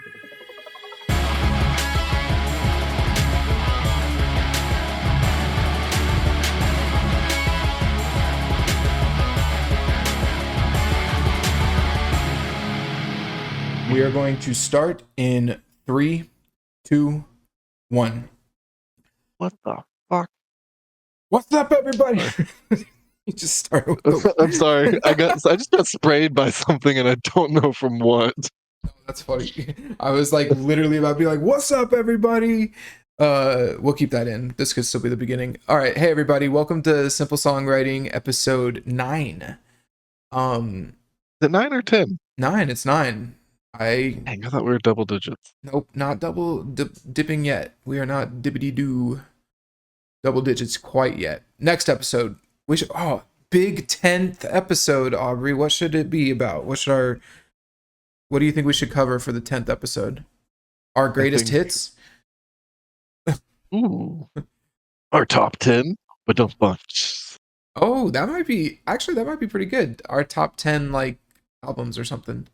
We are going to start in 3, 2, 1. What the fuck? What's up, everybody? Sorry. You just started with the... I'm sorry. I just got sprayed by something and I don't know from what. That's funny. I was like literally about to be like, "What's up, everybody?" We'll keep that in. This could still be the beginning. All right, hey everybody, welcome to Simple Songwriting episode 9. Is it 9 or 10? 9. It's 9. Dang, I thought we were double digits. Nope, not double dipping yet. We are not dippity doo double digits quite yet. Next episode, we should big 10th episode, Aubrey. What should it be about? What do you think we should cover for the 10th episode? Our greatest hits? Ooh. Our top 10, but don't bunch. Oh, that might be pretty good. Our top 10 like albums or something.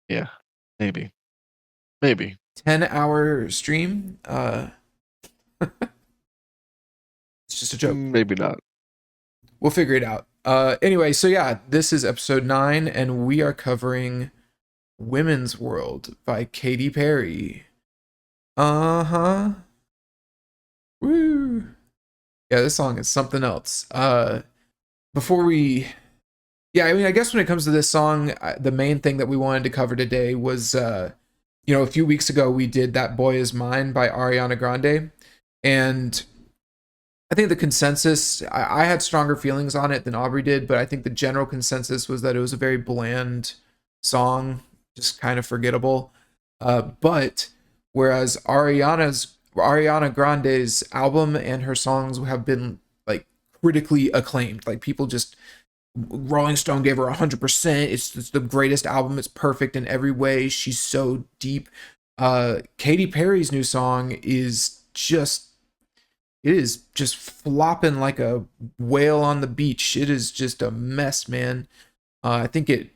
Yeah, maybe. 10-hour stream. It's just a joke. Maybe not. We'll figure it out. Anyway, so yeah, this is episode 9, and we are covering Women's World by Katy Perry. Uh-huh. Woo. Yeah, this song is something else. I guess when it comes to this song, the main thing that we wanted to cover today was, a few weeks ago we did That Boy Is Mine by Ariana Grande. And I think the consensus, I had stronger feelings on it than Aubrey did, but I think the general consensus was that it was a very bland song, just kind of forgettable. But whereas Ariana Grande's album and her songs have been like critically acclaimed, like people just, Rolling Stone gave her 100%. It's the greatest album. It's perfect in every way. She's so deep. Katy Perry's new song is just flopping like a whale on the beach. It is just a mess, man. I think it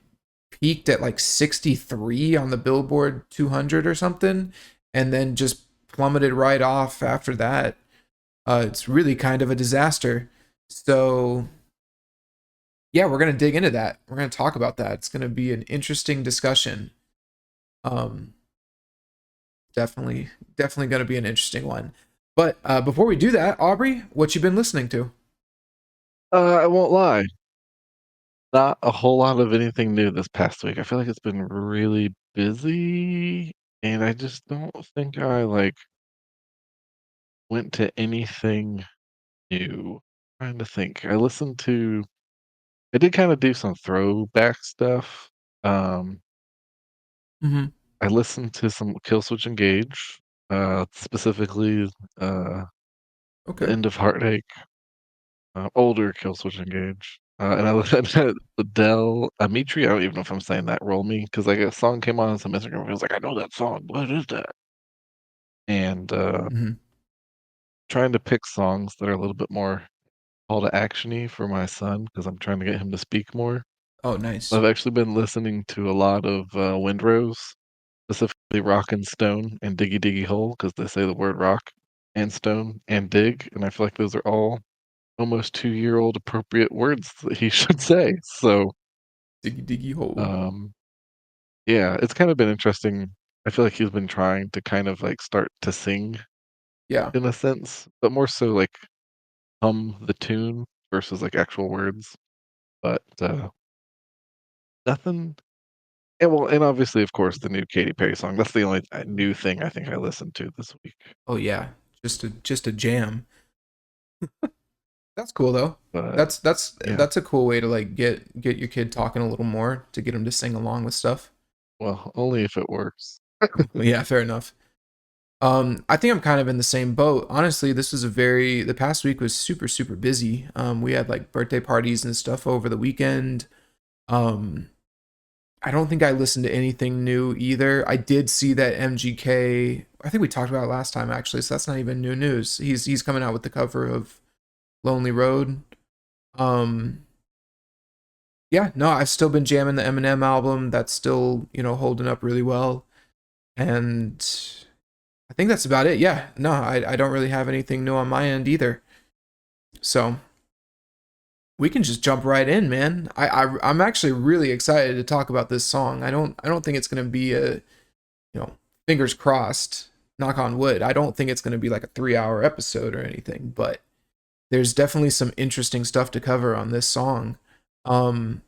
peaked at like 63 on the Billboard 200 or something, and then just plummeted right off after that. It's really kind of a disaster. So yeah, we're going to dig into that. We're going to talk about that. It's going to be an interesting discussion. Definitely going to be an interesting one. But before we do that, Aubrey, what you been listening to? I won't lie. Not a whole lot of anything new this past week. I feel like it's been really busy, and I just don't think I went to anything new. Trying to think. I did kind of do some throwback stuff. Mm-hmm. I listened to some Killswitch Engage, specifically the End of Heartache, older Killswitch Engage. And I listened to Adele, Amitri, I don't even know if I'm saying that, Roll Me, because like a song came on some Instagram, and I was like, I know that song, what is that? And trying to pick songs that are a little bit more call to action-y for my son, because I'm trying to get him to speak more. Oh, nice. I've actually been listening to a lot of Windrose, specifically Rock and Stone and Diggy Diggy Hole, because they say the word rock and stone and dig, and I feel like those are all almost 2-year-old appropriate words that he should say. So Diggy Diggy Hole. Yeah, it's kind of been interesting. I feel like he's been trying to kind of like start to sing, Yeah. in a sense, but more so like hum the tune versus like actual words. But nothing. And obviously, of course, the new Katy Perry song. That's the only new thing I think I listened to this week. Oh yeah, just a jam. That's cool though. But That's a cool way to like get your kid talking a little more, to get him to sing along with stuff. well, only if it works. Yeah, fair enough. I think I'm kind of in the same boat. Honestly, the past week was super, super busy. We had like birthday parties and stuff over the weekend. I don't think I listened to anything new either. I did see that MGK, I think we talked about it last time actually, so that's not even new news. He's coming out with the cover of Lonely Road. Yeah, no, I've still been jamming the Eminem album. That's still, holding up really well. And I think that's about it. Yeah, no, I don't really have anything new on my end either. So we can just jump right in, man. I'm actually really excited to talk about this song. I don't think it's gonna be a, fingers crossed, knock on wood. I don't think it's gonna be like a 3 hour episode or anything, but there's definitely some interesting stuff to cover on this song. Um,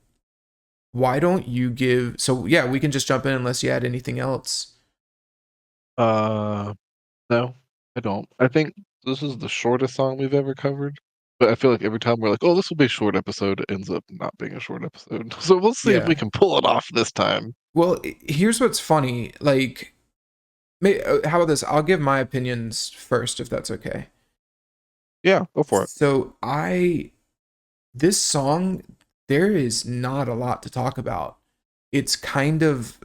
why don't you give? So yeah, we can just jump in unless you had anything else. Uh, no, I don't. I think this is the shortest song we've ever covered. But I feel like every time we're like, oh, this will be a short episode, it ends up not being a short episode. So we'll see if we Yeah. can pull it off this time. Well, here's what's funny. Like, how about this? I'll give my opinions first, if that's okay. Yeah, go for it. So this song, there is not a lot to talk about. It's kind of,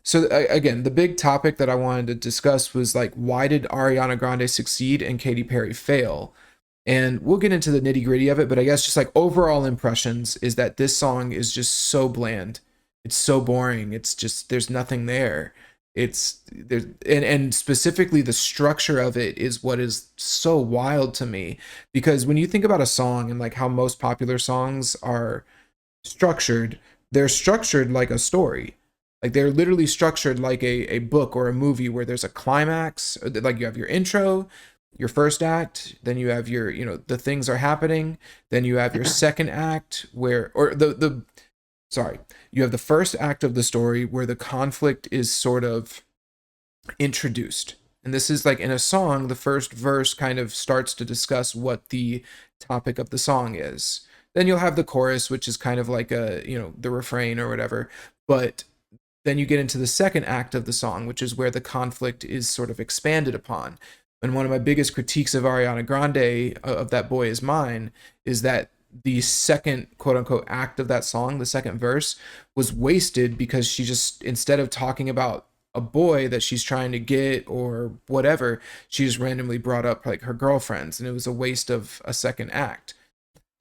so again, the big topic that I wanted to discuss was like, why did Ariana Grande succeed and Katy Perry fail? And we'll get into the nitty gritty of it, but I guess just like overall impressions is that this song is just so bland. It's so boring. It's just, there's nothing there. It's there's and specifically the structure of it is what is so wild to me, because when you think about a song and like how most popular songs are structured, they're structured like a story. Like they're literally structured like a book or a movie where there's a climax, like you have your intro, your first act, then you have your, the things are happening, then you have your second act where, or the sorry, you have the first act of the story where the conflict is sort of introduced. And this is like in a song, the first verse kind of starts to discuss what the topic of the song is. Then you'll have the chorus, which is kind of like the refrain or whatever. But then you get into the second act of the song, which is where the conflict is sort of expanded upon. And one of my biggest critiques of Ariana Grande, of That Boy Is Mine, is that the second quote unquote act of that song, the second verse, was wasted because she just, instead of talking about a boy that she's trying to get or whatever, she just randomly brought up like her girlfriends, and it was a waste of a second act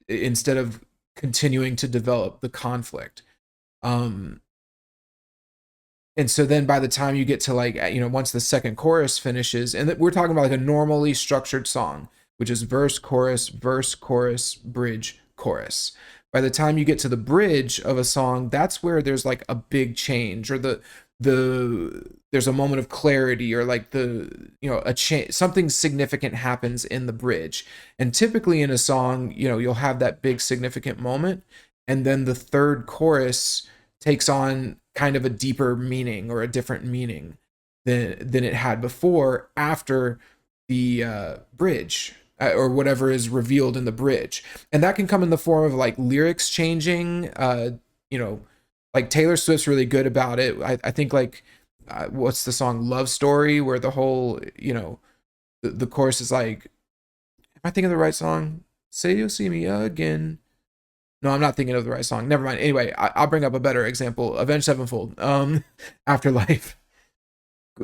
instead of continuing to develop the conflict. Um, and so then by the time you get to like, once the second chorus finishes, and we're talking about like a normally structured song, which is verse, chorus, bridge, chorus. By the time you get to the bridge of a song, that's where there's like a big change, or there's a moment of clarity, or like a change, something significant happens in the bridge. And typically in a song, you'll have that big significant moment, and then the third chorus takes on kind of a deeper meaning or a different meaning than it had before after the bridge, or whatever is revealed in the bridge. And that can come in the form of like lyrics changing. Like Taylor Swift's really good about it. I think like what's the song Love Story, where the whole, the chorus is like, am I thinking of the right song? Say you'll see me again. No, I'm not thinking of the right song. Never mind. Anyway, I'll bring up a better example. Avenged Sevenfold. Afterlife.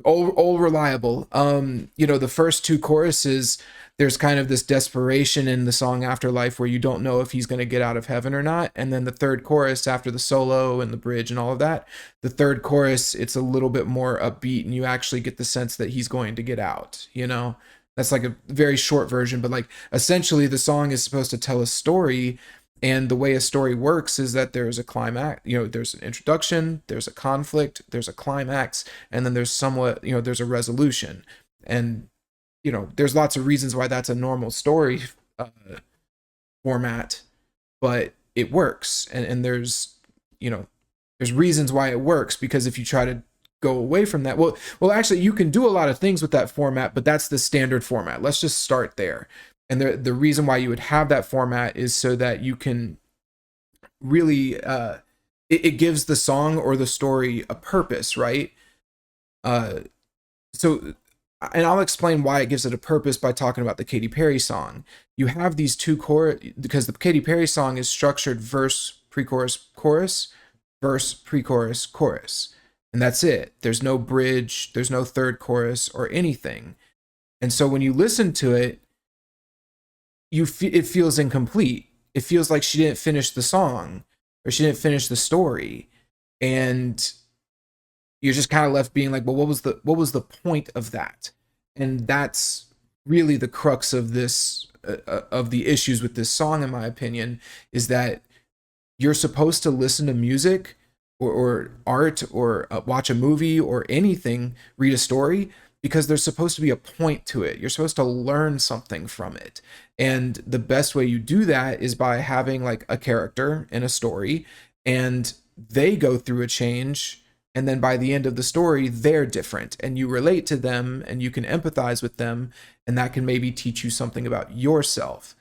Old reliable. The first two choruses, there's kind of this desperation in the song Afterlife where you don't know if he's going to get out of heaven or not. And then the third chorus, after the solo and the bridge and all of that, the third chorus, it's a little bit more upbeat, and you actually get the sense that he's going to get out. That's like a very short version, but like essentially the song is supposed to tell a story. And the way a story works is that there's a climax, there's an introduction, there's a conflict, there's a climax, and then there's somewhat, there's a resolution. And, there's lots of reasons why that's a normal story uh, format, but it works. And there's reasons why it works, because if you try to go away from that, well, actually, you can do a lot of things with that format, but that's the standard format. Let's just start there. And the reason why you would have that format is so that you can really, it gives the song or the story a purpose, right? So, and I'll explain why it gives it a purpose by talking about the Katy Perry song. You have these two because the Katy Perry song is structured verse, pre-chorus, chorus, verse, pre-chorus, chorus. And that's it. There's no bridge, there's no third chorus or anything. And so when you listen to it, it feels incomplete. It feels like she didn't finish the song, or she didn't finish the story. And you're just kind of left being like, well, what was the point of that? And that's really the crux of this of the issues with this song, in my opinion, is that you're supposed to listen to music or art or watch a movie or anything, read a story, because there's supposed to be a point to it. You're supposed to learn something from it. And the best way you do that is by having like a character in a story and they go through a change. And then by the end of the story, they're different and you relate to them and you can empathize with them. And that can maybe teach you something about yourself.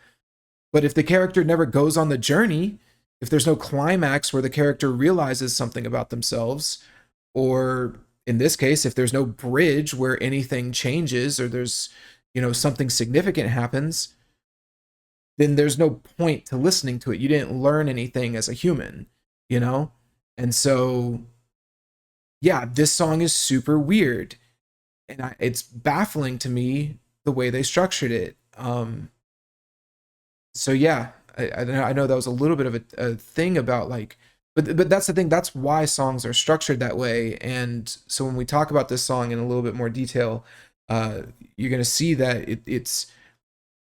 But if the character never goes on the journey, if there's no climax where the character realizes something about themselves, or in this case, if there's no bridge where anything changes or there's, something significant happens, then there's no point to listening to it. You didn't learn anything as a human, you know? And so, yeah, this song is super weird. And it's baffling to me the way they structured it. So yeah, I know that was a little bit of a thing about like, but that's the thing. That's why songs are structured that way. And so when we talk about this song in a little bit more detail, uh, you're gonna see that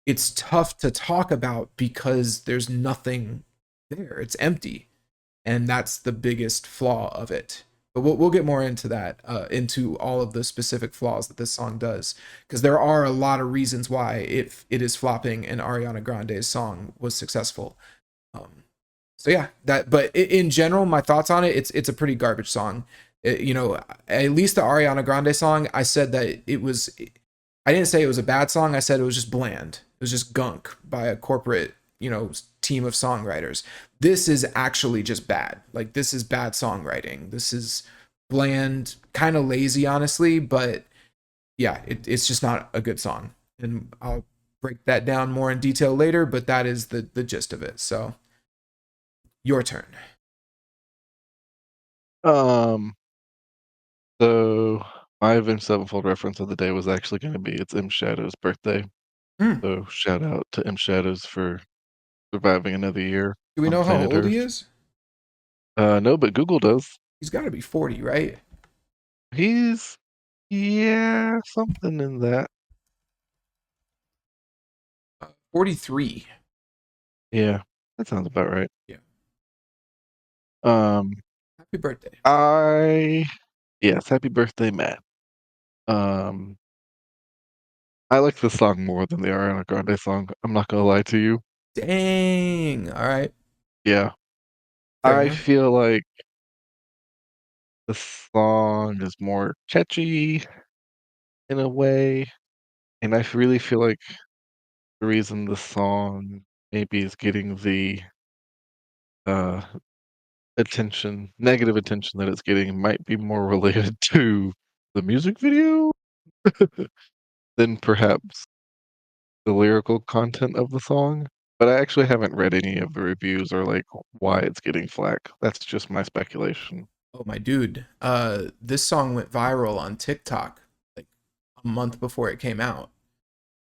it's tough to talk about because there's nothing there. It's empty, and that's the biggest flaw of it. But we'll get more into that, into all of the specific flaws that this song does, because there are a lot of reasons why it is flopping and Ariana Grande's song was successful. Um, so yeah, that. But in general, my thoughts on it, it's a pretty garbage song. At least the Ariana Grande song, I said that it was. I didn't say it was a bad song. I said it was just bland. It was just gunk by a corporate, team of songwriters. This is actually just bad. Like this is bad songwriting. This is bland, kind of lazy, honestly. But yeah, it's just not a good song. And I'll break that down more in detail later. But that is the gist of it. So your turn. Um, so my Avenged Sevenfold reference of the day was actually going to be it's M Shadow's birthday. Hmm. So shout out to M Shadows for surviving another year Do we on know how planet old he Earth. is? No, but Google does. He's got to be 40, right? He's yeah, something in that. 43. Yeah, that sounds about right. Yeah. Um, Happy birthday. I yes, happy birthday, Matt. Um, I like this song more than the Ariana Grande song. I'm not gonna lie to you. Dang. All right. Yeah, Fair I enough. feel like the song is more catchy in a way, and I really feel like the reason the song maybe is getting the uh negative attention that it's getting might be more related to the music video than perhaps the lyrical content of the song. But I actually haven't read any of the reviews or like why it's getting flack. That's just my speculation. Oh my dude. This song went viral on TikTok like a month before it came out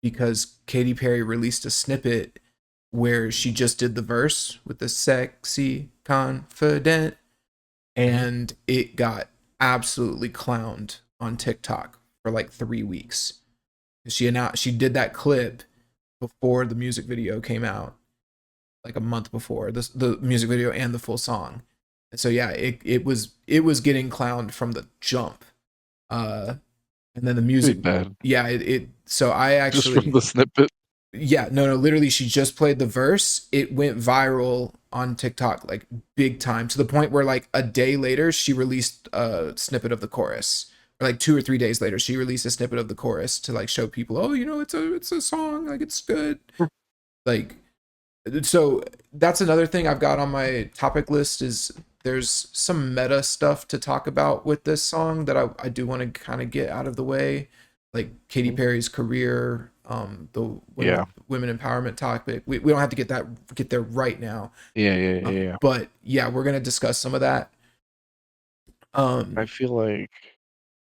because Katy Perry released a snippet where she just did the verse with the sexy confident, Mhm. and it got absolutely clowned on TikTok for like 3 weeks. She did that clip before the music video came out, like a month before the music video and the full song. And so yeah, it was getting clowned from the jump. Uh, and then the Pretty music, bad. yeah, it so I Just from actually, the snippet. yeah, no, literally, she just played the verse. It went viral on TikTok like big time, to the point where like a day later she released a snippet of the chorus. Or like 2 or 3 days later, she released a snippet of the chorus to like show people, oh, it's a song, like it's good. Like, so that's another thing I've got on my topic list is there's some meta stuff to talk about with this song that I do want to kind of get out of the way, like Katy Mhm. Perry's career, the Yeah. women empowerment topic. We don't have to get there right now, Yeah. but yeah, we're gonna discuss some of that. I Um, feel like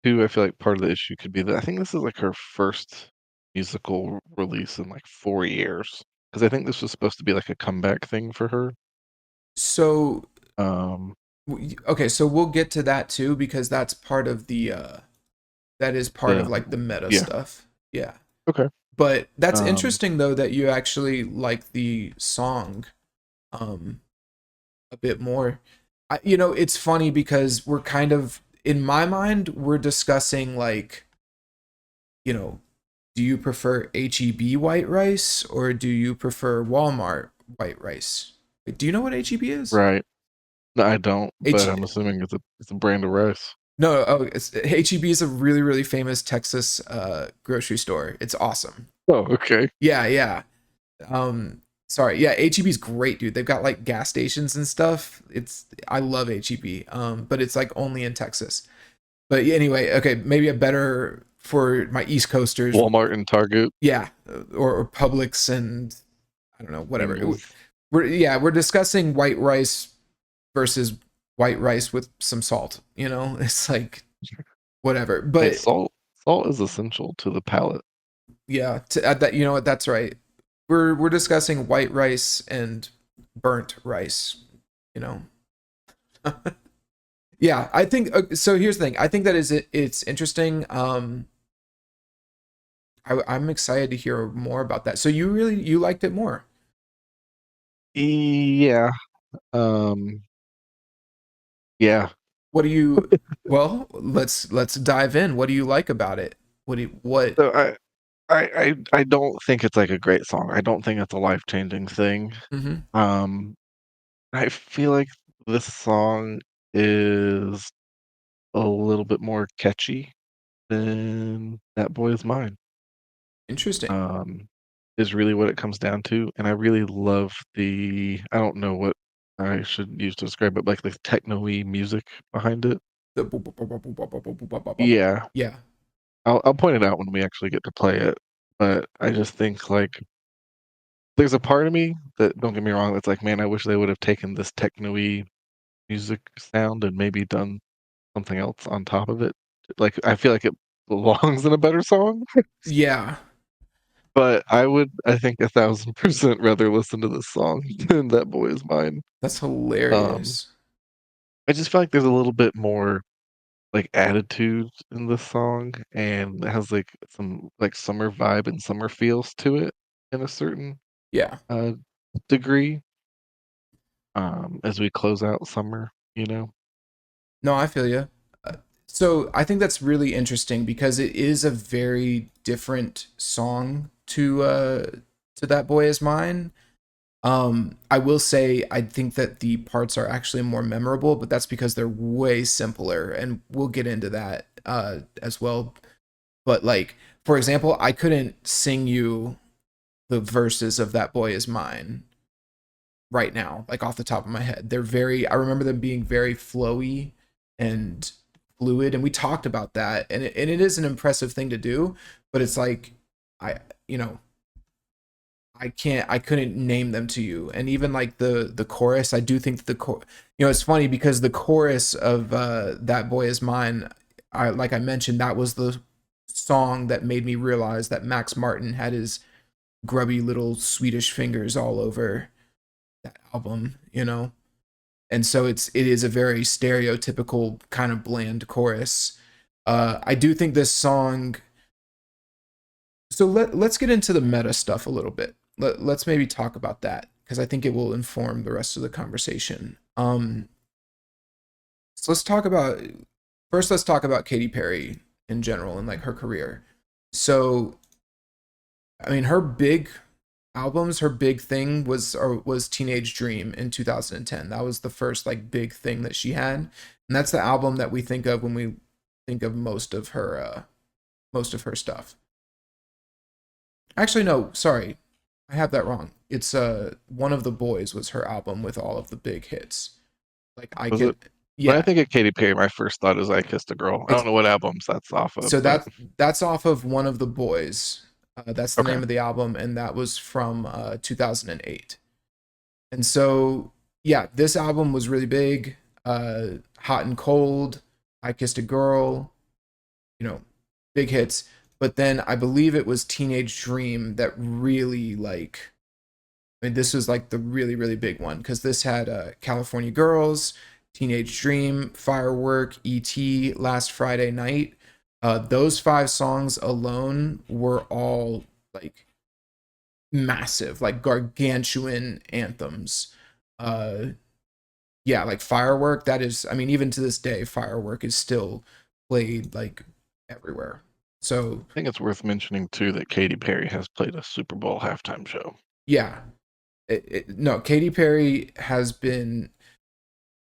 too, I feel like part of the issue could be that I think this is like her first musical release in like 4 years. Because I think this was supposed to be like a comeback thing for her. so Um, Okay, so we'll get to that too because that's part of the that is part of The like the meta Yeah. stuff. Yeah. Okay. But that's Um, interesting though that you actually like the song um a bit more. It's funny because we're kind of in my mind we're discussing like, you know, do you prefer HEB white rice or do you prefer Walmart white rice? Do you know what HEB is? right. No, I don't, but H I'm assuming it's a brand of rice. No, HEB is a really really famous Texas grocery store. It's awesome. Oh, okay. Yeah, yeah. Sorry, yeah, HEB's great, dude. They've got like gas stations and stuff. I love HEB. But it's like only in Texas. But yeah, anyway, okay, maybe a better for my East Coasters. Walmart and Target, Yeah, or Publix and I don't know, whatever. Ingles. We're discussing white rice versus white rice with some salt. It's like whatever. Hey, But salt is essential to the palate. yeah, that you know what? That's right. We're discussing white rice and burnt rice. You know. Yeah, I think so. Here's the thing. I think that it's interesting. I'm excited to hear more about that. So you liked it more. Yeah. Um, yeah. What do you? Well, let's dive in. What do you like about it? What? So I don't think it's like a great song. I don't think it's a life-changing thing. Mm-hmm. Um, I feel like this song is a little bit more catchy than That Boy Is Mine. Interesting. Um, is really what it comes down to, and I really love I don't know what I should use to describe it, like the techno-y music behind it. The Yeah, yeah, I'll point it out when we actually get to play it, but I just think, like, there's a part of me that, don't get me wrong, that's like, "Man, I wish they would have taken this techno-y music sound and maybe done something else on top of it." Like, I feel like it belongs in a better song, yeah. but I think 1,000% rather listen to this song than That Boy Is Mine. That's Um, hilarious. I just feel like there's a little bit more, like, attitude in this song, and it has, like, some, like, summer vibe and summer feels to it in a certain, Yeah. uh, degree, as we close out summer, you know? No, I feel you. So I think that's really interesting because it is a very different song to That Boy Is Mine. I will say I think that the parts are actually more memorable, but that's because they're way simpler, and we'll get into that as well. But like, for example, I couldn't sing you the verses of That Boy Is Mine right now, like off the top of my head. I remember them being very flowy and fluid, and we talked about that, and it is an impressive thing to do, but it's like, I, you know, I couldn't name them to you. And even like the chorus, I do think that it's funny because the chorus of That Boy Is Mine, like I mentioned, that was the song that made me realize that Max Martin had his grubby little Swedish fingers all over that album. And so it is a very stereotypical kind of bland chorus. I do think this song. So let's get into the meta stuff a little bit. Let's maybe talk about that because I think it will inform the rest of the conversation. So let's talk about Katy Perry in general and like her career. So I mean, her big thing was Teenage Dream in 2010. That was the first like big thing that she had, and that's the album that we think of when we think of most of her stuff. Actually, no, sorry, I have that wrong. It's One of the Boys was her album with all of the big hits. Like I Was it? could, When I yeah, think of Katy Perry, my first thought is I Kissed a Girl. I it's don't know what albums that's off of, so but that's off of One of the Boys. That's the okay. name of the album, and that was from 2008. And so, yeah, this album was really big. Hot and Cold, I Kissed a Girl, big hits. But then I believe it was Teenage Dream that really like. I mean, this was like the really really big one because this had California Girls, Teenage Dream, Firework, E.T., Last Friday Night. Those 5 songs alone were all like massive, like gargantuan anthems. Uh, yeah, like Firework, that is, I mean, even to this day, Firework is still played like everywhere. So, I think it's worth mentioning too that Katy Perry has played a Super Bowl halftime show. yeah, no, Katy Perry has been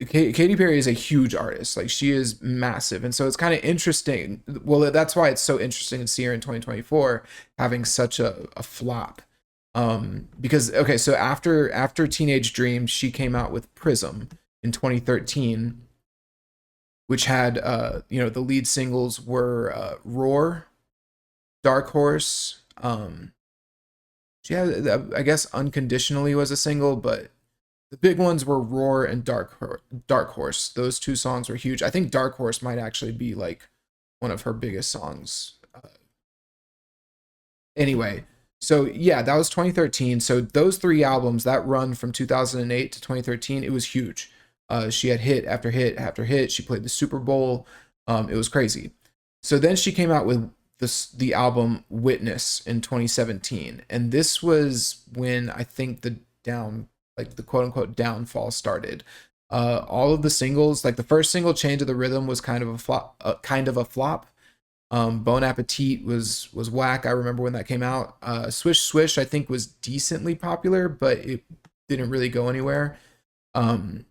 Katy Perry is a huge artist. Like she is massive. And so it's kind of interesting. Well, that's why it's so interesting to see her in 2024 having such a flop. Because okay, so after Teenage Dream, she came out with Prism in 2013, which had the lead singles were Roar, Dark Horse. She had, I guess, Unconditionally was a single, but the big ones were Roar and Dark Horse. Those 2 songs were huge. I think Dark Horse might actually be like one of her biggest songs. Anyway, so yeah, that was 2013. So those 3 albums, that run from 2008 to 2013, it was huge. She had hit after hit after hit. She played the Super Bowl. It was crazy. So then she came out with the album Witness in 2017, and this was when I think the quote unquote downfall started. All of the singles, like the first single, Change of the Rhythm, was kind of a flop. Bon Appetit was whack. I remember when that came out. Swish Swish, I think, was decently popular, but it didn't really go anywhere. And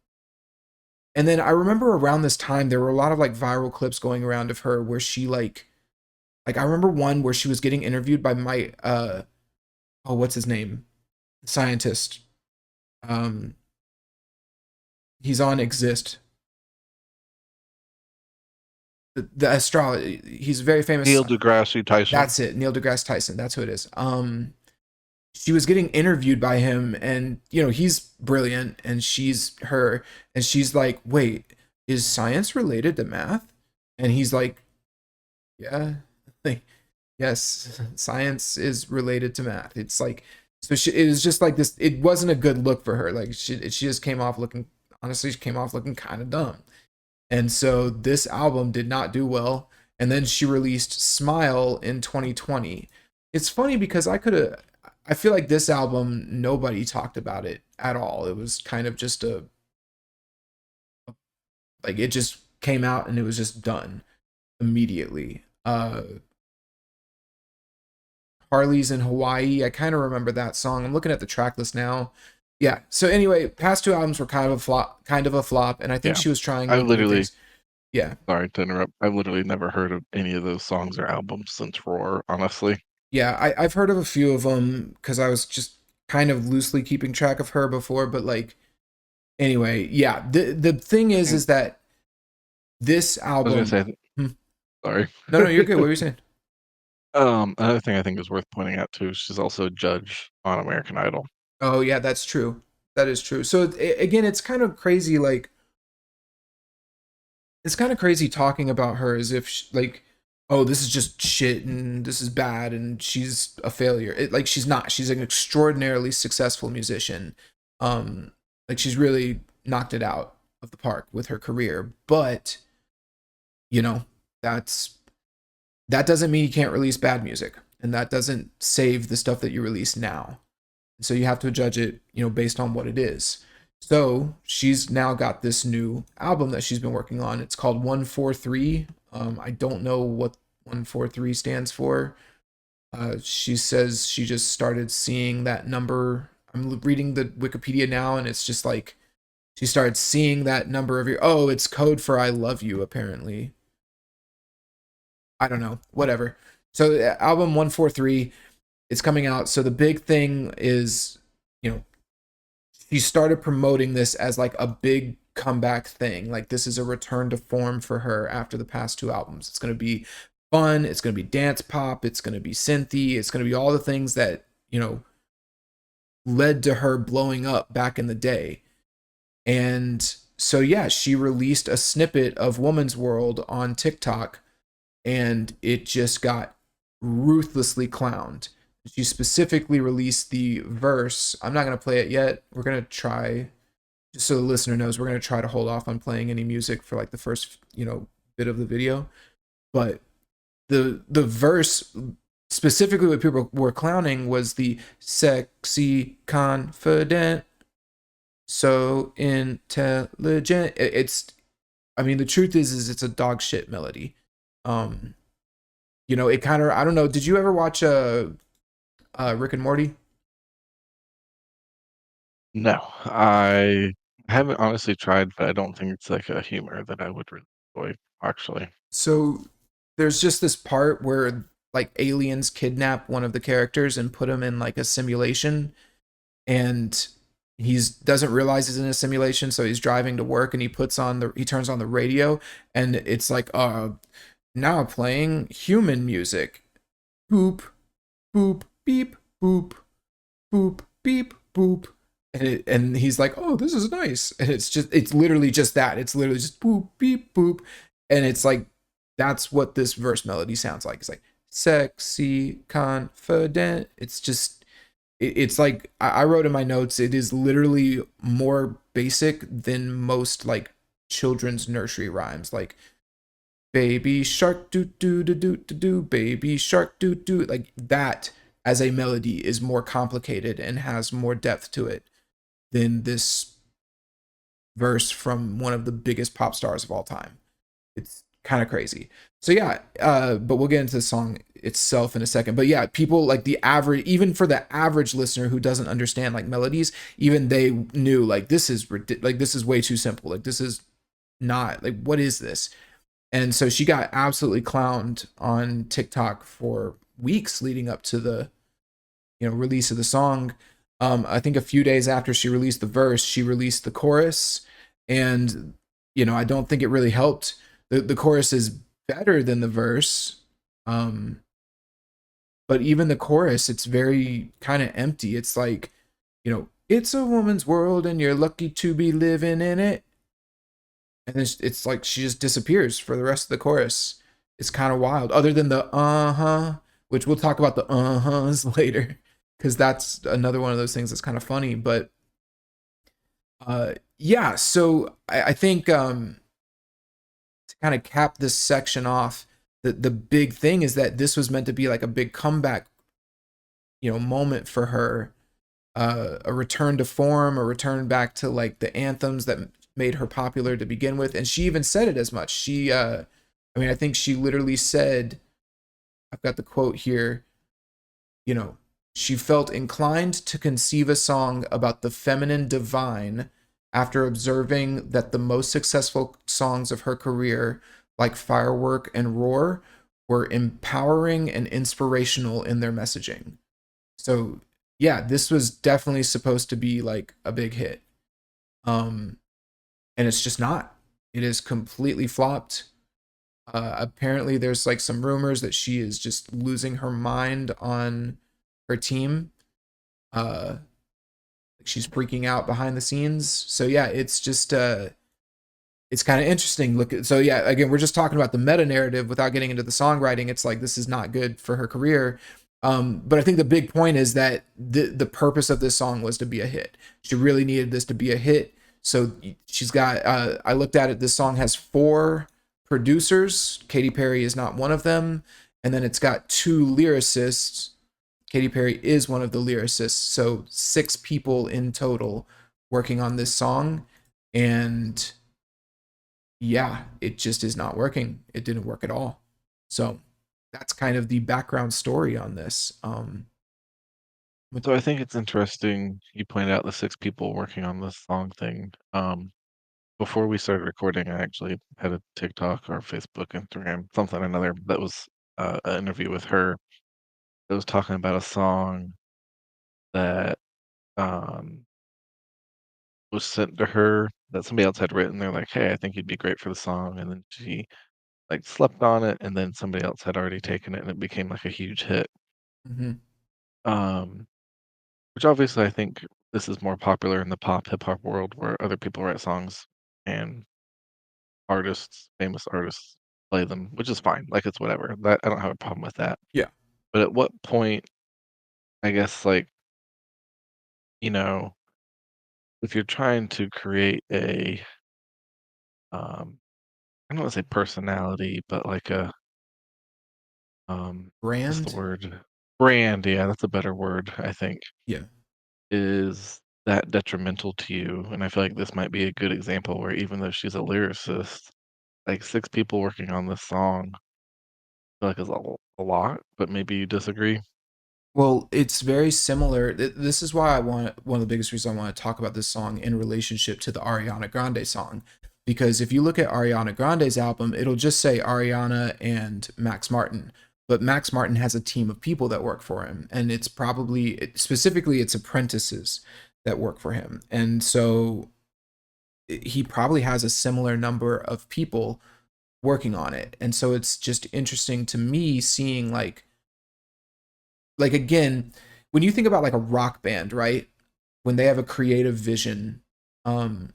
then I remember around this time there were a lot of like viral clips going around of her where she like I remember one where she was getting interviewed by my oh, what's his name, scientist. Um, he's on Exist. The astrology. He's a very famous. Neil deGrasse Tyson. That's it, Neil deGrasse Tyson. That's who it is. She was getting interviewed by him, and he's brilliant, and she's like, "Wait, is science related to math?" And he's like, "Yeah, like, yes, science is related to math." It's like, so it was just like this. It wasn't a good look for her. Like she just came off looking, honestly, she came off looking kind of dumb. And so this album did not do well. And then she released Smile in 2020. It's funny because I feel like this album, nobody talked about it at all. It was kind of just like it just came out and it was just done immediately. Harley's in Hawaii. I kind of remember that song. I'm looking at the track list now. Yeah. So anyway, past 2 albums were kind of a flop, and I think Yeah. she was trying I like new literally, things. Yeah. sorry to interrupt. I've literally never heard of any of those songs or albums since Roar, honestly. Yeah, I've heard of a few of them because I was just kind of loosely keeping track of her before, but like anyway, yeah. The thing And is that this I was gonna album. say, Hmm. sorry. No, you're good. What were you saying? Another thing I think is worth pointing out too, she's also a judge on American Idol. Oh yeah, that's true. That is true. So again, it's kind of crazy. Like it's kind of crazy talking about her as if like, oh, this is just shit and this is bad and she's a failure. Like she's not. She's an extraordinarily successful musician. Like she's really knocked it out of the park with her career. But you know, that's that doesn't mean you can't release bad music, and that doesn't save the stuff that you release now. So you have to judge it, based on what it is. So she's now got this new album that she's been working on. It's called 143. I don't know what 143 stands for. She says she just started seeing that number. I'm reading the Wikipedia now, and it's just like she started seeing that number every. Oh, it's code for "I love you," apparently. I don't know. Whatever. So album 143, it's coming out. So the big thing is, you know, she started promoting this as like a big comeback thing. Like this is a return to form for her after the past 2 albums. It's going to be fun. It's going to be dance pop. It's going to be synthy. It's going to be all the things that, led to her blowing up back in the day. And so, yeah, she released a snippet of Woman's World on TikTok and it just got ruthlessly clowned. She specifically released the verse. I'm not going to play it yet. We're going to try. just so the listener knows, we're going to try to hold off on playing any music for like the first, bit of the video. But the verse specifically what people were clowning was the sexy, confident, so intelligent. It's, I mean, the truth is it's a dog shit melody. Um, it kind of, I don't know. Did you ever watch Rick and Morty? No, I haven't honestly tried, but I don't think it's like a humor that I would really enjoy, actually. So there's just this part where like aliens kidnap one of the characters and put him in like a simulation, and he's doesn't realize he's in a simulation, so he's driving to work and he turns on the radio, and it's like now playing human music. Boop, boop, beep, boop, boop, beep, boop. And he's like, oh, this is nice. And it's literally just that. It's literally just boop, beep, boop. And it's like, that's what this verse melody sounds like. It's like sexy, confident. It's just, it's like, I wrote in my notes, it is literally more basic than most like children's nursery rhymes. Like, baby shark doo doo doo doo doo doo, baby shark doo doo. Like that as a melody is more complicated and has more depth to it than this verse from one of the biggest pop stars of all time. It's kind of crazy. So yeah, but we'll get into the song itself in a second. But yeah, people like the average, even for the average listener who doesn't understand like melodies, even they knew like this is way too simple. Like this is not like what is this? And so she got absolutely clowned on TikTok for weeks leading up to the release of the song. I think a few days after she released the verse, she released the chorus, and I don't think it really helped. The chorus is better than the verse, um, but even the chorus, it's very kind of empty. It's like, it's a woman's world, and you're lucky to be living in it. And then it's like she just disappears for the rest of the chorus. It's kind of wild. Other than the which we'll talk about the uh-huhs later, because that's another one of those things that's kind of funny. But yeah, so I think to kind of cap this section off, the big thing is that this was meant to be like a big comeback, moment for her, a return to form, a return back to like the anthems that made her popular to begin with. And she even said it as much. I think she literally said, I've got the quote here, you know, she felt inclined to conceive a song about the feminine divine after observing that the most successful songs of her career, like Firework and Roar, were empowering and inspirational in their messaging. So, yeah, this was definitely supposed to be like a big hit. Um, and it's just not. It is completely flopped. Apparently, there's like some rumors that she is just losing her mind on her team. Uh, she's freaking out behind the scenes. So yeah, it's just it's kind of interesting. So yeah, again, we're just talking about the meta narrative without getting into the songwriting. It's like this is not good for her career. But I think the big point is that the purpose of this song was to be a hit. She really needed this to be a hit. So she's got. I looked at it. This song has 4 producers. Katy Perry is not one of them, and then it's got 2 lyricists. Katy Perry is one of the lyricists. So 6 people in total working on this song, and yeah, it just is not working. It didn't work at all. So that's kind of the background story on this. So I think it's interesting you pointed out the 6 people working on this song thing. Before we started recording, I actually had a TikTok or Facebook, Instagram, something or another that was an interview with her that was talking about a song that um, was sent to her that somebody else had written. They're like, "Hey, I think you'd be great for the song," and then she like slept on it, and then somebody else had already taken it, and it became like a huge hit. Mm-hmm. Um, which obviously I think this is more popular in the pop hip hop world where other people write songs and artists, famous artists, play them, which is fine. Like it's whatever. That I don't have a problem with that. Yeah. But at what point, I guess, like you know, if you're trying to create a I don't want to say personality, but like a what's the Brand. word? Brand, yeah, that's a better word, I think. Yeah. Is that detrimental to you? And I feel like this might be a good example where even though she's a lyricist, like 6 people working on this song, I feel like is a lot, but maybe you disagree. Well, it's very similar. This is why I want one of the biggest reasons I want to talk about this song in relationship to the Ariana Grande song. Because if you look at Ariana Grande's album, it'll just say Ariana and Max Martin. But Max Martin has a team of people that work for him. And it's probably, specifically, it's apprentices that work for him. And so he probably has a similar number of people working on it. And so it's just interesting to me seeing again, when you think about like a rock band, right? When they have a creative vision, um,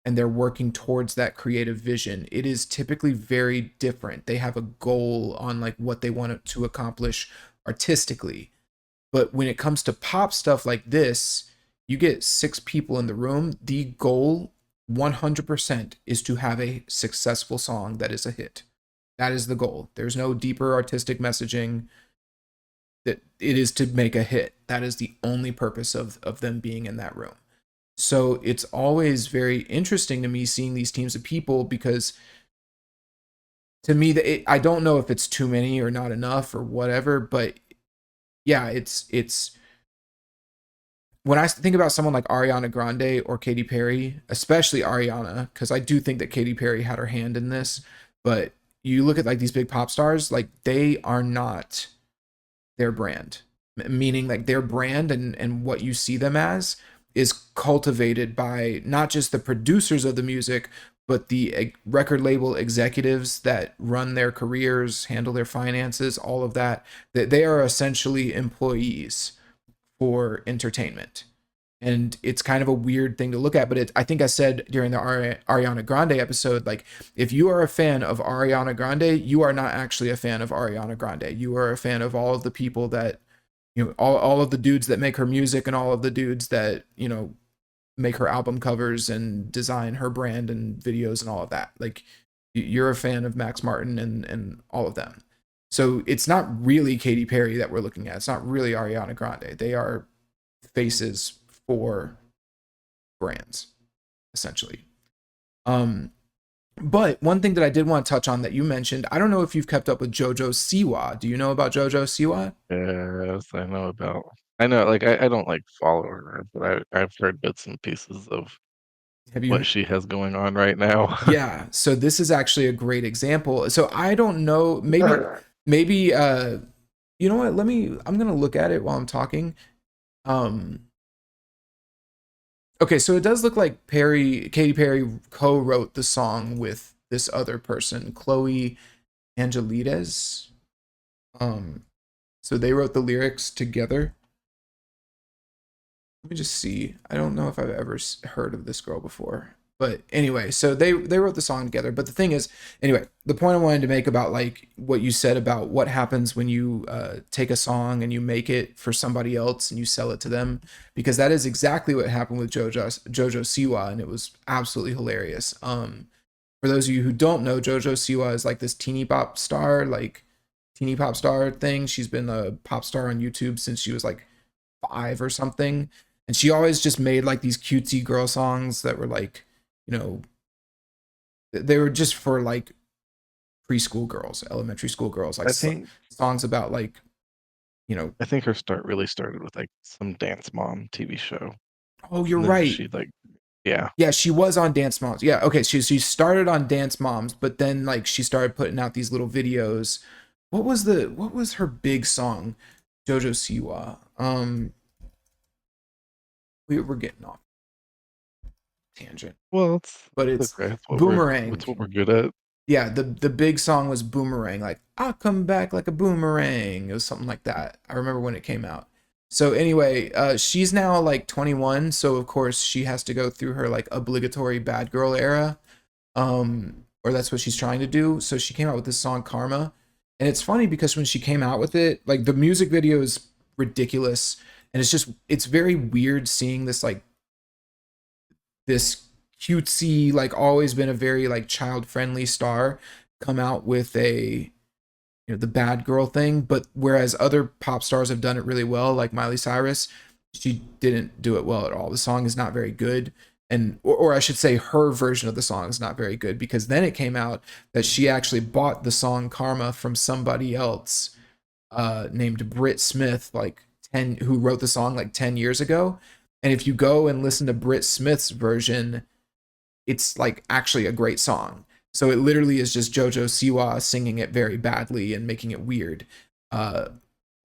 and they're working towards that creative vision, it is typically very different. They have a goal on like what they want to accomplish artistically. But when it comes to pop stuff like this, you get 6 people in the room. The goal 100% is to have a successful song that is a hit. That is the goal. There's no deeper artistic messaging, that it is to make a hit. That is the only purpose of them being in that room. So it's always very interesting to me seeing these teams of people, because to me, I don't know if it's too many or not enough or whatever, but yeah, it's when I think about someone like Ariana Grande or Katy Perry, especially Ariana, because I do think that Katy Perry had her hand in this, but you look at like these big pop stars, like they are not their brand, meaning like their brand and what you see them as is cultivated by not just the producers of the music, but the record label executives that run their careers, handle their finances, all of that. That they are essentially employees for entertainment. And it's kind of a weird thing to look at, but I think I said during the Ariana Grande episode, like, if you are a fan of Ariana Grande, you are not actually a fan of Ariana Grande. You are a fan of all of the people that, all of the dudes that make her music, and all of the dudes that, make her album covers and design her brand and videos and all of that. Like, you're a fan of Max Martin and all of them. So it's not really Katy Perry that we're looking at. It's not really Ariana Grande. They are faces for brands, essentially. Um, but one thing that I did want to touch on that you mentioned, I don't know if you've kept up with JoJo Siwa. Do you know about JoJo Siwa? Yes, I know about. I know, like I don't like follow her, but I've heard bits and pieces of Have what you? she has going on right now. Yeah. So this is actually a great example. So I don't know. Maybe. You know what? I'm gonna look at it while I'm talking. Um. Okay, so it does look like Katy Perry co-wrote the song with this other person, Chloe Angelides. Um, so they wrote the lyrics together. Let me just see. I don't know if I've ever heard of this girl before. But anyway, so they wrote the song together. But the thing is, anyway, the point I wanted to make about like what you said about what happens when you take a song and you make it for somebody else and you sell it to them, because that is exactly what happened with JoJo Siwa, and it was absolutely hilarious. For those of you who don't know, JoJo Siwa is like this teeny pop star thing. She's been a pop star on YouTube since she was like 5 or something, and she always just made like these cutesy girl songs that were like, you know, they were just for like preschool girls, elementary school girls, like I think songs about like, you know. I think her start really started with like some Dance Mom TV show, Oh, you're and then right. she like, yeah, Yeah, she was on Dance Moms. Yeah, okay. She started on Dance Moms, but then like she started putting out these little videos. What was her big song? JoJo Siwa. We're getting off tangent, well, but it's it's okay. It's Boomerang. what we're good at. Yeah, the big song was Boomerang, like I'll come back like a boomerang. It was something like that. I remember when it came out. So anyway, she's now like 21, so of course she has to go through her like obligatory bad girl era. Or that's what she's trying to do. So she came out with this song Karma. And it's funny because when she came out with it, like the music video is ridiculous, and it's very weird seeing this like this cutesy, like always been a very like child friendly star, come out with a, the bad girl thing. But whereas other pop stars have done it really well, like Miley Cyrus, she didn't do it well at all. The song is not very good. And or I should say her version of the song is not very good, because then it came out that she actually bought the song Karma from somebody else, named Britt Smith, like 10, who wrote the song like 10 years ago. And if you go and listen to Britt Smith's version, it's like actually a great song. So it literally is just JoJo Siwa singing it very badly and making it weird. Uh,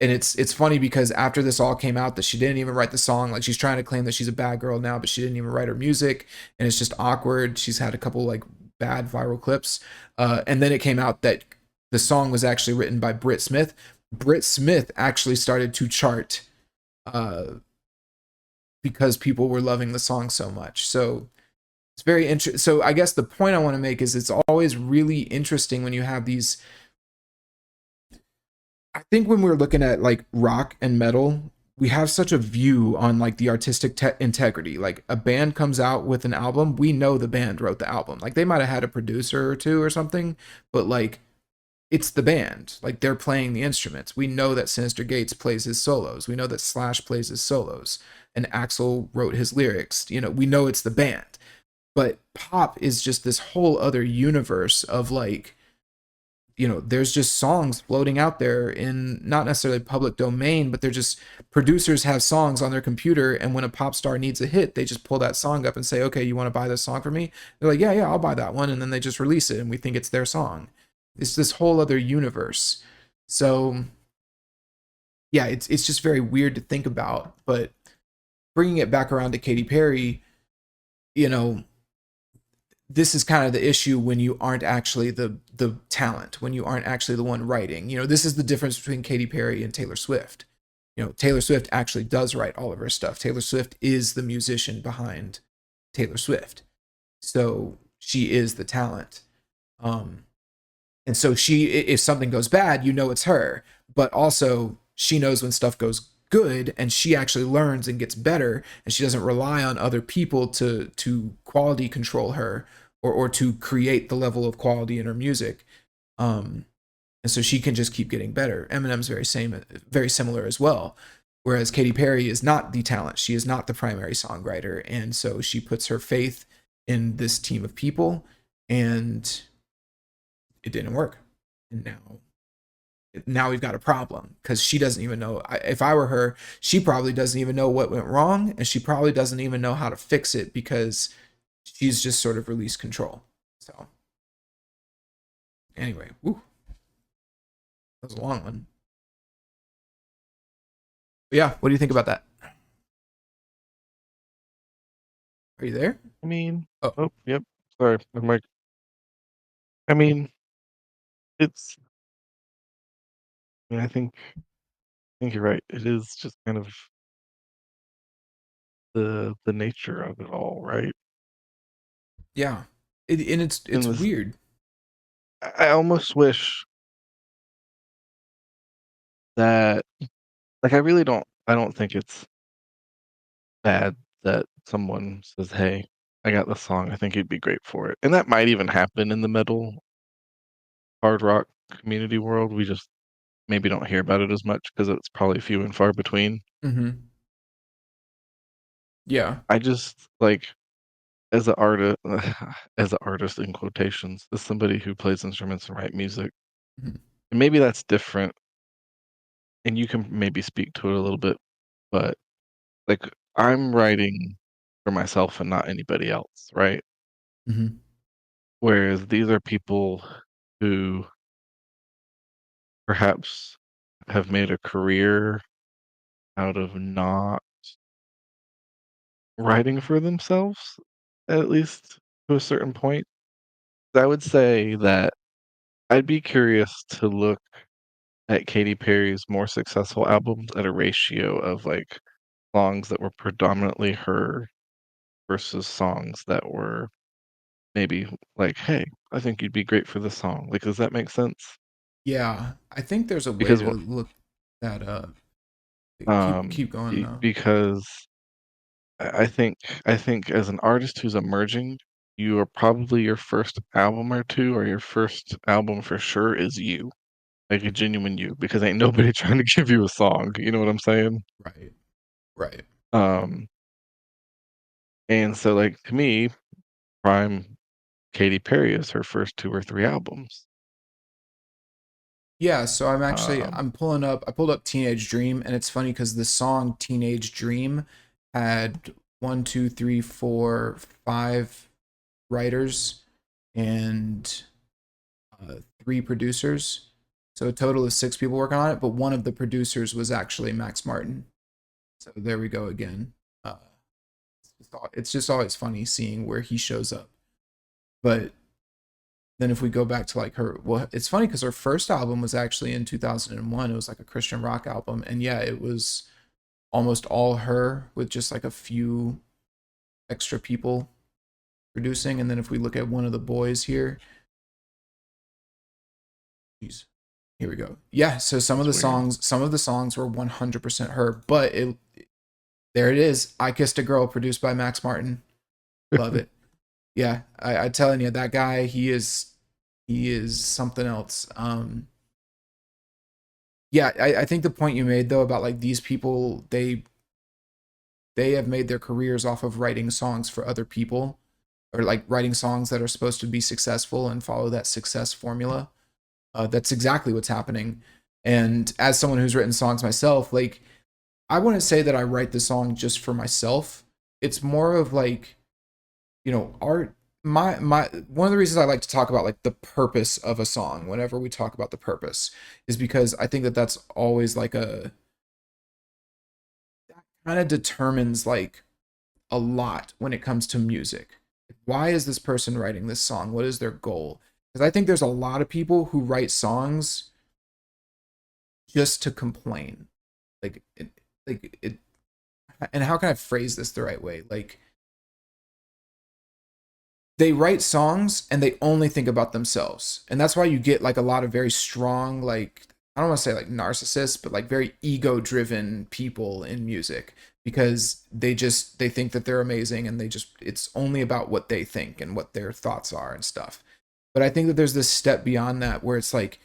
and it's funny because after this all came out that she didn't even write the song. Like, she's trying to claim that she's a bad girl now, but she didn't even write her music, and it's just awkward. She's had a couple like bad viral clips, and then it came out that the song was actually written by Britt Smith. Britt Smith actually started to chart, uh, because people were loving the song so much. So it's very interesting. So I guess the point I want to make is it's always really interesting when you have these. I think when we're looking at like rock and metal, we have such a view on like the artistic integrity. Like, a band comes out with an album, we know the band wrote the album. Like, they might have had a producer or two or something, but like, it's the band. Like, they're playing the instruments. We know that Sinister Gates plays his solos. We know that Slash plays his solos, and Axl wrote his lyrics. We know it's the band. But pop is just this whole other universe of like, there's just songs floating out there in not necessarily public domain, but they're just, producers have songs on their computer, and when a pop star needs a hit, they just pull that song up and say, okay, you want to buy this song for me? They're like, yeah, I'll buy that one, and then they just release it, and we think it's their song. It's this whole other universe. So yeah, it's just very weird to think about. But bringing it back around to Katy Perry, you know, this is kind of the issue when you aren't actually the talent, when you aren't actually the one writing. This is the difference between Katy Perry and Taylor Swift. Taylor Swift actually does write all of her stuff. Taylor Swift is the musician behind Taylor Swift. So she is the talent. And so if something goes bad, it's her. But also, she knows when stuff goes good, and she actually learns and gets better, and she doesn't rely on other people to quality control her, or to create the level of quality in her music. And so she can just keep getting better. Eminem's very similar as well. Whereas Katy Perry is not the talent. She is not the primary songwriter. And so she puts her faith in this team of people, and it didn't work. And now we've got a problem, because she doesn't even know. If I were her, she probably doesn't even know what went wrong, and she probably doesn't even know how to fix it, because she's just sort of released control. So anyway, woo, that was a long one. But yeah, what do you think about that? Are you there? I mean, Oh, oh, yep. Sorry, I'm like, I mean, it's. I mean, I think you're right. It is just kind of the nature of it all, right? yeah. And And it's with, weird. I almost wish that, like, I don't think it's bad that someone says, "Hey, I got this song. I think you'd be great for it." And that might even happen in the metal, hard rock community world. We just maybe don't hear about it as much because it's probably few and far between. Mm-hmm. Yeah. I just like, as an artist, as an artist in quotations, as somebody who plays instruments and write music, Mm-hmm. and maybe that's different, and you can maybe speak to it a little bit, but like, I'm writing for myself and not anybody else, right? Mm-hmm. Whereas these are people who perhaps have made a career out of not writing for themselves, at least to a certain point. I would say that I'd be curious to look at Katy Perry's more successful albums at a ratio of like songs that were predominantly her versus songs that were maybe like, hey, I think you'd be great for this song. Like, does that make sense? Yeah. I think there's a way Because to what, look that up. Keep um, keep going though. because I think as an artist who's emerging, you are probably your first album or two, or your first album for sure is you, like a genuine you, because ain't nobody trying to give you a song. You know what I'm saying? Right. Right. Um, and so like to me, prime Katy Perry is her first two or three albums. Yeah, so Um, I'm pulling up I pulled up Teenage Dream, and it's funny because the song Teenage Dream had one, two, three, four, five writers and three producers. So a total of six people working on it, but one of the producers was actually Max Martin. So there we go again. Uh, it's just always funny seeing where he shows up. But then if we go back to like her, well, it's funny because her first album was actually in 2001. It was like a Christian rock album, and yeah, it was almost all her with just like a few extra people producing. And then if we look at one of the boys here, geez, here we go. Yeah, so that's weird. some of the songs were 100% her, but it there it is. I Kissed a Girl, produced by Max Martin. Love it. Yeah, I telling you, that guy, he is something else. Yeah, I think the point you made though about like these people, they have made their careers off of writing songs for other people, or like writing songs that are supposed to be successful and follow that success formula. That's exactly what's happening. And as someone who's written songs myself, like I wouldn't say that I write the song just for myself. It's more of like, art. My one of the reasons I like to talk about like the purpose of a song whenever we talk about the purpose is because I think that that's always like a kind of determines like a lot when it comes to music. Why is this person writing this song? What is their goal? Because I think there's a lot of people who write songs just to complain. Like it, and how can I phrase this the right way? Like they write songs and they only think about themselves. And that's why you get like a lot of very strong, like, I don't want to say like narcissists, but like very ego driven people in music because they think that they're amazing and it's only about what they think and what their thoughts are and stuff. But I think that there's this step beyond that where it's like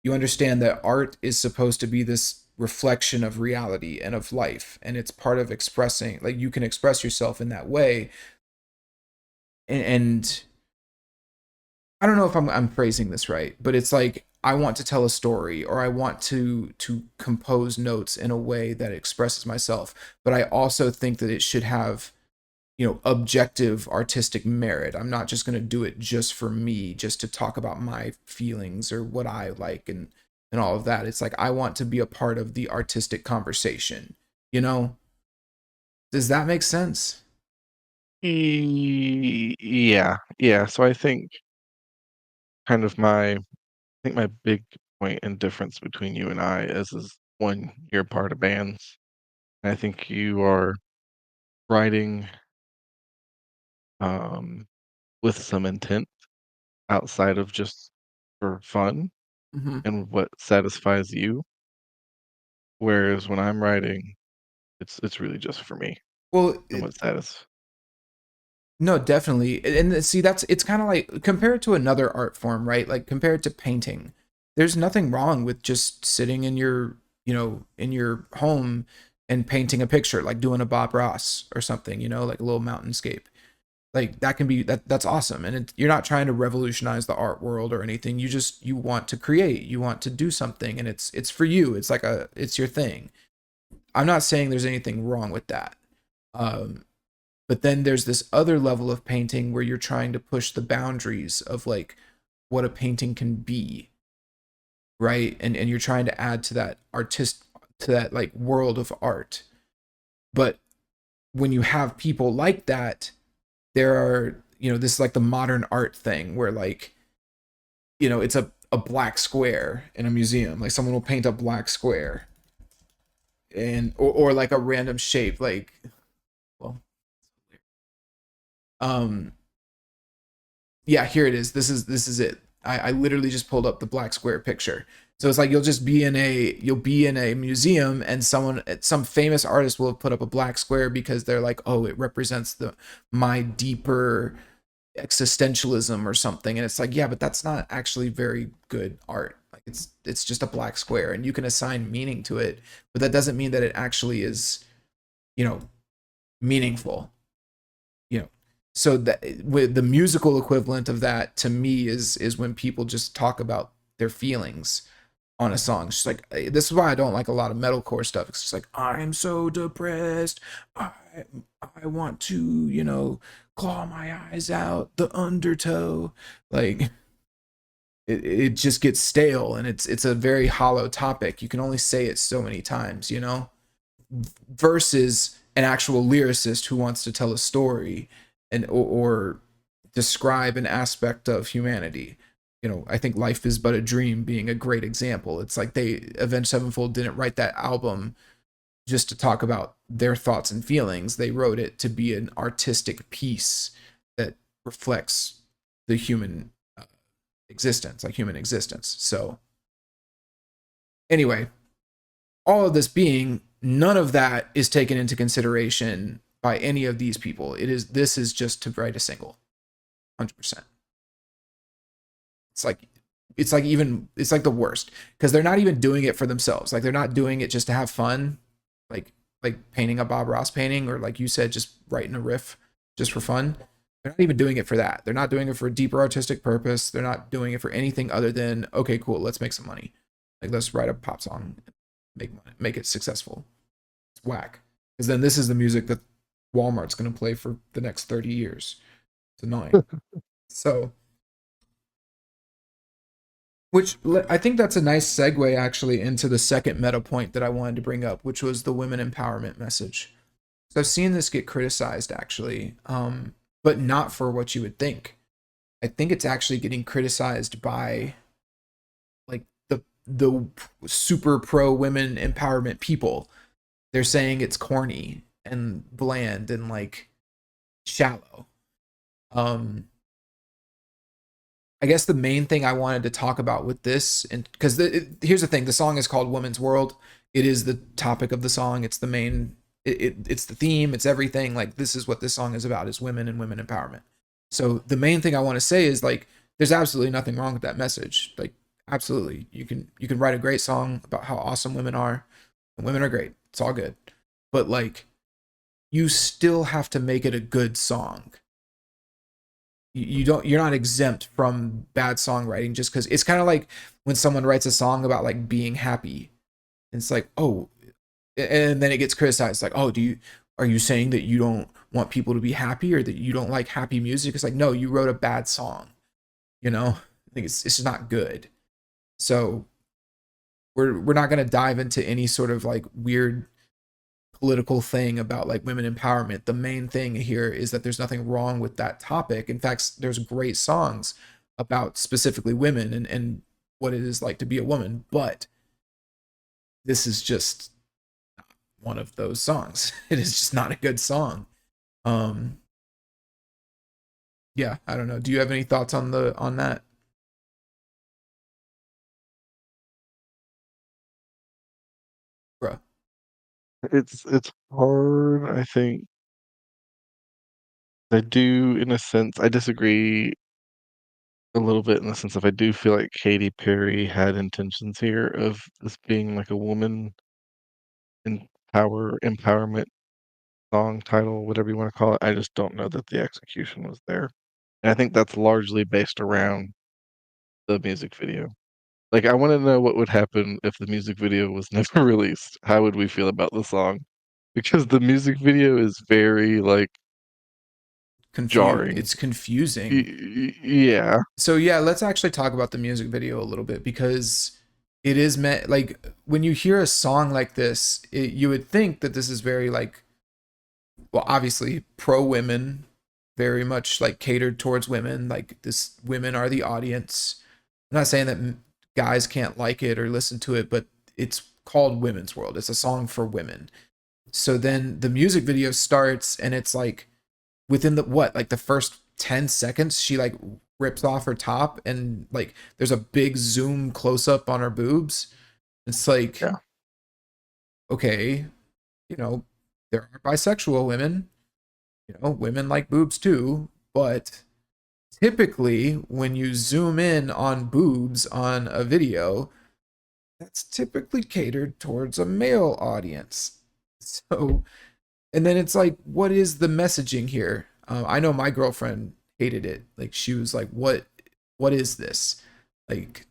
you understand that art is supposed to be this reflection of reality and of life, and it's part of expressing, like you can express yourself in that way. And I don't know if I'm phrasing this right, but it's like I want to tell a story or I want to compose notes in a way that expresses myself, but I also think that it should have, objective artistic merit. I'm not just going to do it just for me, just to talk about my feelings or what I like and all of that. It's like I want to be a part of the artistic conversation, you know? Does that make sense? Yeah, yeah. So I think kind of my I think my big point and difference between you and I is one, you're part of bands. And I think you are writing um with some intent outside of just for fun Mhm. and what satisfies you. Whereas when I'm writing, it's really just for me Well, and what satis no, definitely. And see, that's it's kind of like compare it to another art form, right? Like compare it to painting. There's nothing wrong with just sitting in your, in your home and painting a picture, like doing a Bob Ross or something, like a little mountainscape. Like that can be that's awesome. And you're not trying to revolutionize the art world or anything. You want to create, you want to do something, and it's for you. It's like it's your thing. I'm not saying there's anything wrong with that. Um, but then there's this other level of painting where you're trying to push the boundaries of like what a painting can be, right? And you're trying to add to that to that like world of art. But when you have people like that, there are, this is like the modern art thing where like, it's a black square in a museum. Like someone will paint a black square and or like a random shape, like, well, um yeah, here it is. This is it. I literally just pulled up the black square picture. So it's like you'll be in a museum and some famous artist will put up a black square because they're like, oh, it represents the my deeper existentialism or something, and it's like, yeah, but that's not actually very good art. Like it's just a black square and you can assign meaning to it, but that doesn't mean that it actually is, you know, meaningful, you know. So that with the musical equivalent of that to me is when people just talk about their feelings on a song. It's just like, this is why I don't like a lot of metalcore stuff. It's just like, I'm so depressed. I I want to, you know, claw my eyes out, the undertow. Like it just gets stale and it's a very hollow topic. You can only say it so many times, you know? Versus an actual lyricist who wants to tell a story and or describe an aspect of humanity. You know, I think Life is But a Dream being a great example. It's like they Avenged Sevenfold didn't write that album just to talk about their thoughts and feelings. They wrote it to be an artistic piece that reflects the human existence, like human existence. So anyway, all of this being, none of that is taken into consideration by any of these people. This is just to write a single, 100%. It's like it's like the worst because they're not even doing it for themselves. Like they're not doing it just to have fun, like painting a Bob Ross painting, or like you said, just writing a riff just for fun. They're not even doing it for that. They're not doing it for a deeper artistic purpose. They're not doing it for anything other than, okay, cool, let's make some money. Like let's write a pop song, make money, make it successful. It's whack. Because then this is the music that Walmart's gonna play for the next 30 years. It's annoying. So which I think that's a nice segue actually into the second meta point that I wanted to bring up, which was the women empowerment message. So I've seen this get criticized actually, but not for what you would think. I think it's actually getting criticized by like the super pro women empowerment people. They're saying it's corny and bland and like shallow. Um, I guess the main thing I wanted to talk about with this, and because here's the thing, the song is called Woman's World. It is the topic of the song. It's the main, it's the theme. It's everything. Like this is what this song is about: is women and women empowerment. So the main thing I want to say is like, there's absolutely nothing wrong with that message. Like absolutely, you can write a great song about how awesome women are, and women are great. It's all good, but like, you still have to make it a good song. You're not exempt from bad songwriting just because it's kind of like when someone writes a song about like being happy, and it's like, oh, and then it gets criticized like, oh, are you saying that you don't want people to be happy or that you don't like happy music? It's like, no, you wrote a bad song, you know. I think it's just not good. So we're not going to dive into any sort of like weird political thing about like women empowerment. The main thing here is that there's nothing wrong with that topic. In fact, there's great songs about specifically women and what it is like to be a woman, but this is just one of those songs. It is just not a good song. Um yeah, I don't know. Do you have any thoughts on that? Bruh. It's hard, I think. I do, in a sense, I disagree a little bit in the sense of I do feel like Katy Perry had intentions here of this being like a woman empowerment song title, whatever you want to call it. I just don't know that the execution was there. And I think that's largely based around the music video. Like, I want to know what would happen if the music video was never released. How would we feel about the song? Because the music video is very, like, jarring. It's confusing. Yeah. So yeah, let's actually talk about the music video a little bit because it is meant like when you hear a song like this, you would think that this is very like, well, obviously pro women, very much like catered towards women. Like this, women are the audience. I'm not saying that guys can't like it or listen to it, but it's called Women's World. It's a song for women. So then the music video starts and it's like within the what, like the first 10 seconds, she like rips off her top and like there's a big zoom close up on her boobs. It's like, Yeah. okay, there are bisexual women, women like boobs too, but typically when you zoom in on boobs on a video, that's typically catered towards a male audience. So, and then it's like, what is the messaging here? I know my girlfriend hated it. Like she was like, what is this? Like,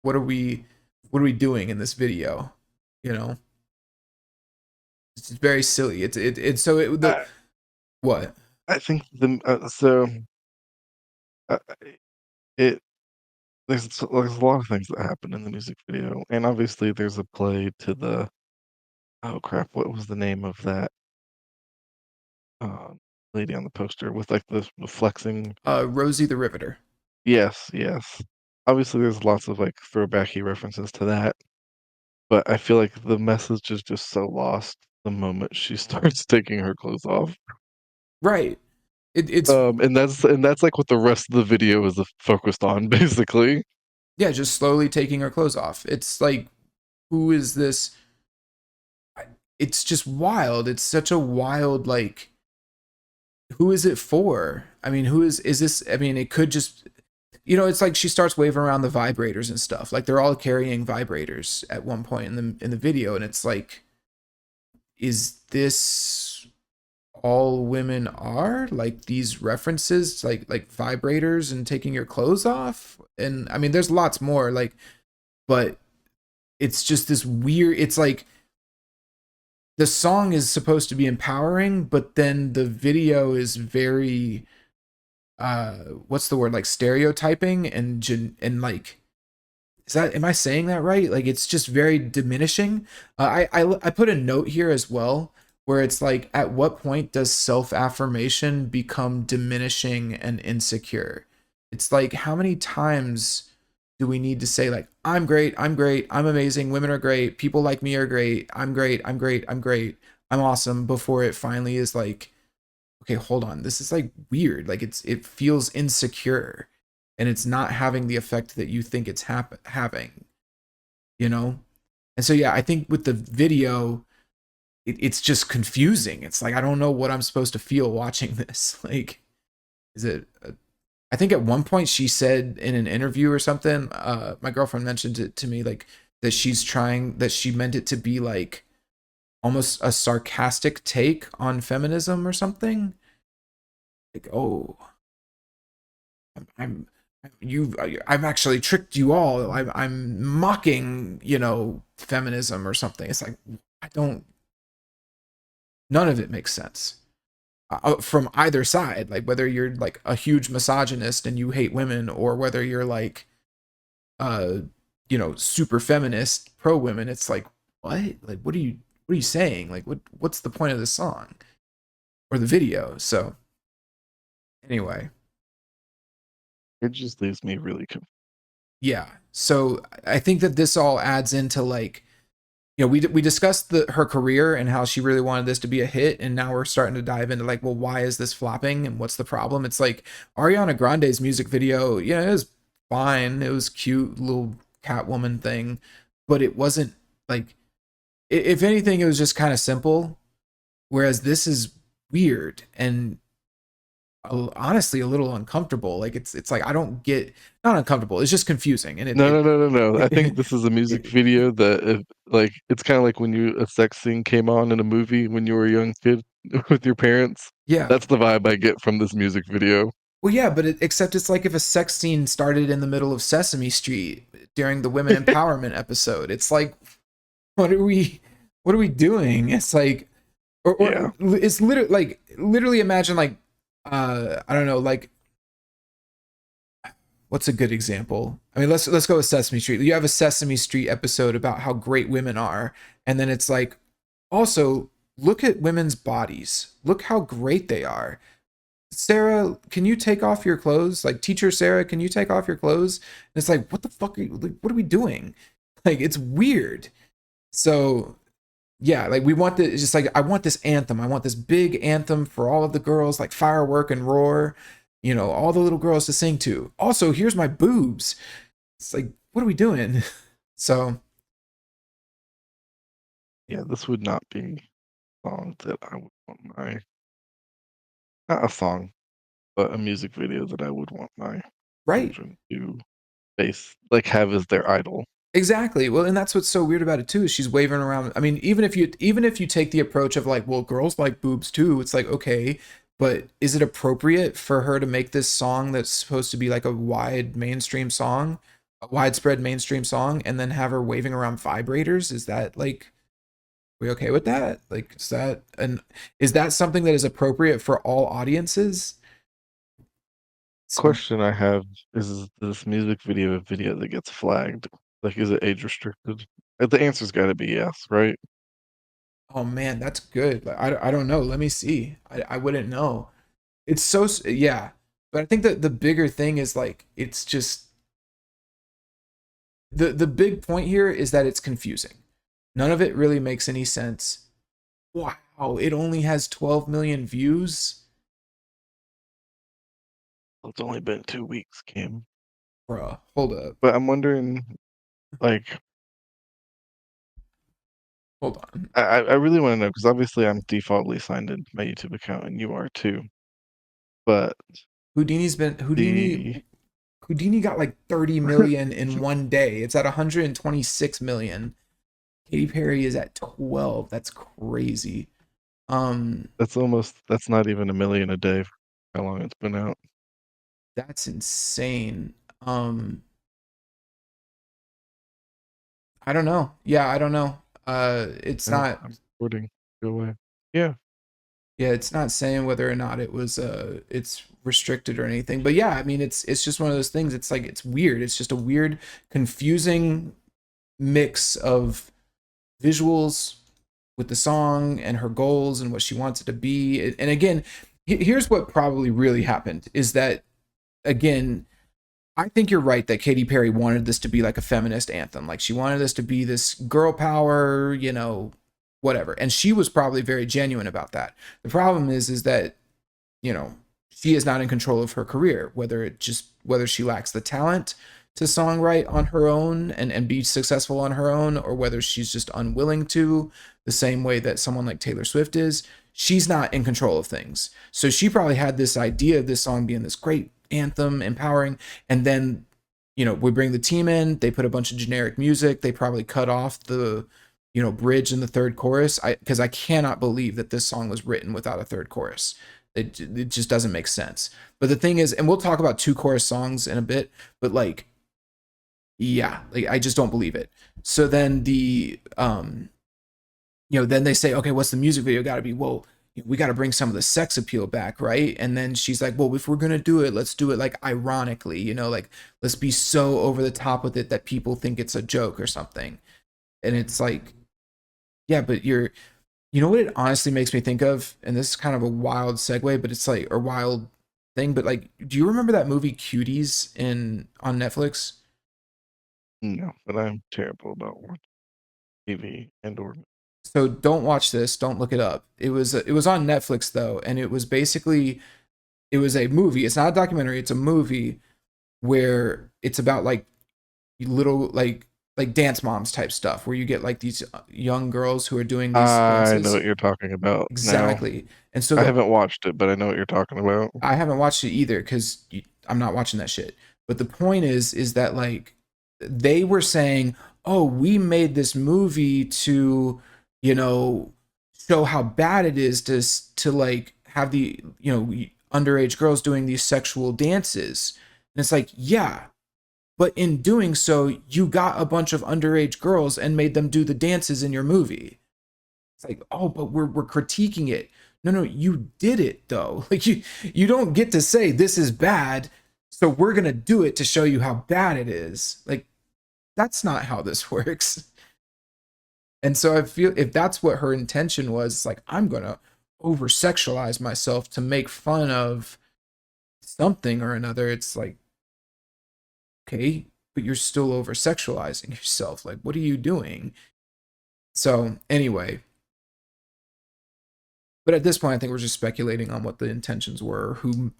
what are we doing in this video? You know, it's very silly. It's so it the I, what? I think uh, it there's a lot of things that happen in the music video, and obviously there's a play to the oh crap, what was the name of that uh, lady on the poster with like the flexing? Rosie the Riveter. Yes, yes. Obviously, there's lots of like throwbacky references to that, but I feel like the message is just so lost the moment she starts taking her clothes off. Right. It's And that's like what the rest of the video is focused on, basically. yeah, just slowly taking her clothes off. It's like, who is this? It's just wild. It's such a wild, like, who is it for? I mean, is this? I mean, it could just, it's like she starts waving around the vibrators and stuff. Like they're all carrying vibrators at one point in the video, and it's like, is this all women are like these references, like vibrators and taking your clothes off? And I mean, there's lots more, like, but it's just this weird. It's like the song is supposed to be empowering, but then the video is very what's the word, like stereotyping and like, is that, am I saying that right? Like it's just very diminishing. I put a note here as well where it's like, at what point does self-affirmation become diminishing and insecure? It's like, how many times do we need to say like, I'm great, I'm amazing, women are great, people like me are great, I'm great, I'm great, I'm great, I'm awesome, before it finally is like, okay, hold on, this is like weird. Like it feels insecure and it's not having the effect that you think it's having, you know? And so, yeah, I think with the video, it's just confusing. It's like, I don't know what I'm supposed to feel watching this. Like, is it, I think at one point she said in an interview or something, my girlfriend mentioned it to me, like that that she meant it to be like almost a sarcastic take on feminism or something. Like, oh, I'm I've actually tricked you all. I'm mocking, feminism or something. It's like, I don't, none of it makes sense from either side. Like whether you're like a huge misogynist and you hate women, or whether you're like, uh, super feminist, pro women. It's like, what? Like, what are you saying? Like, what's the point of the song or the video? So anyway, It just leaves me really confused. yeah. So I think that this all adds into like, we discussed her career and how she really wanted this to be a hit, and now we're starting to dive into like, well, why is this flopping and what's the problem? It's like Ariana Grande's music video, yeah, it was fine, it was cute, little Catwoman thing, but it wasn't like, if anything, it was just kind of simple. Whereas this is weird and honestly a little uncomfortable. Like it's like I don't get, not uncomfortable. It's just confusing, and No, no, no, no, no. I think it, this is a music it video that if, like it's kind of like when a sex scene came on in a movie when you were a young kid with your parents. yeah. That's the vibe I get from this music video. Well, yeah, but except it's like if a sex scene started in the middle of Sesame Street during the women empowerment episode. It's like, what are we, what are we doing? It's like, Yeah. or it's literally imagine like, I don't know, like, what's a good example? I mean, let's go with Sesame Street. You have a Sesame Street episode about how great women are, and then it's like, also look at women's bodies. Look how great they are. Sarah, can you take off your clothes? Like, teacher Sarah, can you take off your clothes? And it's like, what the fuck are you, like, what are we doing? Like, it's weird. So yeah, like we want the, it's just like, I want this anthem. I want this big anthem for all of the girls, like firework and roar. all the little girls to sing to. Also, here's my boobs. It's like, what are we doing? So, Yeah, this would not be a song that I would want my not a song, but a music video that I would want my right. children to like have as their idol. Exactly. Well, and that's what's so weird about it too is she's waving around. I mean, even if you take the approach of like, well, girls like boobs too, it's like, okay, but is it appropriate for her to make this song that's supposed to be like a widespread mainstream song, and then have her waving around vibrators? Is that like, we okay with that? Like, is that something that is appropriate for all audiences? So, Question I have is this music video a video that gets flagged? Like, is it age restricted? The answer's got to be yes, right? oh man, that's good. Like, I don't know. Let me see. I wouldn't know. It's yeah, but I think that the bigger thing is like it's just the big point here is that it's confusing. None of it really makes any sense. Wow, it only has 12 million views. Well, it's only been 2 weeks, Kim. Bruh, hold up. But I'm wondering, like, Hold on. I really want to know because obviously I'm defaultly signed into my YouTube account and you are too. But Houdini's been the Houdini got like 30 million in one day. It's at 126 million. Katy Perry is at 12. That's crazy. Um, that's not even a million a day for how long it's been out. that's insane. Um, I don't know. Yeah, I don't know. It's Yeah, not. I'm recording. Go away. Yeah, Yeah, it's not saying whether or not it's restricted or anything. But yeah, I mean, it's just one of those things. It's like it's weird. It's just a weird, confusing mix of visuals with the song and her goals and what she wants it to be. And again, here's what probably really happened is that again, I think you're right that Katy Perry wanted this to be like a feminist anthem. Like she wanted this to be this girl power, whatever. And she was probably very genuine about that. The problem is that, you know, she is not in control of her career, whether she lacks the talent to songwrite on her own and be successful on her own, or whether she's just unwilling to, the same way that someone like Taylor Swift is. She's not in control of things. So she probably had this idea of this song being this great anthem, empowering, and then we bring the team in, they put a bunch of generic music, they probably cut off the bridge in the third chorus. Because I cannot believe that this song was written without a third chorus. It just doesn't make sense. But the thing is, and we'll talk about two chorus songs in a bit, but like, yeah, like I just don't believe it. So then then they say, okay, what's the music video got to be? Well, we got to bring some of the sex appeal back, right? And then she's like, well, if we're gonna do it, let's do it like ironically, like let's be so over the top with it that people think it's a joke or something. And it's like, yeah, but you know what it honestly makes me think of, and this is kind of a wild segue, but it's like a wild thing, but like, do you remember that movie Cuties on Netflix? no, but I'm terrible about watching TV and or So don't watch this, don't look it up. It was on Netflix though, and it was a movie. It's not a documentary, it's a movie where it's about like little like dance moms type stuff where you get like these young girls who are doing these I know dances. what you're talking about now. Exactly. And so I haven't watched it, but I know what you're talking about. I haven't watched it either because I'm not watching that shit. But the point is that like they were saying, "Oh, we made this movie to, you know, show how bad it is to like have the underage girls doing these sexual dances." And it's like, yeah, but in doing so, you got a bunch of underage girls and made them do the dances in your movie. It's like, oh, but we're critiquing it. No, you did it though. Like you don't get to say this is bad, so we're gonna do it to show you how bad it is. Like that's not how this works. And so I feel if that's what her intention was, it's like I'm gonna over sexualize myself to make fun of something or another. It's like, okay, but you're still over sexualizing yourself. Like, what are you doing? So anyway, But at this point, I think we're just speculating on what the intentions were, who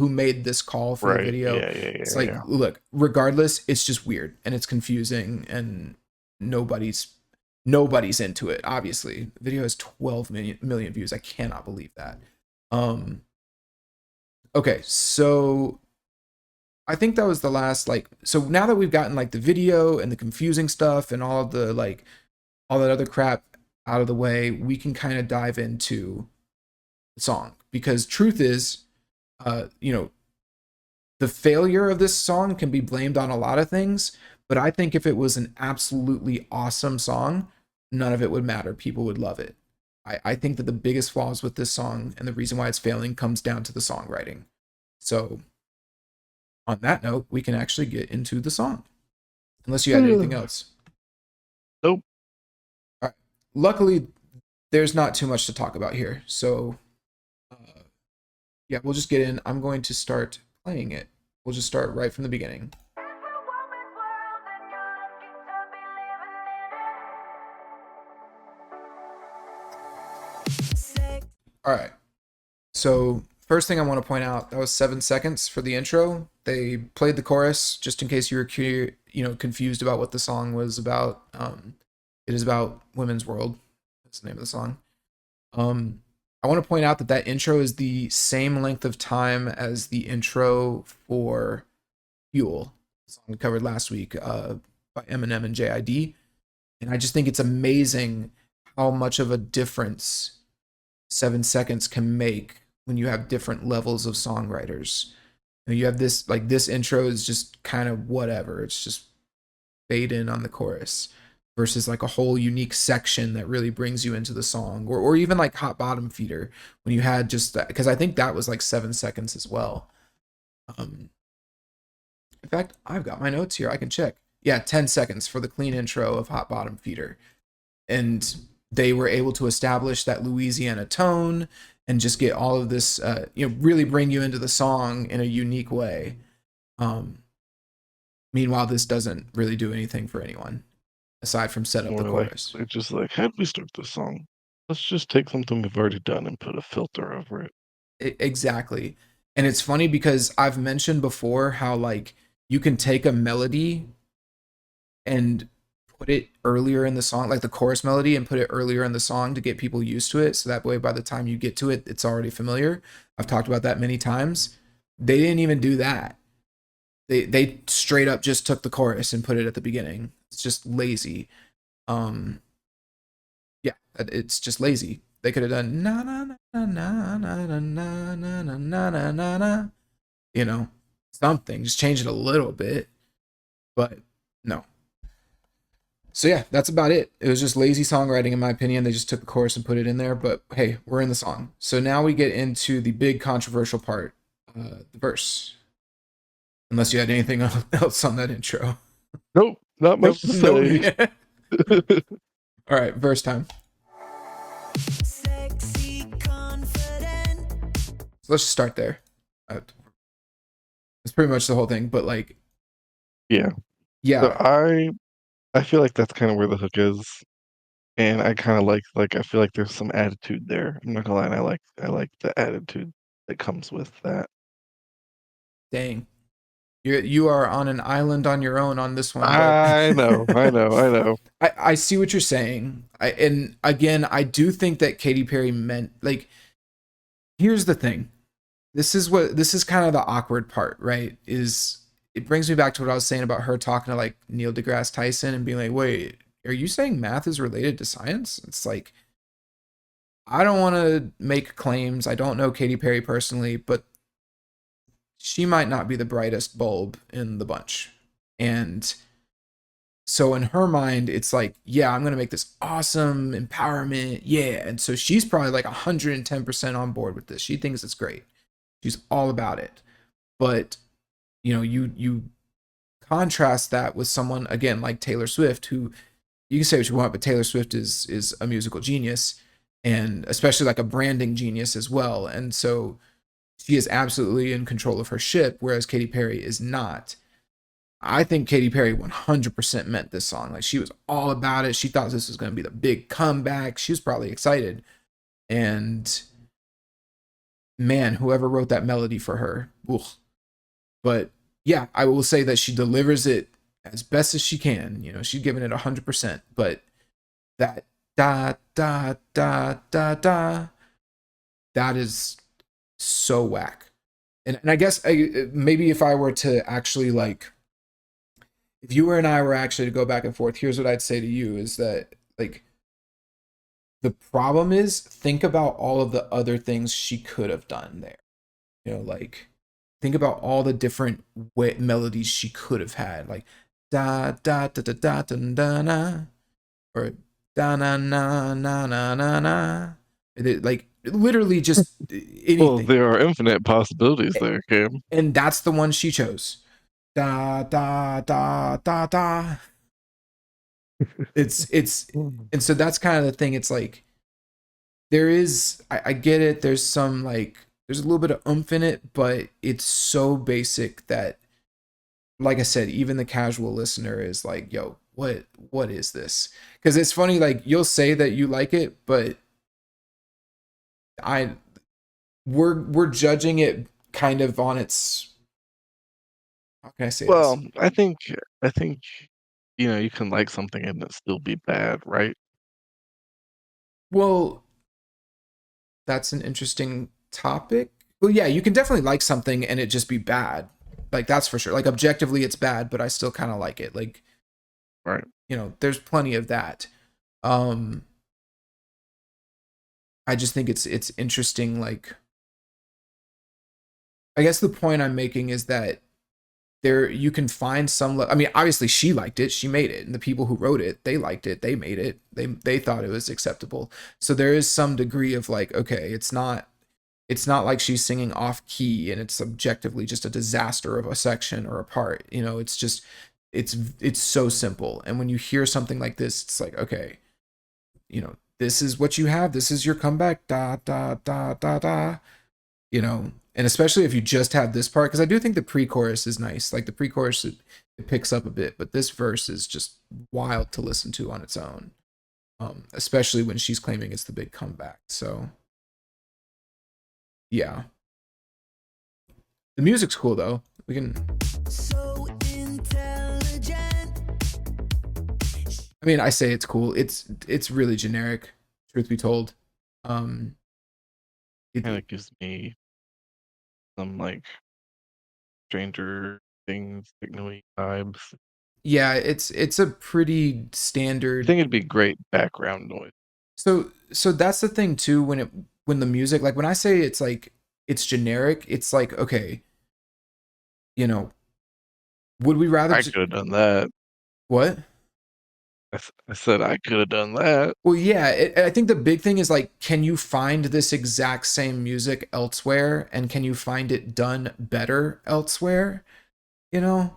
made this call for the Right. video. Yeah, yeah, It's yeah, like, yeah. look, regardless, it's just weird and it's confusing and nobody's nobody's into it. Obviously, the video has 12 million views. I cannot believe that. Um, okay, so I think that was the last like. So now that we've gotten like the video and the confusing stuff and all of the like all that other crap out of the way, we can kind of dive into the song because truth is, you know, the failure of this song can be blamed on a lot of things, but I think if it was an absolutely awesome song, none of it would matter. People would love it. I think that the biggest flaws with this song and the reason why it's failing comes down to the songwriting. So, on that note, we can actually get into the song. Unless you had anything else. Nope. All right. Luckily, there's not too much to talk about here. So, yeah, we'll just get in. I'm going to start playing it. We'll just start right from the beginning. All right. So, first thing I want to point out, that was 7 seconds for the intro. They played the chorus just in case you were confused about what the song was about. It is about women's world. That's the name of the song. I want to point out that that intro is the same length of time as the intro for Fuel, the song we covered last week by Eminem and JID. And I just think it's amazing how much of a difference 7 seconds can make when you have different levels of songwriters. You have this, like, this intro is just kind of whatever. It's just fade in on the chorus versus like a whole unique section that really brings you into the song, or even like Hot Bottom Feeder when you had just that, because I think that was like 7 seconds as well. In fact, I've got my notes here. I can check. Yeah, 10 seconds for the clean intro of Hot Bottom Feeder. And they were able to establish that Louisiana tone and just get all of this, really bring you into the song in a unique way. Meanwhile, this doesn't really do anything for anyone aside from set up the chorus. It's just like, how do we start this song? Let's just take something we've already done and put a filter over it. Exactly. And it's funny because I've mentioned before how like you can take a melody and put it earlier in the song, like the chorus melody, and put it earlier in the song to get people used to it. So that way, by the time you get to it, it's already familiar. I've talked about that many times. They didn't even do that. They straight up just took the chorus and put it at the beginning. It's just lazy. Yeah, it's just lazy. They could have done na na na na na na na na na na na na, something. Just change it a little bit, but no. So yeah, that's about it. It was just lazy songwriting, in my opinion. They just took the chorus and put it in there. But hey, we're in the song. So now we get into the big controversial part, the verse. Unless you had anything else on that intro. Nope, not much to say. All right, verse time. So let's just start there. It's pretty much the whole thing, but like, yeah. So I feel like that's kind of where the hook is, and I kind of like I feel like there's some attitude there. I'm not gonna lie, I like the attitude that comes with that. Dang, you are on an island on your own on this one. But I know. I see what you're saying. And again, I do think that Katy Perry meant, like, here's the thing. This is kind of the awkward part, right? Is it brings me back to what I was saying about her talking to like Neil deGrasse Tyson and being like, wait, are you saying math is related to science? It's like, I don't want to make claims. I don't know Katy Perry personally, but she might not be the brightest bulb in the bunch. And so in her mind, it's like, yeah, I'm going to make this awesome empowerment. Yeah. And so she's probably like 110% on board with this. She thinks it's great. She's all about it. But, you contrast that with someone, again, like Taylor Swift, who, you can say what you want, but Taylor Swift is a musical genius, and especially like a branding genius as well. And so she is absolutely in control of her ship, whereas Katy Perry is not. I think Katy Perry 100% meant this song. Like, she was all about it. She thought this was going to be the big comeback. She was probably excited. And man, whoever wrote that melody for her, ugh. But yeah, I will say that she delivers it as best as she can. You know, she's giving it 100%. But that da da da da da, that is so whack. And I guess maybe if I were to actually like, if you and I were actually to go back and forth, here's what I'd say to you is that like the problem is think about all of the other things she could have done there. You know, like think about all the different melodies she could have had, like da da da da da da da na, or da na na na na na na. Like literally just Well, anything. there are infinite possibilities there, Cam. And that's the one she chose. Da da da da da. It's and so that's kind of the thing. It's like there is I get it. There's some like there's a little bit of oomph in it, but it's so basic that like I said, even the casual listener is like, yo, what is this? Because it's funny, like you'll say that you like it, but I we're judging it kind of on its how can I say this? Well, I think you can like something and it still be bad, right? Well, that's an interesting topic. Well, yeah, you can definitely like something and it just be bad. Like that's for sure. Like objectively it's bad, but I still kind of like it. Like, Right. you know, there's plenty of that. Um I just think it's interesting like I guess the point I'm making is that there you can find some I mean obviously she liked it, she made it, and the people who wrote it, they liked it, they made it, they thought it was acceptable. So there is some degree of like okay, it's not like she's singing off key and it's objectively just a disaster of a section or a part. You know, it's just it's so simple. And when you hear something like this, it's like, okay, you know, this is what you have. This is your comeback. Da da da da da. You know, and especially if you just have this part, because I do think the pre-chorus is nice. Like the pre-chorus, it picks up a bit, but this verse is just wild to listen to on its own. Especially when she's claiming it's the big comeback. So yeah. The music's cool though. We can. So intelligent. I mean, I say it's cool. It's really generic. Truth be told, um, Kind of gives me some like Stranger Things techno vibes. yeah, it's a pretty I standard. think it'd be great background noise. So that's the thing too. When the music like when I say it's like it's generic, it's like okay, you know, would we rather I could have done that. what? I said I could have done that. Well, yeah, I think the big thing is like, can you find this exact same music elsewhere, and can you find it done better elsewhere? You know,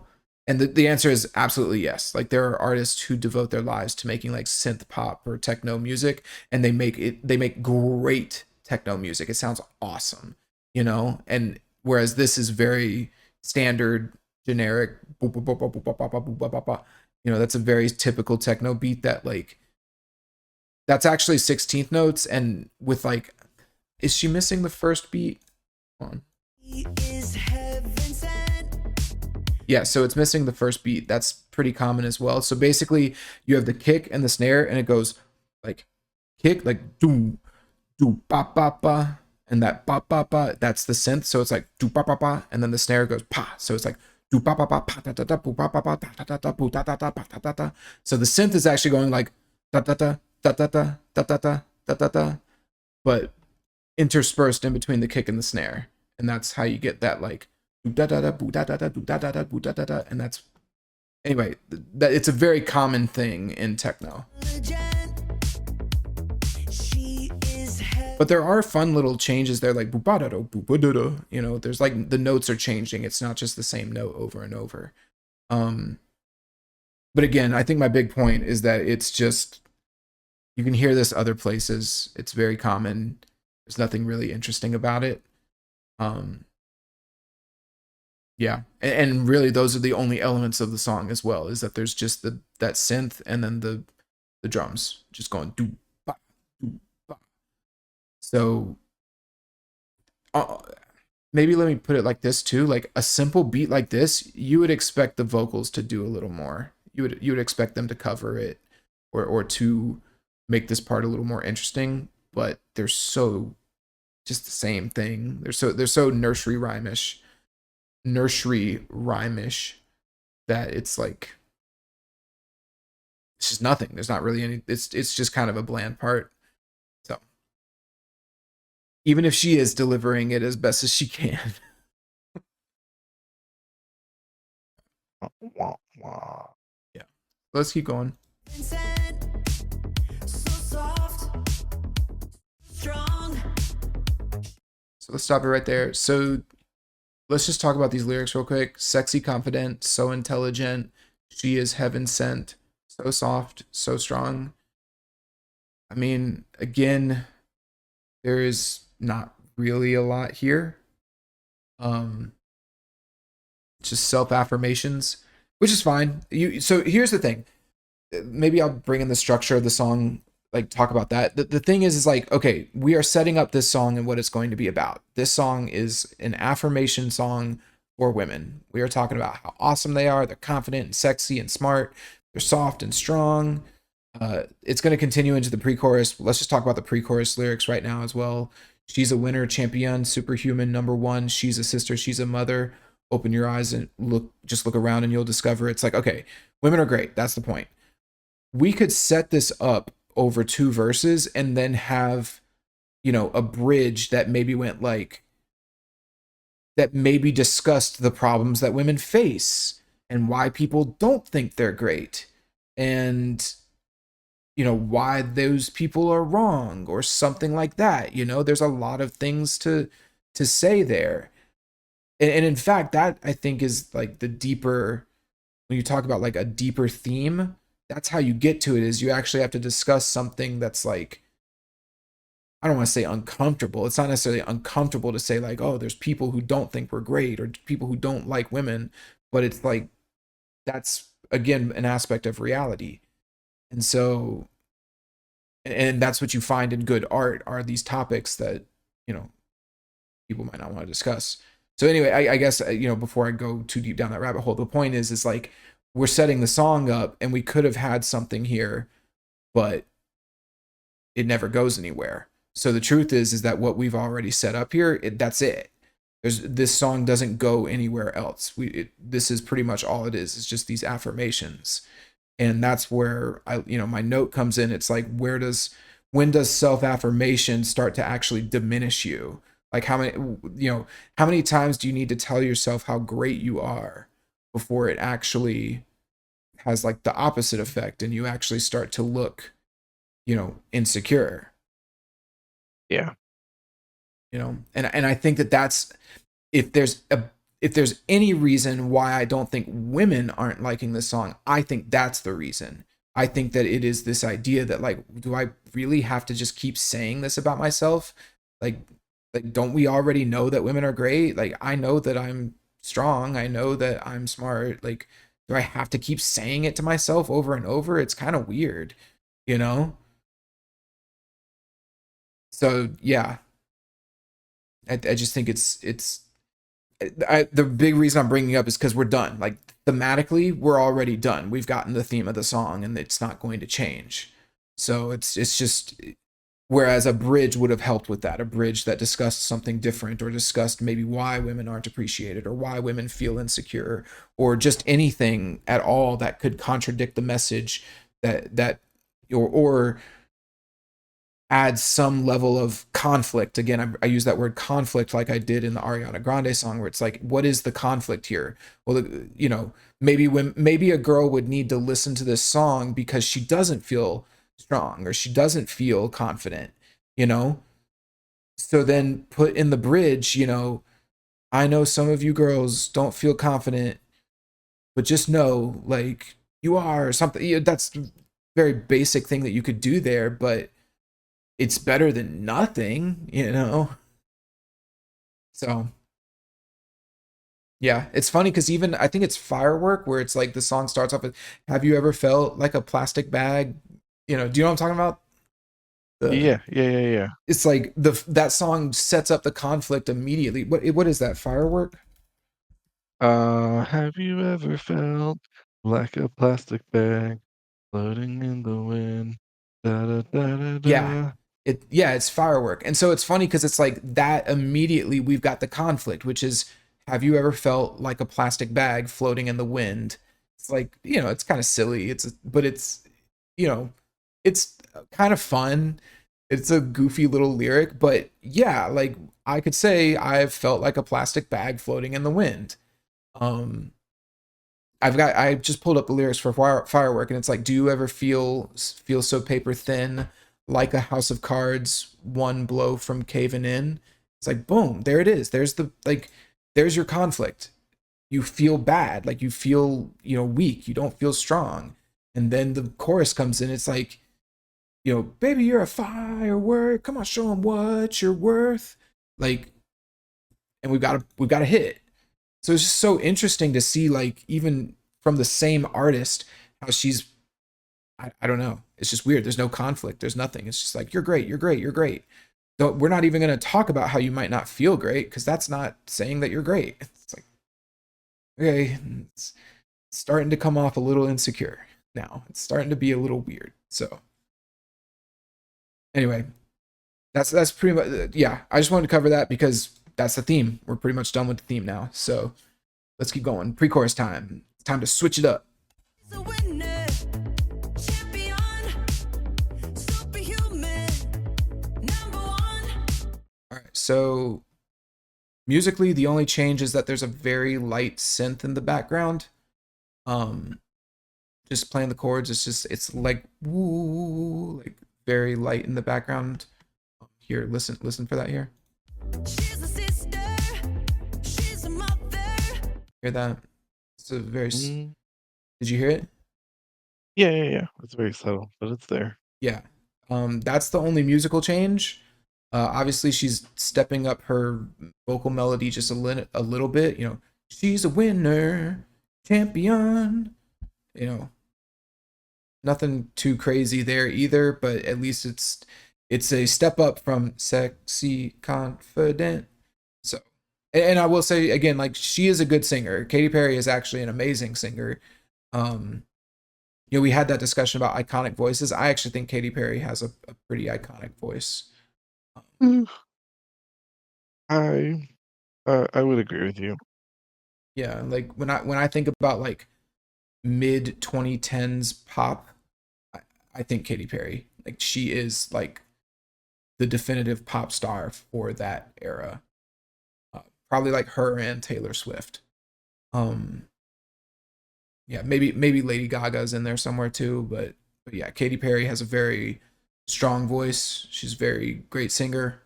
and the answer is absolutely yes. Like there are artists who devote their lives to making like synth pop or techno music, and they make great techno music. It sounds awesome, you know. And whereas this is very standard, generic, you know, that's a very typical techno beat that like that's actually 16th notes, and with like, is she missing the first beat? Hold on. Yeah, so it's missing the first beat. That's pretty common as well. So basically, you have the kick and the snare, and it goes like kick, like do do ba ba ba, and that ba ba ba. That's the synth. So it's like do ba ba ba, and then the snare goes pa. So it's like do ba ba ba pa da da da boo ba ba ba da da da da boo da da da ba da da da. So the synth is actually going like da da da da da da da da da da da da, but interspersed in between the kick and the snare, and that's how you get that like da da da boo da da da boo da da da boo da da da, and that's anyway that it's a very common thing in techno. But there are fun little changes there, like you know, there's like the notes are changing. It's not just the same note over and over. Um, but again, I think my big point is that it's just you can hear this other places. It's very common. There's nothing really interesting about it. Um, yeah, and really those are the only elements of the song as well. Is that there's just that synth and then the drums just going do ba do ba. So uh, maybe let me put it like this too. Like a simple beat like this, you would expect the vocals to do a little more. You would expect them to cover it, or to make this part a little more interesting. But they're so just the same thing. They're so nursery rhymish that it's like it's just nothing. There's not really any. It's just kind of a bland part. So even if she is delivering it as best as she can. Yeah. Let's keep going. So let's stop it right there. So let's just talk about these lyrics real quick. Sexy, confident, so intelligent. She is heaven sent. So soft, so strong. I mean, again, there is not really a lot here. Um, just self affirmations, which is fine. So here's the thing. Maybe I'll bring in the structure of the song, like talk about that. The thing is like, okay, we are setting up this song and what it's going to be about. This song is an affirmation song for women. We are talking about how awesome they are. They're confident and sexy and smart. They're soft and strong. It's going to continue into the pre-chorus. Let's just talk about the pre-chorus lyrics right now as well. She's a winner, champion, superhuman, number one. She's a sister. She's a mother. Open your eyes and look around and you'll discover it's like, okay, women are great. That's the point. We could set this up over 2 verses and then have, a bridge that maybe went like, that maybe discussed the problems that women face and why people don't think they're great, and why those people are wrong or something like that. There's a lot of things to say there. And in fact, that I think is like the deeper, when you talk about like a deeper theme, that's how you get to it, is you actually have to discuss something that's like, I don't want to say uncomfortable. It's not necessarily uncomfortable to say like, oh, there's people who don't think we're great or people who don't like women, but it's like, that's again an aspect of reality. And so, and that's what you find in good art, are these topics that, you know, people might not want to discuss. So anyway, I guess, before I go too deep down that rabbit hole, the point is like, we're setting the song up and we could have had something here, but it never goes anywhere. So the truth is that what we've already set up here, that's it. This song doesn't go anywhere else. This is pretty much all it is. It's just these affirmations. And that's where my note comes in. It's like, when does self-affirmation start to actually diminish you? Like how many times do you need to tell yourself how great you are before it actually has like the opposite effect and you actually start to look, insecure? Yeah. And I think that's, if there's any reason why I don't think women aren't liking this song, I think that's the reason. I think that it is this idea that like, do I really have to just keep saying this about myself? Like don't we already know that women are great? Like, I know that I'm strong. I know that I'm smart. Like, do I have to keep saying it to myself over and over? It's kind of weird, you know? So yeah, I just think the big reason I'm bringing it up is because we're done. Like, thematically, we're already done. We've gotten the theme of the song, and it's not going to change. So it's just, whereas a bridge would have helped with that, a bridge that discussed something different, or discussed maybe why women aren't appreciated, or why women feel insecure, or just anything at all that could contradict the message, or add some level of conflict. Again, I use that word conflict like I did in the Ariana Grande song, where it's like, what is the conflict here? Well, maybe a girl would need to listen to this song because she doesn't feel strong or she doesn't feel confident, you know? So then put in the bridge, I know some of you girls don't feel confident, but just know, like, you are, or something. That's a very basic thing that you could do there, but it's better than nothing. So yeah, it's funny because even I think it's Firework, where it's like the song starts off with, have you ever felt like a plastic bag? Do you know what I'm talking about? The Yeah, yeah, yeah, yeah. It's like that song sets up the conflict immediately. What is that? Firework? Have you ever felt like a plastic bag floating in the wind? Da da da da Yeah. da. It's firework. And so it's funny because it's like that immediately we've got the conflict, which is, have you ever felt like a plastic bag floating in the wind? It's like, it's kind of silly. But it's, you know, it's kind of fun. It's a goofy little lyric, but yeah, like I could say I've felt like a plastic bag floating in the wind. Um, I just pulled up the lyrics for firework, and it's like, do you ever feel so paper thin, like a house of cards, one blow from caving in? It's like, boom, there it is. There's your conflict. You feel bad, like you feel, weak. You don't feel strong, and then the chorus comes in. It's like, baby, you're a firework. Come on, show them what you're worth. Like, and we've got a hit. So it's just so interesting to see, like, even from the same artist, how she's, I don't know. It's just weird. There's no conflict. There's nothing. It's just like, you're great. You're great. You're great. So we're not even going to talk about how you might not feel great because that's not saying that you're great. It's like, okay, it's starting to come off a little insecure now. It's starting to be a little weird. So anyway, that's pretty much, yeah. I just wanted to cover that because that's the theme. We're pretty much done with the theme now. So let's keep going. Pre-chorus time. It's time to switch it up. All right. So musically, the only change is that there's a very light synth in the background. Um, just playing the chords. It's like woo, like very light in the background. Here, listen for that here. She's a sister, she's a mother. Hear that? It's a very. Mm, Did you hear it? yeah, yeah, yeah. It's very subtle, but it's there. Yeah. That's the only musical change. Obviously, she's stepping up her vocal melody just a little bit. She's a winner, champion. You know, nothing too crazy there either, but at least it's a step up from sexy confident. So, and I will say again, like she is a good singer. Katy Perry is actually an amazing singer. Um, we had that discussion about iconic voices. I actually think Katy Perry has a pretty iconic voice. Mm, I I would agree with you. Yeah, like when I think about like mid 2010s pop, I, I think Katy Perry. Like she is like the definitive pop star for that era. Uh, Probably like her and Taylor Swift. Um, yeah, maybe Lady Gaga's in there somewhere too, but yeah, Katy Perry has a very strong voice. She's a very great singer.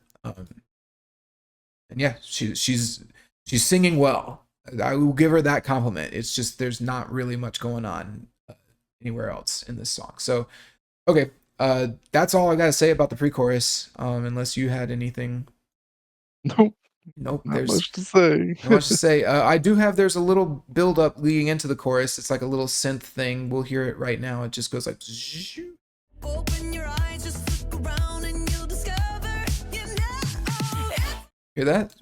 And yeah, she's singing well. I will give her that compliment. It's just there's not really much going on anywhere else in this song. So okay, that's all I gotta say about the pre-chorus. Unless you had anything. Nope, Nope. not There's much to say. not much to say. I do have. There's a little build up leading into the chorus. It's like a little synth thing. We'll hear it right now. It just goes like. Open your eyes, just look around and you'll discover. Hear that?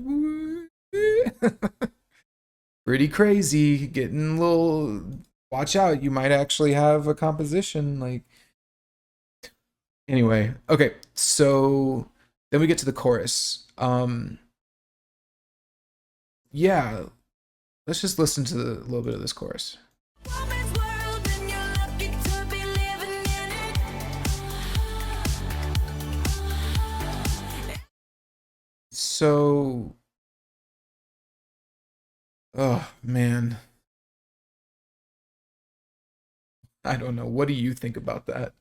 Pretty crazy. Getting a little. Watch out. You might actually have a composition. Like. Anyway. Okay. So then we get to the chorus. Yeah. Let's just listen to a little bit of this chorus. So. Oh, man. I don't know. What do you think about that?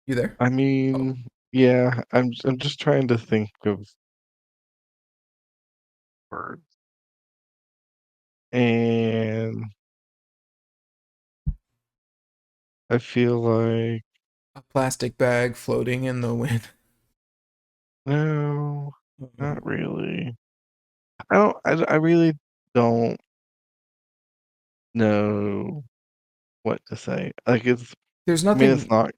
You there? I Oh, mean, yeah, I'm just trying to think of words, and I feel like a plastic bag floating in the wind. no, not Um, really. I really don't know what to say. Like it's, there's I mean, it's nothing. not.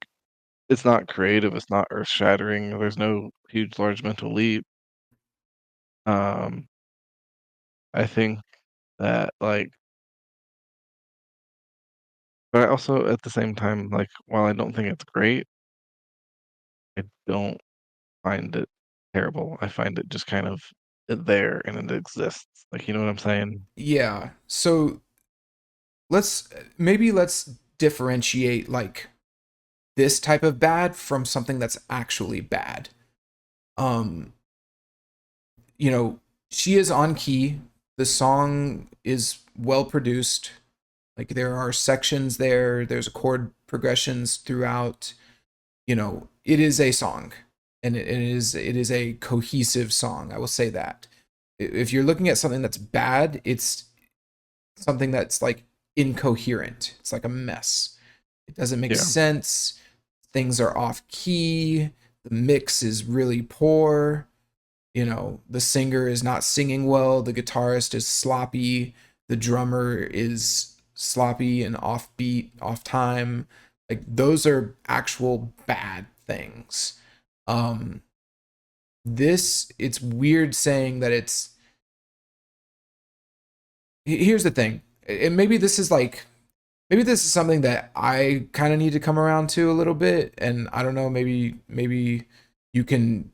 it's not creative, it's not earth-shattering, there's no huge, large mental leap. Um, I think that, like but I also, at the same time, like, while I don't think it's great, I don't find it terrible. I find it just kind of there and it exists. Like, you know what I'm saying? Yeah. So let's differentiate like this type of bad from something that's actually bad. Um, you know, she is on key. The song is well produced. Like there are sections there, there's chord progressions throughout. You know, it is a song, and it is a cohesive song. I will say that. If you're looking at something that's bad, it's something that's like incoherent. It's like a mess. It doesn't make Yeah, sense. Things are off key. The mix is really poor. You know, the singer is not singing well. The guitarist is sloppy. The drummer is sloppy and offbeat, off time. Like those are actual bad things. Um, this it's weird saying that it's. Here's the thing, and maybe this is like maybe this is something that I kind of need to come around to a little bit, and I don't know, maybe you can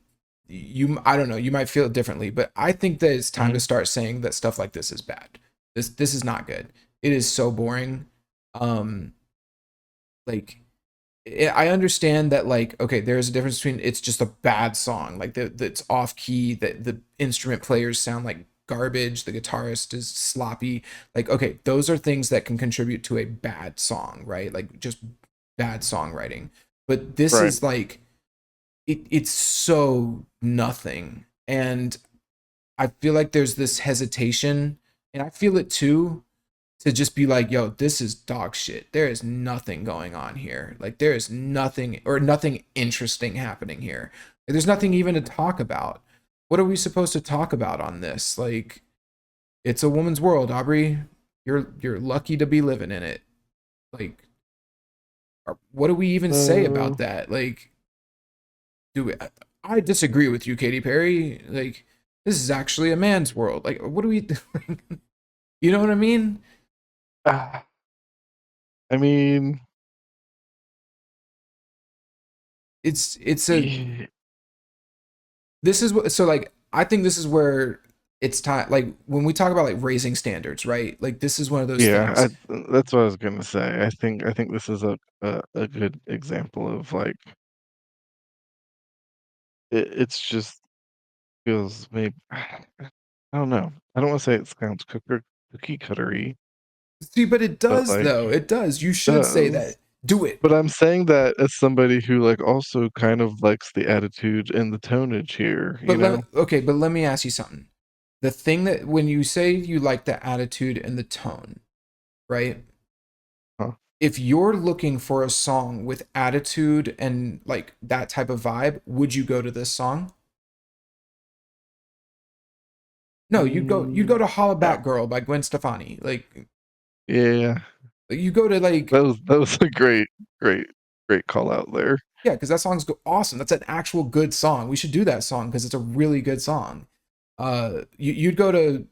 I don't know, you might feel it differently, but I think that it's time to mhm, start saying that stuff like this is bad. This is not good. It is so boring. Um like I understand that like okay, there's a difference between it's just a bad song, like it's off key, that the instrument players sound like garbage, the guitarist is sloppy. Like okay, those are things that can contribute to a bad song, right? Like just bad songwriting. But this right. is like it's so nothing. And I feel like there's this hesitation, and I feel it too, to just be like, yo, this is dog shit. There is nothing going on here. Like there is nothing or nothing interesting happening here. There's nothing even to talk about. What are we supposed to talk about on this? Like it's a woman's world, Aubrey. You're lucky to be living in it. Like what do we even say about So, that? Like do we, I disagree with you, Katy Perry. Like this is actually a man's world. Like what do we you know what I mean? ah, I mean, It's a yeah, this is what so like I think this is where it's time like when we talk about like raising standards, right? Like this is one of those yeah, things. that's what I was gonna say. I think this is a good example of like it's just feels maybe I don't know. I don't want to say it sounds cookie cuttery, See, but it but does like though. It does. You should say does. that. Do it. But I'm saying that as somebody who like also kind of likes the attitude and the tonage here, you But know? let me ask you something. The thing that when you say you like the attitude and the tone, right? Huh? If you're looking for a song with attitude and like that type of vibe, would you go to this song? No, you'd go Mm, to Holla no. Back Girl by Gwen Stefani. Like Yeah. you go to like That was a great, great call out there. yeah, because that song's awesome. That's an actual good song. We should do that song because it's a really good song. You'd go to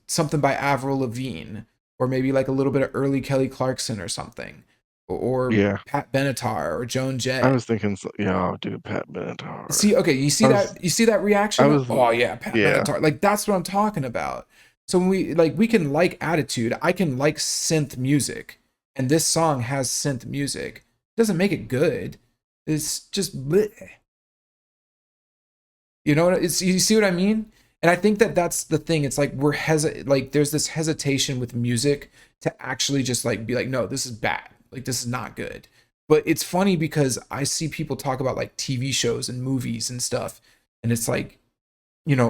something by Avril Lavigne, or maybe like a little bit of early Kelly Clarkson or something, or Yeah. Pat Benatar or Joan I Jett. was thinking, yeah, oh, dude, Pat Benatar. See, okay, you see that I reaction? was, Oh yeah, Pat yeah, Benatar. Like that's what I'm talking about. So when we can like attitude, I can like synth music, and this song has synth music. Doesn't make it good. It's just bleh. You know what? It's you see what I mean? And I think that that's the thing. It's like like there's this hesitation with music to actually just like be like, no, this is bad. Like this is not good. But it's funny because I see people talk about like TV shows and movies and stuff, and it's like,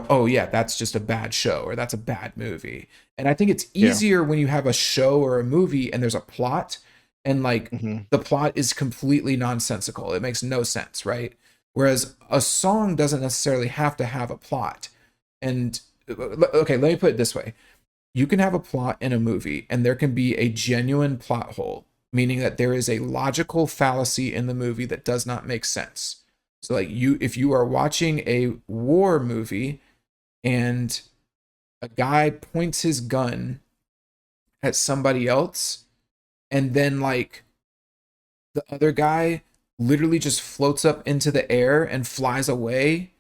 oh yeah, that's just a bad show or that's a bad movie. And I think it's yeah. easier when you have a show or a movie and there's a plot and like Hmm. the plot is completely nonsensical. It makes no sense, right? Whereas a song doesn't necessarily have to have a plot. And okay, let me put it this way. You can have a plot in a movie and there can be a genuine plot hole. meaning that there is a logical fallacy in the movie that does not make sense. So like if you are watching a war movie and a guy points his gun at somebody else and then like the other guy literally just floats up into the air and flies away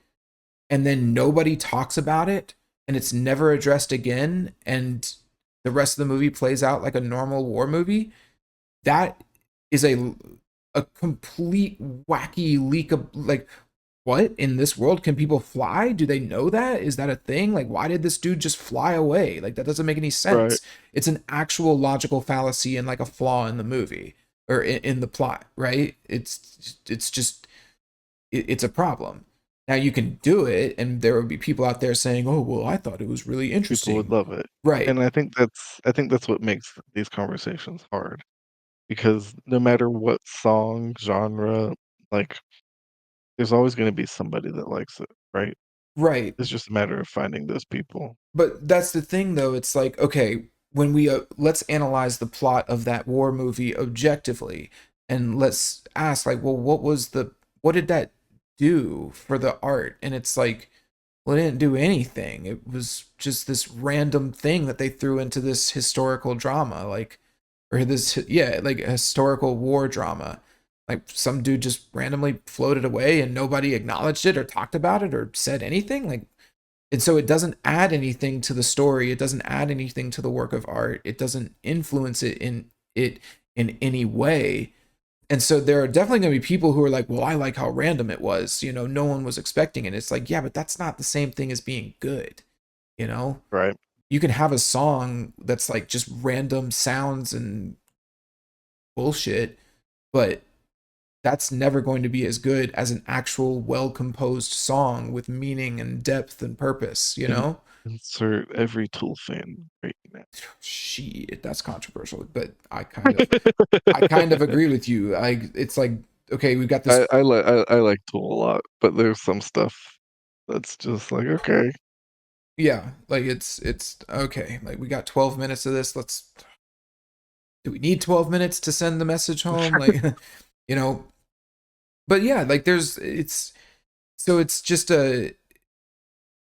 and then nobody talks about it and it's never addressed again and the rest of the movie plays out like a normal war movie, that is a complete wacky leak of like, what in this world can people fly? Do they know that? Is that a thing? Like, why did this dude just fly away? Like, that doesn't make any Right. sense. It's an actual logical fallacy and like a flaw in the movie or in the plot, right? It's just it's a problem. Now you can do it, and there would be people out there saying, "Oh, well, I thought it was really People would interesting." love it. Right, And I think that's what makes these conversations hard because no matter what song, genre, like there's always gonna be somebody that likes it, right? right. It's just a matter of finding those people. But that's the thing, though. It's like, okay, when we let's analyze the plot of that war movie objectively, and let's ask, like, well, what did that do for the art? And it's like, well, it didn't do anything. It was just this random thing that they threw into this historical drama, like, or this, yeah, like a historical war drama. Like some dude just randomly floated away and nobody acknowledged it or talked about it or said anything. Like, and so it doesn't add anything to the story. It doesn't add anything to the work of art. It doesn't influence it in any way. And so there are definitely going to be people who are like, well, I like how random it was. You know, no one was expecting it. It's like, yeah, but that's not the same thing as being good. You know, Right. you can have a song that's like just random sounds and bullshit, but that's never going to be as good as an actual well composed song with meaning and depth and purpose, you In know? insert every Tool fan right now. Shit, that's controversial, but I kind of agree with you. It's like, okay, we've got this. I like Tool a lot, but there's some stuff that's just like, okay. Yeah, like it's okay. Like we got 12 minutes of this. Let's Do we need 12 minutes to send the message home? Like, you know, but yeah, like it's just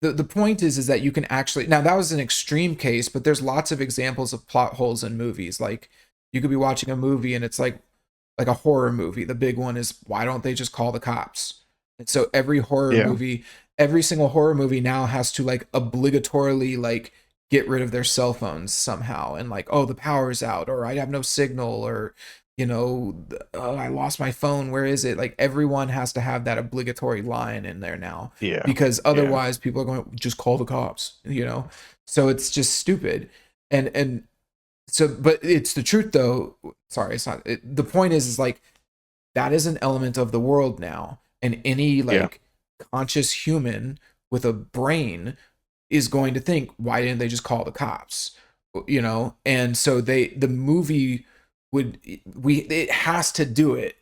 the point is that you can actually, now that was an extreme case, but there's lots of examples of plot holes in movies. Like you could be watching a movie and it's like a horror movie. The big one is, why don't they just call the cops? And so Yeah. every single horror movie now has to like obligatorily like get rid of their cell phones somehow, and like, oh, the power's out, or I have no signal, or oh, I lost my phone. Where is it? Like everyone has to have that obligatory line in there now, Yeah. because Yeah. otherwise people are going to just call the cops. So it's just stupid. And so, but it's the truth though. Sorry, it's not. The point is like that is an element of the world now, and any Yeah. like conscious human with a brain is going to think, why didn't they just call the cops? And so the movie would we it has to do it,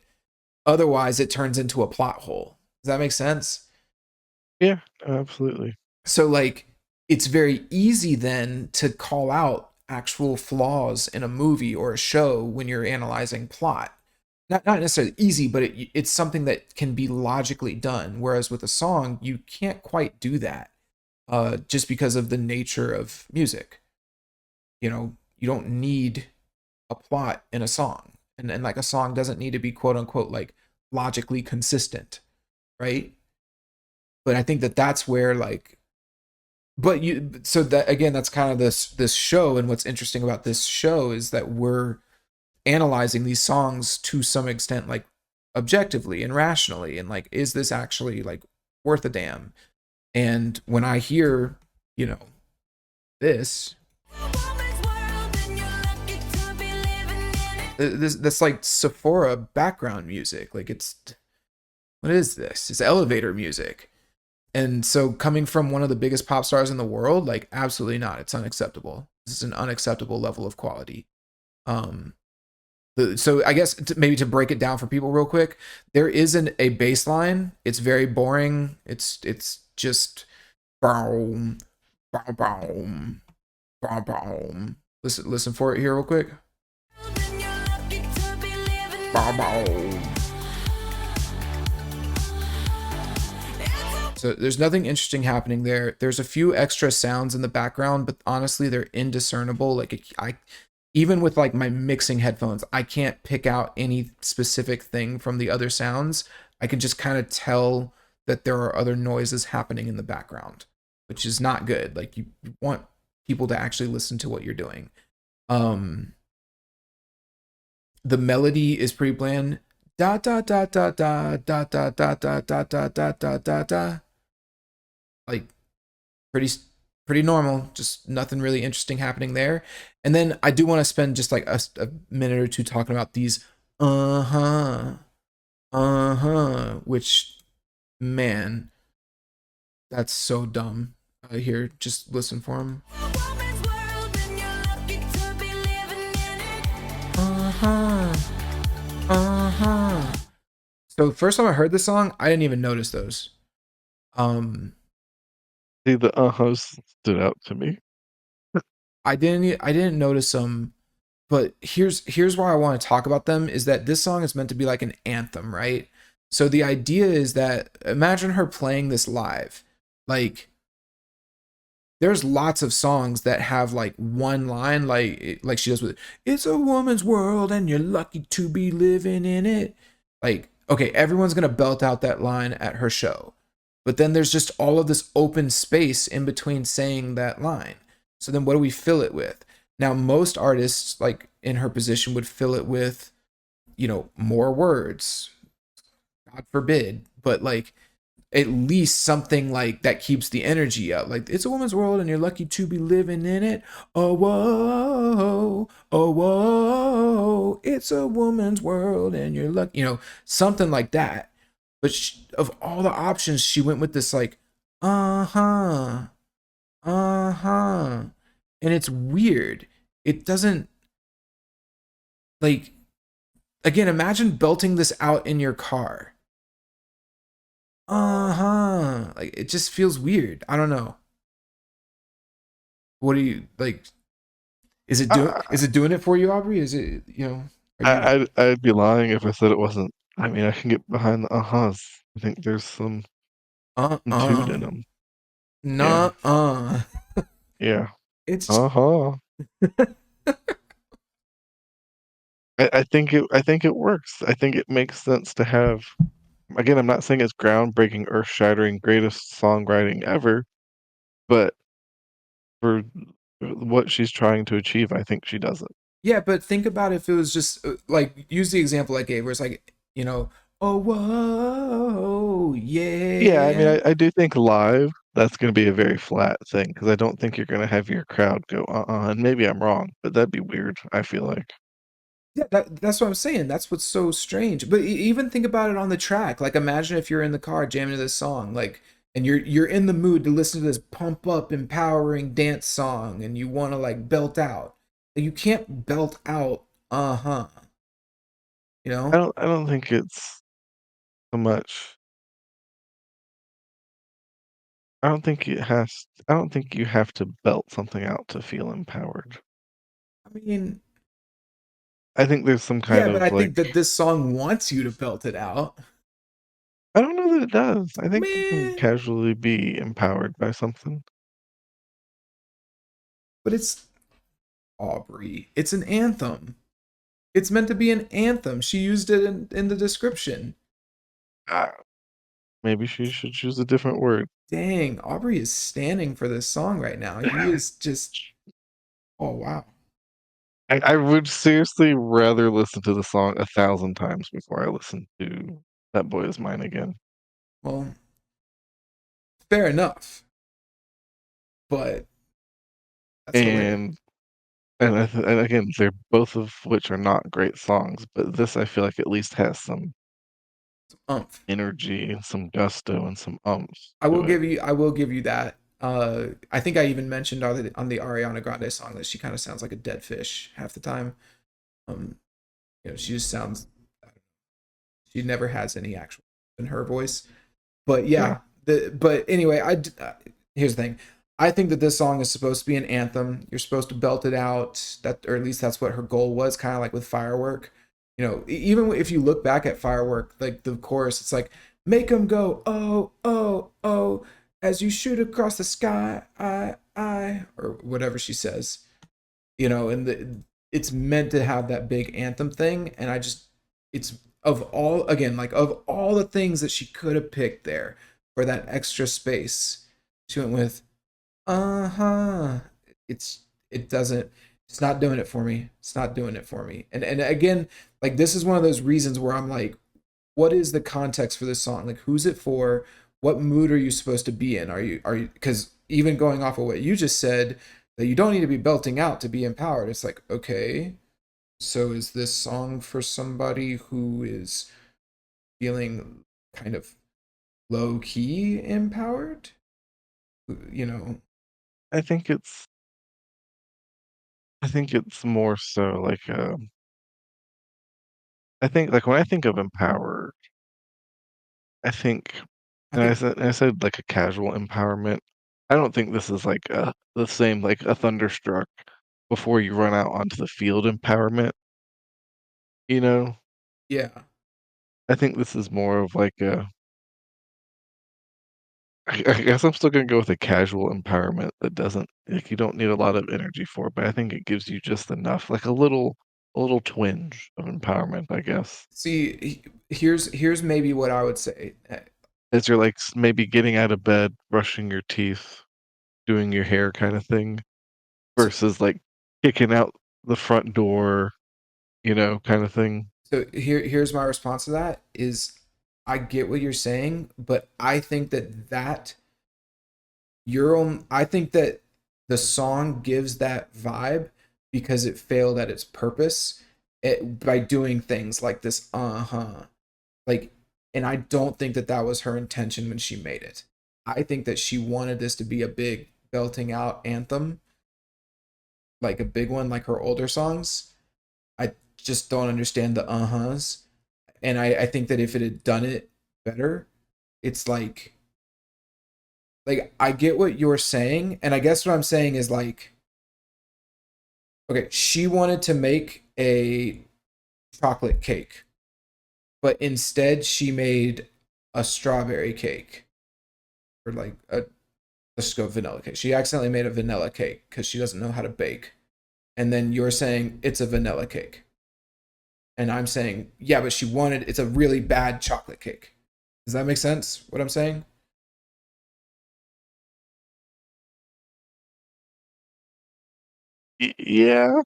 otherwise it turns into a plot hole. Does that make sense? Yeah, absolutely. So like it's very easy then to call out actual flaws in a movie or a show when you're analyzing plot. Not necessarily easy, but it's something that can be logically done, whereas with a song you can't quite do that, just because of the nature of music. You don't need a plot in a song, and like a song doesn't need to be quote unquote like logically consistent, right? But I think that that's where like, but you so that again, that's kind of this show. And what's interesting about this show is that we're analyzing these songs to some extent, like objectively and rationally, and like, is this actually like worth a damn? And when I hear, you know this this like Sephora background music, like, what is this? It's elevator music. And so coming from one of the biggest pop stars in the world, like, absolutely not. It's unacceptable. This is an unacceptable level of quality. Um, so I guess maybe to break it down for people real quick, there isn't a bass line. It's very boring. It's just boom, boom, boom, boom, boom. Listen for it here real quick. Bow, bow. So there's nothing interesting happening there. There's a few extra sounds in the background, but honestly, they're indiscernible. Like I, even with like my mixing headphones, I can't pick out any specific thing from the other sounds. I can just kind of tell that there are other noises happening in the background, which is not good. Like you want people to actually listen to what you're doing. Um, the melody is pretty bland. Da da da da da da da da da da da da da da da. Like pretty pretty normal, just nothing really interesting happening there. And then I do want to spend just like a minute or two talking about these which, man, that's so dumb. Here, just listen for them. Uh-huh. Uh-huh. So first time I heard this song, I didn't even notice those. Um See, the uh-hus stood out to me. I didn't notice them, but here's why I want to talk about them is that this song is meant to be like an anthem, right? So the idea is that imagine her playing this live. Like there's lots of songs that have like one line like she does with "It's a woman's world and you're lucky to be living in it." Like okay, everyone's going to belt out that line at her show. But then there's just all of this open space in between saying that line. So then what do we fill it with? Now most artists like in her position would fill it with, more words. God forbid, but like at least something like that keeps the energy up. Like it's a woman's world and you're lucky to be living in it. Oh whoa, oh whoa, it's a woman's world and you're lucky, something like that. But of all the options, she went with this like, uh-huh, uh-huh. And it's weird. It doesn't like again, imagine belting this out in your car. Like it just feels weird. I don't know. What do you like? I, Is it doing it for you, Aubrey? Is it are you I'd be lying if I said it wasn't. I mean, I can get behind the uh-hus. I think there's some tune in uh them. Yeah, nah yeah. it's Uh-huh. I think it works. I think it makes sense to have. Again, I'm not saying it's groundbreaking, earth-shattering, greatest songwriting ever, but for what she's trying to achieve, I think she does it. yeah, but think about if it was just like use the example I gave where it's like oh whoa Yeah, I mean, yeah. I do think live that's going to be a very flat thing because I don't think you're going to have your crowd go and maybe I'm wrong, but that'd be weird. I feel like. Yeah, that's what I'm saying. That's what's so strange. But even think about it on the track. Like imagine if you're in the car jamming to this song, like and you're in the mood to listen to this pump up, empowering dance song and you want to like belt out. Like, you can't belt out uh-huh, you know? I don't think it's so much. I don't think you have to belt something out to feel empowered. I mean, I think there's some yeah, kind but I of think like that this song wants you to belt it out. I don't know that it does. I think you can Man, casually be empowered by something. but it's Aubrey. It's an anthem. It's meant to be an anthem. She used it in the description. Uh, Maybe she should choose a different word. Dang, Aubrey is standing for this song right now. He is just, oh wow. I would seriously rather listen to the song 1,000 times before I listen to That Boy Is Mine again. Well, fair enough, but that's hilarious. And and again, they're both of which are not great songs, but this I feel like at least has some Umph. energy and some gusto and some umps I will to it. give you, I will give you that. I think I even mentioned on the Ariana Grande song that she kind of sounds like a dead fish half the time. Um, she just sounds. She never has any actual in her voice. But Yeah. yeah, but anyway, here's the thing. I think that this song is supposed to be an anthem. You're supposed to belt it out. That, or at least that's what her goal was, kind of like with Firework. Even if you look back at Firework, like the chorus, it's like, make them go, oh, oh, oh, as you shoot across the sky, or whatever she says, and it's meant to have that big anthem thing. And it's of all the things that she could have picked there for that extra space, she went with, uh huh. It's it doesn't. It's not doing it for me. It's not doing it for me. And again, like this is one of those reasons where I'm like, what is the context for this song? Like, who's it for? What mood are you supposed to be in? Are you? Because even going off of what you just said, that you don't need to be belting out to be empowered. It's like, okay, so is this song for somebody who is feeling kind of low key empowered? You know, I think it's I think it's more so like I think like when I think of empowered, I think I think I said like a casual empowerment. I don't think this is like the same like a thunderstruck before you run out onto the field empowerment, you know? yeah. I think this is more of like a I guess I'm still gonna go with a casual empowerment that doesn't like you don't need a lot of energy for, but I think it gives you just enough, like a little twinge of empowerment, I guess. See, here's maybe what I would say. As you're like maybe getting out of bed, brushing your teeth, doing your hair kind of thing, So, versus like kicking out the front door, kind of thing. here's my response to that is, I get what you're saying, but I think that I think that the song gives that vibe because it failed at its purpose, by doing things like this, like, and I don't think that that was her intention when she made it. I think that she wanted this to be a big belting out anthem, like a big one, like her older songs. I just don't understand the uh-huhs. And I think that if it had done it better, it's like I get what you're saying, and I guess what I'm saying is like, okay, she wanted to make a chocolate cake, but instead she made a strawberry cake, or like a let's just go vanilla cake. She accidentally made a vanilla cake because she doesn't know how to bake. And then you're saying it's a vanilla cake. And I'm saying, yeah, but it's a really bad chocolate cake. Does that make sense? What I'm saying? Yeah,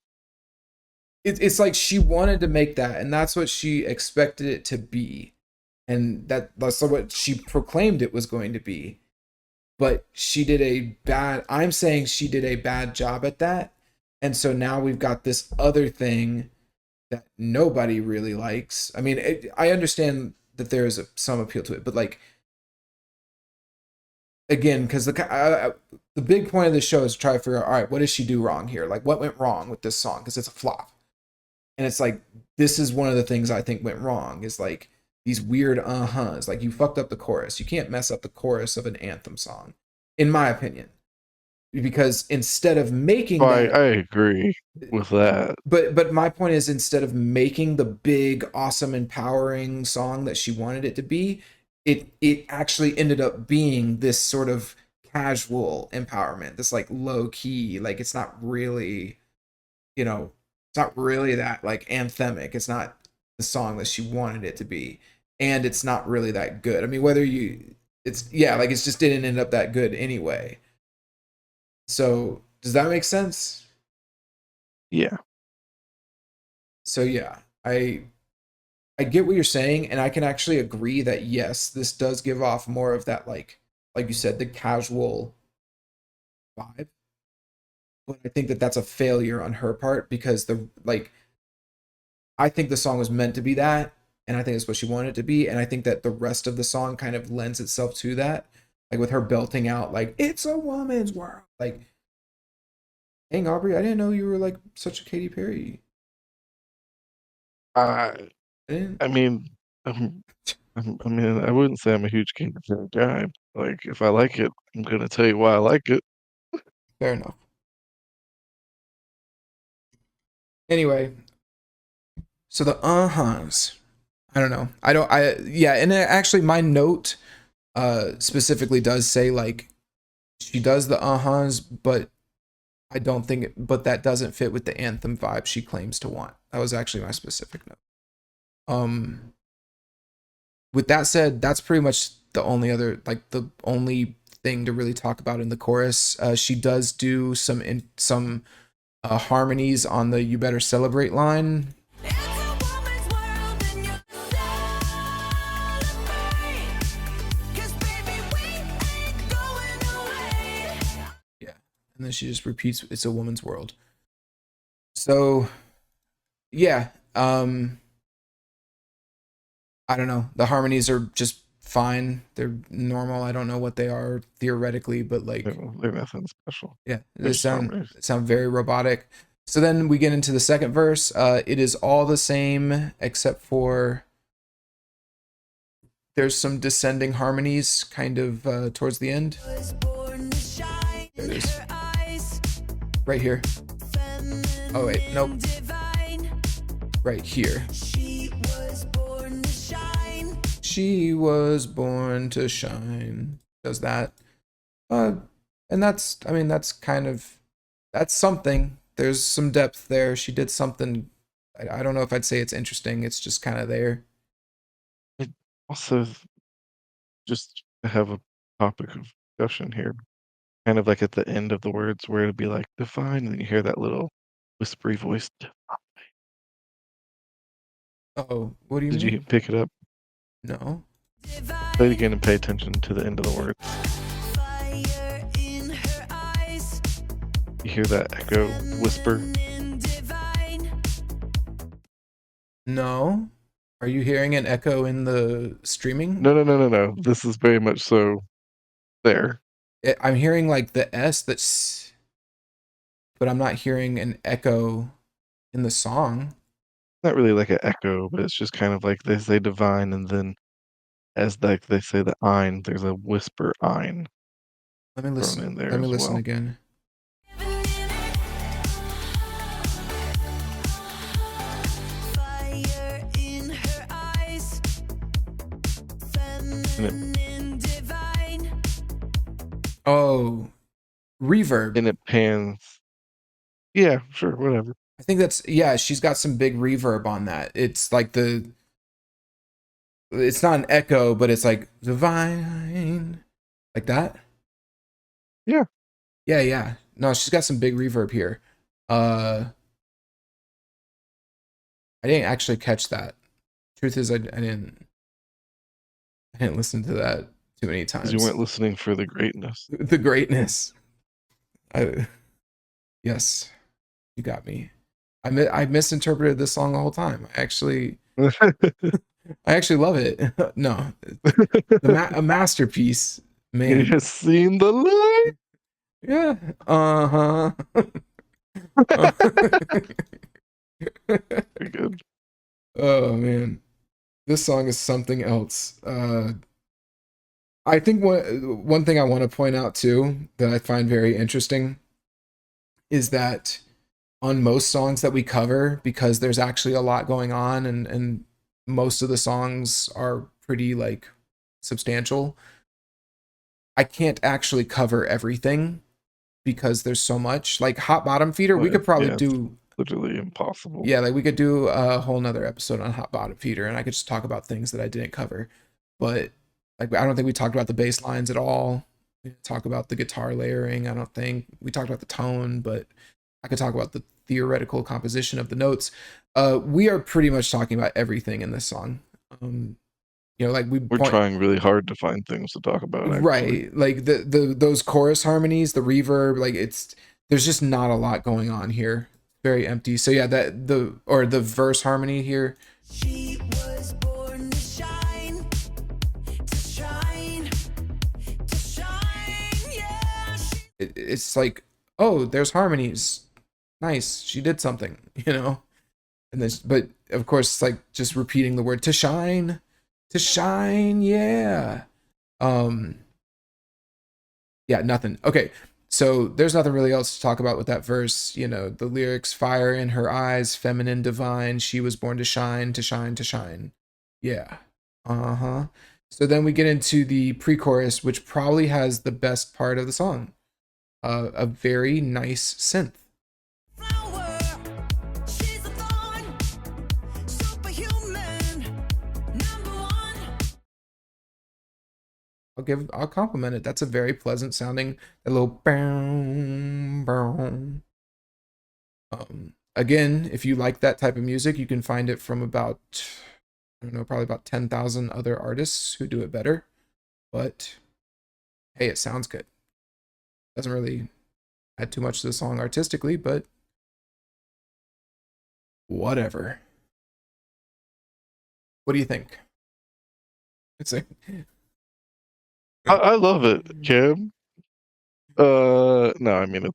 It's like she wanted to make that, and that's what she expected it to be. And that's what she proclaimed it was going to be. But I'm saying she did a bad job at that. And so now we've got this other thing that nobody really likes. I mean, I understand that there is some appeal to it, but like, again, because the big point of the show is to try to figure out, all right, what did she do wrong here? Like, what went wrong with this song? Because it's a flop, and it's like, this is one of the things I think went wrong, is like these weird uh-huhs. Like, you fucked up the chorus. You can't mess up the chorus of an anthem song, in my opinion, because instead of making that, I agree with that. but my point is, instead of making the big awesome empowering song that she wanted it to be, it actually ended up being this sort of casual empowerment, this like low key, like it's not really, it's not really that like anthemic. It's not the song that she wanted it to be, and it's not really that good. I mean, whether you it's yeah, like it's just didn't end up that good anyway. So does that make sense? Yeah. So yeah, I get what you're saying, and I can actually agree that yes, this does give off more of that, like you said, the casual vibe. But I think that that's a failure on her part, because I think the song was meant to be that, and I think it's what she wanted it to be, and I think that the rest of the song kind of lends itself to that, like with her belting out like "It's a woman's world." Like, dang, Aubrey, I didn't know you were like such a Katy Perry. I I didn't. I mean, I'm, I mean, I wouldn't say I'm a huge Kingdom Come guy. Like, if I like it, I'm gonna tell you why I like it. Fair enough. Anyway, So the uh-huhs. I don't know. Yeah, and actually my note specifically does say like she does the uh-huhs, but I don't think but that doesn't fit with the anthem vibe she claims to want. That was actually my specific note. With that said, that's pretty much the only thing to really talk about in the chorus. She does do some harmonies on the "You Better Celebrate" line. Yeah, and then she just repeats, "It's a woman's world." So, yeah, I don't know. The harmonies are just fine. They're normal. I don't know what they are theoretically, but like, They're nothing special. yeah, They're they just harmonies. sound very robotic. So then we get into the second verse. It is all the same except for there's some descending harmonies kind of towards the end. There it is. Right here. Oh wait, nope. Right here. She was born to shine. Does that. And that's, I mean, that's something. There's some depth there. She did something. I don't know if I'd say it's interesting. It's just kind of there. It also, just to have a topic of discussion here, kind of like at the end of the words where it'd be like define, and then you hear that little whispery voice. Oh, what do you Did mean? you pick it up? No. Play it again and pay attention to the end of the words. You hear that echo whisper? No. Are you hearing an echo in the streaming? No. This is very much so there. I'm hearing like the S that's, but I'm not hearing an echo in the song. Not really like an echo, but it's just kind of like they say divine, and then as like they say the ein, there's a whisper ein Let me thrown listen. in there Let me as listen well. again. Oh, reverb. And it pans. Yeah, sure, whatever. I think that's, yeah, she's got some big reverb on that. It's like it's not an echo, but it's like divine, like that. Yeah. Yeah. No, she's got some big reverb here. I didn't actually catch that. Truth is, I didn't listen to that too many Because you times. weren't listening for the greatness. The greatness. Yes, you got me. I misinterpreted this song the whole time. I actually love it. No, a masterpiece, You man. have seen the light. Yeah. Uh huh. Very good. Oh man, this song is something else. I think one thing I want to point out too that I find very interesting is that on most songs that we cover, because there's actually a lot going on, and most of the songs are pretty like substantial. I can't actually cover everything because there's so much. Like Hot Bottom Feeder, we could probably it's do. literally impossible. Yeah, like we could do a whole nother episode on Hot Bottom Feeder, and I could just talk about things that I didn't cover. But like, I don't think we talked about the bass lines at all. We didn't talk about the guitar layering. I don't think we talked about the tone, but I could talk about the theoretical composition of the notes. We are pretty much talking about everything in this song. Like We're trying really hard to find things to talk about, actually. Right, like those chorus harmonies, the reverb, like there's just not a lot going on here. Very empty. So yeah, the verse harmony here. She was born to shine, yeah. It's like, oh, there's harmonies. Nice, she did something, And this, but of course, it's like just repeating the word to shine, yeah. Yeah, nothing. Okay, So there's nothing really else to talk about with that verse. You know, the lyrics: fire in her eyes, feminine, divine. She was born to shine, to shine, to shine. Yeah. Uh huh. So then we get into the pre-chorus, which probably has the best part of the song. A very nice synth. I'll compliment it. That's a very pleasant sounding, a little boom, boom. Again, if you like that type of music, you can find it from about, I don't know, probably about 10,000 other artists who do it better. But hey, it sounds good. Doesn't really add too much to the song artistically, but whatever. What do you think? It's like, I love it, Kim. No, I mean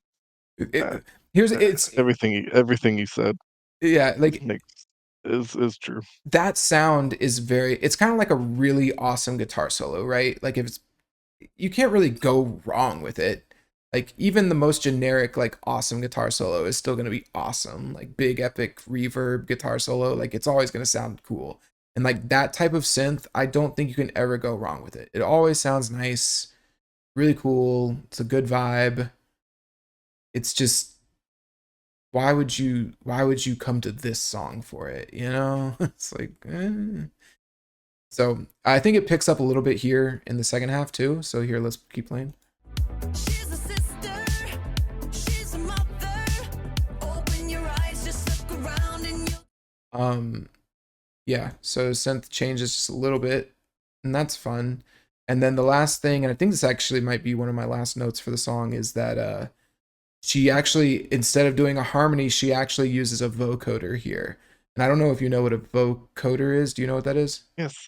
it's everything you said yeah, like makes is true. that sound is very, it's kind of like a really awesome guitar solo, right? Like if it's, you can't really go wrong with it. Like even the most generic like awesome guitar solo is still going to be awesome. Like big epic reverb guitar solo, like it's always going to sound cool. And like that type of synth, I don't think you can ever go wrong with it. It always sounds nice, really cool. It's a good vibe. It's just, why would you come to this song for it, you know? It's like So I think it picks up a little bit here in the second half too. So here, let's keep playing. She's a sister, she's a mother. Open your eyes, just look around and you. Yeah, so synth changes just a little bit, and that's fun. And then the last thing, and I think this actually might be one of my last notes for the song, is that she actually, instead of doing a harmony, she actually uses a vocoder here. And I don't know if you know what a vocoder is. Do you know what that is? Yes.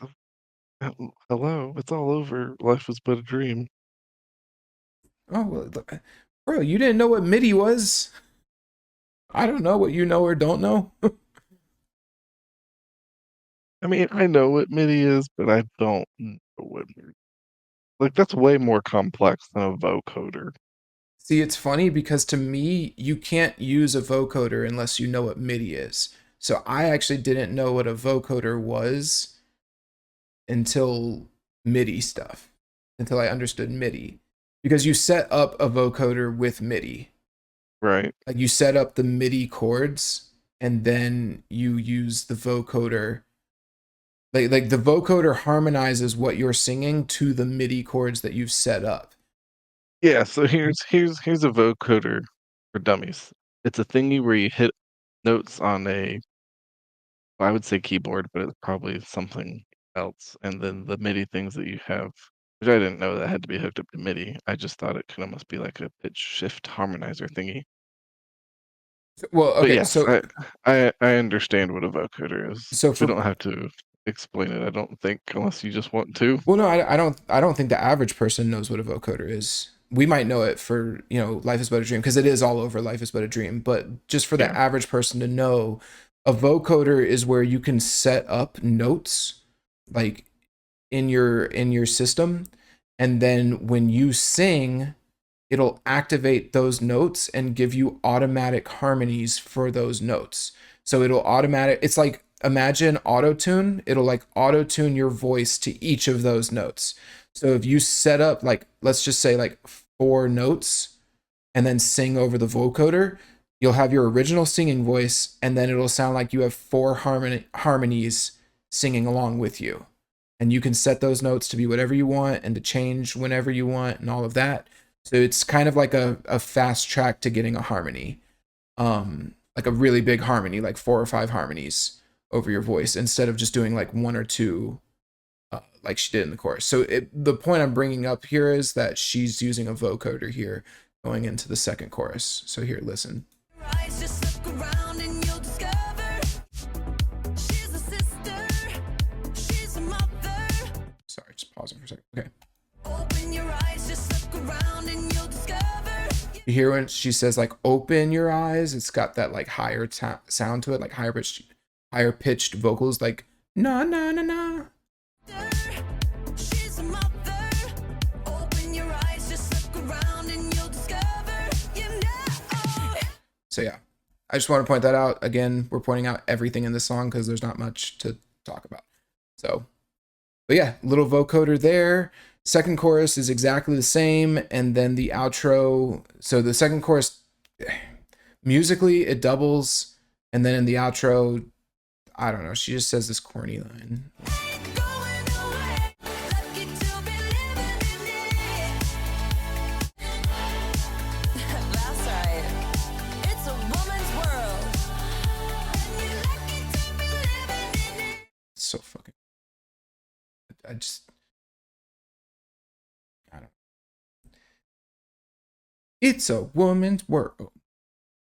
Hello. It's all over. Life was but a dream. Oh, well, bro, you didn't know what MIDI was? I don't know what you know or don't know. I mean, I know what MIDI is, but I don't know what like that's way more complex than a vocoder. See, it's funny because to me, you can't use a vocoder unless you know what MIDI is. So I actually didn't know what a vocoder was until MIDI stuff, until I understood MIDI. Because you set up a vocoder with MIDI. Right. Like you set up the MIDI chords and then you use the vocoder. Like the vocoder harmonizes what you're singing to the MIDI chords that you've set up. Yeah, so here's a vocoder for dummies. It's a thingy where you hit notes on a, I would say keyboard, but it's probably something else. And then the MIDI things that you have, which I didn't know that had to be hooked up to MIDI. I just thought it could almost be like a pitch shift harmonizer thingy. Well, But okay, yes, so I understand what a vocoder is. so We for don't have to explain it, I don't think, unless you just want to. well, no, I don't think the average person knows what a vocoder is. We might know it for, Life is But a Dream, because it is all over Life is But a Dream. But just for the Yeah. average person to know, a vocoder is where you can set up notes like in your system, and then when you sing, it'll activate those notes and give you automatic harmonies for those notes. So it's like, imagine auto tune, it'll like auto tune your voice to each of those notes. So if you set up, like, let's just say like 4 notes and then sing over the vocoder, you'll have your original singing voice and then it'll sound like you have 4 harmonies singing along with you. And you can set those notes to be whatever you want and to change whenever you want and all of that. So it's kind of like a fast track to getting a harmony, like a really big harmony, like 4 or 5 harmonies over your voice instead of just doing like 1 or 2, like she did in the chorus. So the point I'm bringing up here is that she's using a vocoder here going into the second chorus. So here, listen. Sorry, just pausing for a second. Okay. Open your eyes, just look around and you'll discover. You hear when she says like "open your eyes"? It's got that like higher sound to it, like higher pitched vocals, like na na na na. She's a mother. Open your eyes, just look around and you'll discover So yeah, I just want to point that out. Again, we're pointing out everything in this song because there's not much to talk about. So, but yeah, little vocoder there. Second chorus is exactly the same, and then the outro. So the second chorus, musically, it doubles, and then in the outro, I don't know. She just says this corny line. So fucking. I just. I don't. It's a woman's world.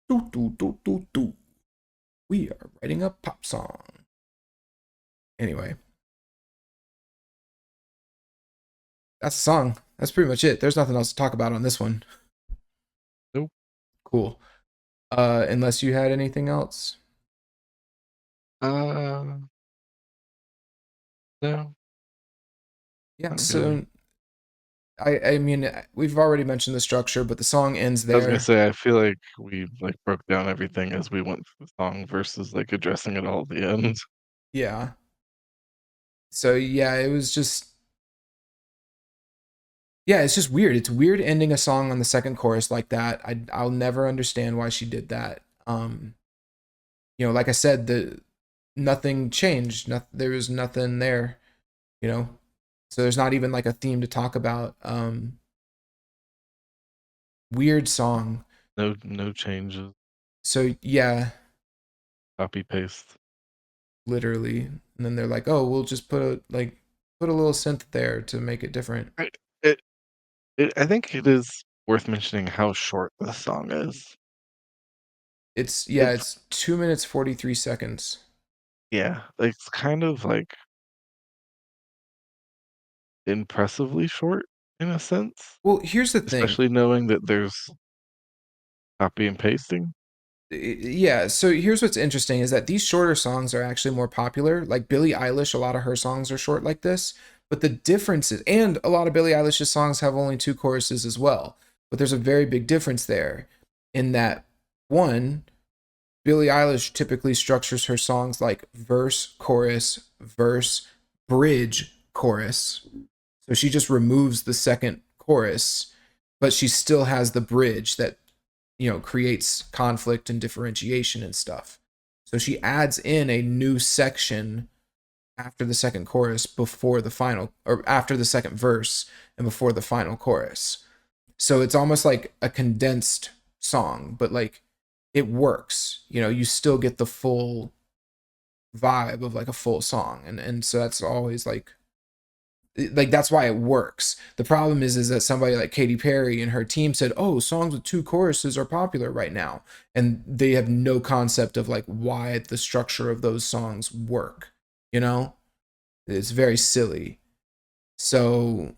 Do, do, do, do, do. We are writing a pop song. Anyway, that's the song. That's pretty much it. There's nothing else to talk about on this one. Nope. Cool. Unless you had anything else. No. Yeah. Not So really. I mean, we've already mentioned the structure, but the song ends I was gonna there. say I feel like we like broke down everything as we went through the song versus like addressing it all at the end. Yeah. So yeah, it was just yeah, it's just weird. It's weird ending a song on the second chorus like that. I'll never understand why she did that. Like I said, nothing changed. There was nothing there. You know, so there's not even like a theme to talk about. Weird song. No changes. So yeah, Copy paste. literally. And then they're like, oh, we'll just put a little synth there to make it different. Right. I think it is worth mentioning how short this song is. It's It's 2 minutes 43 seconds. yeah, like, it's kind of like impressively short in a sense, Well, here's the thing. especially knowing that there's copy and pasting. Yeah, so here's what's interesting is that these shorter songs are actually more popular. Like Billie Eilish, a lot of her songs are short like this, but the difference is, and a lot of Billie Eilish's songs have only two choruses as well. But there's a very big difference there in that one, Billie Eilish typically structures her songs like verse, bridge, chorus. So she just removes the second chorus, but she still has the bridge that creates conflict and differentiation and stuff. So she adds in a new section after the second chorus before the final, or after the second verse and before the final chorus. So it's almost like a condensed song, but like it works. You still get the full vibe of like a full song. And so that's always like that's why it works. The problem is that somebody like Katy Perry and her team said, "Oh, songs with two choruses are popular right now," and they have no concept of like why the structure of those songs work. You know, it's very silly. So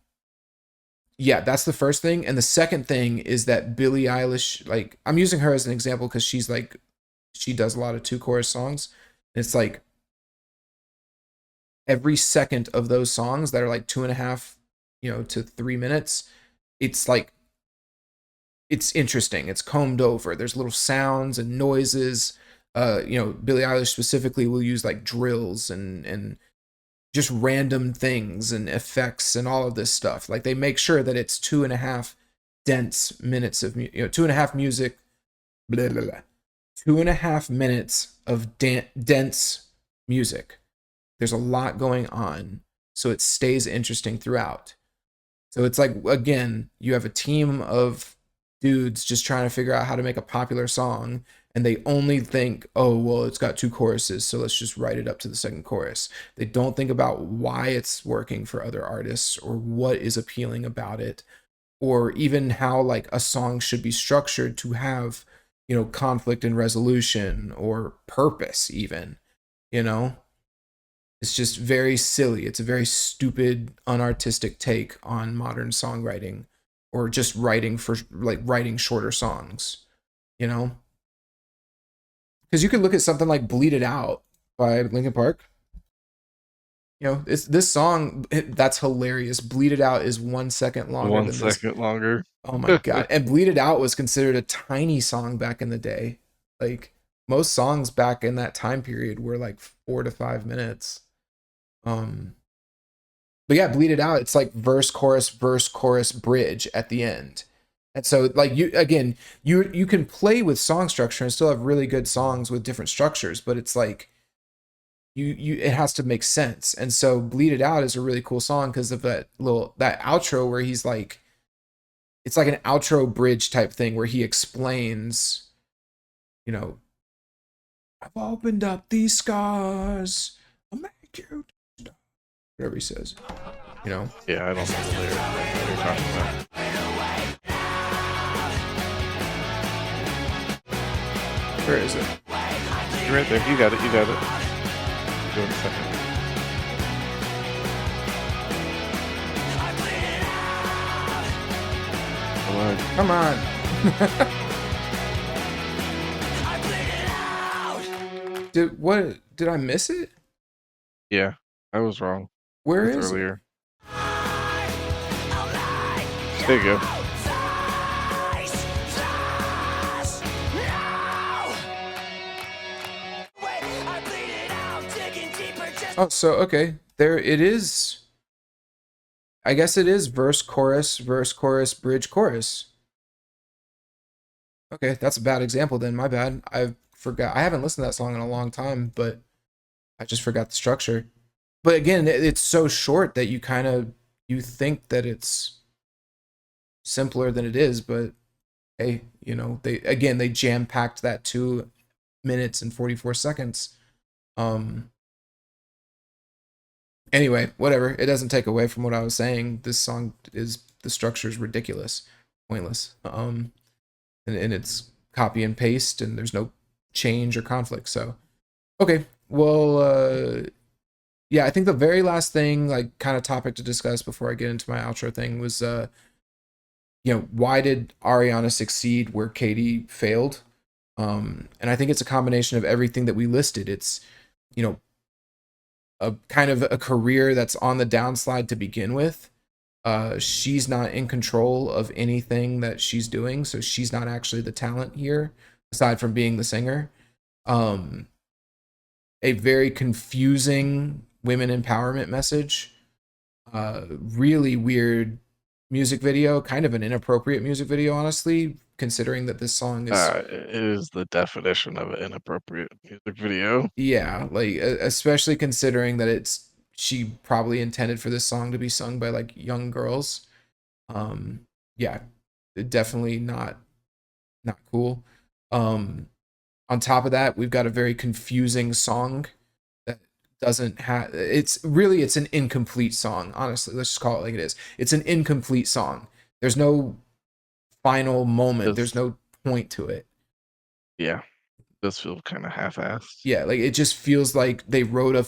yeah, that's the first thing, and the second thing is that Billie Eilish, like I'm using her as an example because she does a lot of two chorus songs. And it's like every second of those songs that are like 2.5, to 3 minutes, it's like it's interesting. It's combed over. There's little sounds and noises. Billie Eilish specifically will use like drills and just random things and effects and all of this stuff. Like they make sure that it's 2.5 dense minutes of 2.5 music, blah, blah, blah. 2.5 minutes of dense music. There's a lot going on, so it stays interesting throughout. So it's like, again, you have a team of dudes just trying to figure out how to make a popular song, and they only think, oh, well, it's got two choruses, so let's just write it up to the second chorus. They don't think about why it's working for other artists or what is appealing about it, or even how like a song should be structured to have, conflict and resolution or purpose, even, you know? It's just very silly. It's a very stupid, unartistic take on modern songwriting or just writing shorter songs, you know? Because you could look at something like Bleed It Out by Linkin Park. It's this song that's hilarious. Bleed It Out is 1 second longer One than this. second longer. Oh my God. And Bleed It Out was considered a tiny song back in the day. Like most songs back in that time period were like 4 to 5 minutes. Um, but yeah, Bleed It Out, it's like verse, chorus, bridge at the end. And so like you again, you can play with song structure and still have really good songs with different structures, but it's like you it has to make sense. And so Bleed It Out is a really cool song because of that outro where he's like it's like an outro bridge type thing where he explains, you know, I've opened up these scars. I'll make you stop. Whatever he says, you know. Yeah, I don't know the lyrics that you're talking about. Where is it? You're right there. You got it. You got it. Do it in a second. Come on. Did I miss it? Yeah, I was wrong. Where It's is it? earlier. There you go. Oh, so okay. There it is. I guess it is verse, chorus, bridge, chorus. Okay, that's a bad example then. My bad. I forgot. I haven't listened to that song in a long time, but I just forgot the structure. But again, it's so short that you think that it's simpler than it is, but hey, they jam packed that 2 minutes and 44 seconds. Anyway, whatever. It doesn't take away from what I was saying. This song is the structure is ridiculous, pointless. And it's copy and paste, and there's no change or conflict. So, okay, well, yeah, I think the very last thing, like, kind of topic to discuss before I get into my outro thing was, why did Ariana succeed where Katy failed? And I think it's a combination of everything that we listed. It's, you know, a kind of a career that's on the downslide to begin with. She's not in control of anything that she's doing, so she's not actually the talent here, aside from being the singer. Um, a very confusing women empowerment message. Really weird music video, kind of an inappropriate music video, honestly, considering that this song is It is the definition of an inappropriate music video. yeah, like especially considering that she probably intended for this song to be sung by like young girls. Yeah, definitely not cool. On top of that, we've got a very confusing song that doesn't have it's an incomplete song, honestly. Let's just call it like it is. It's an incomplete song. There's no final moment. There's This, no point to it. yeah, does feel kind of half-assed. Yeah, like it just feels like they wrote a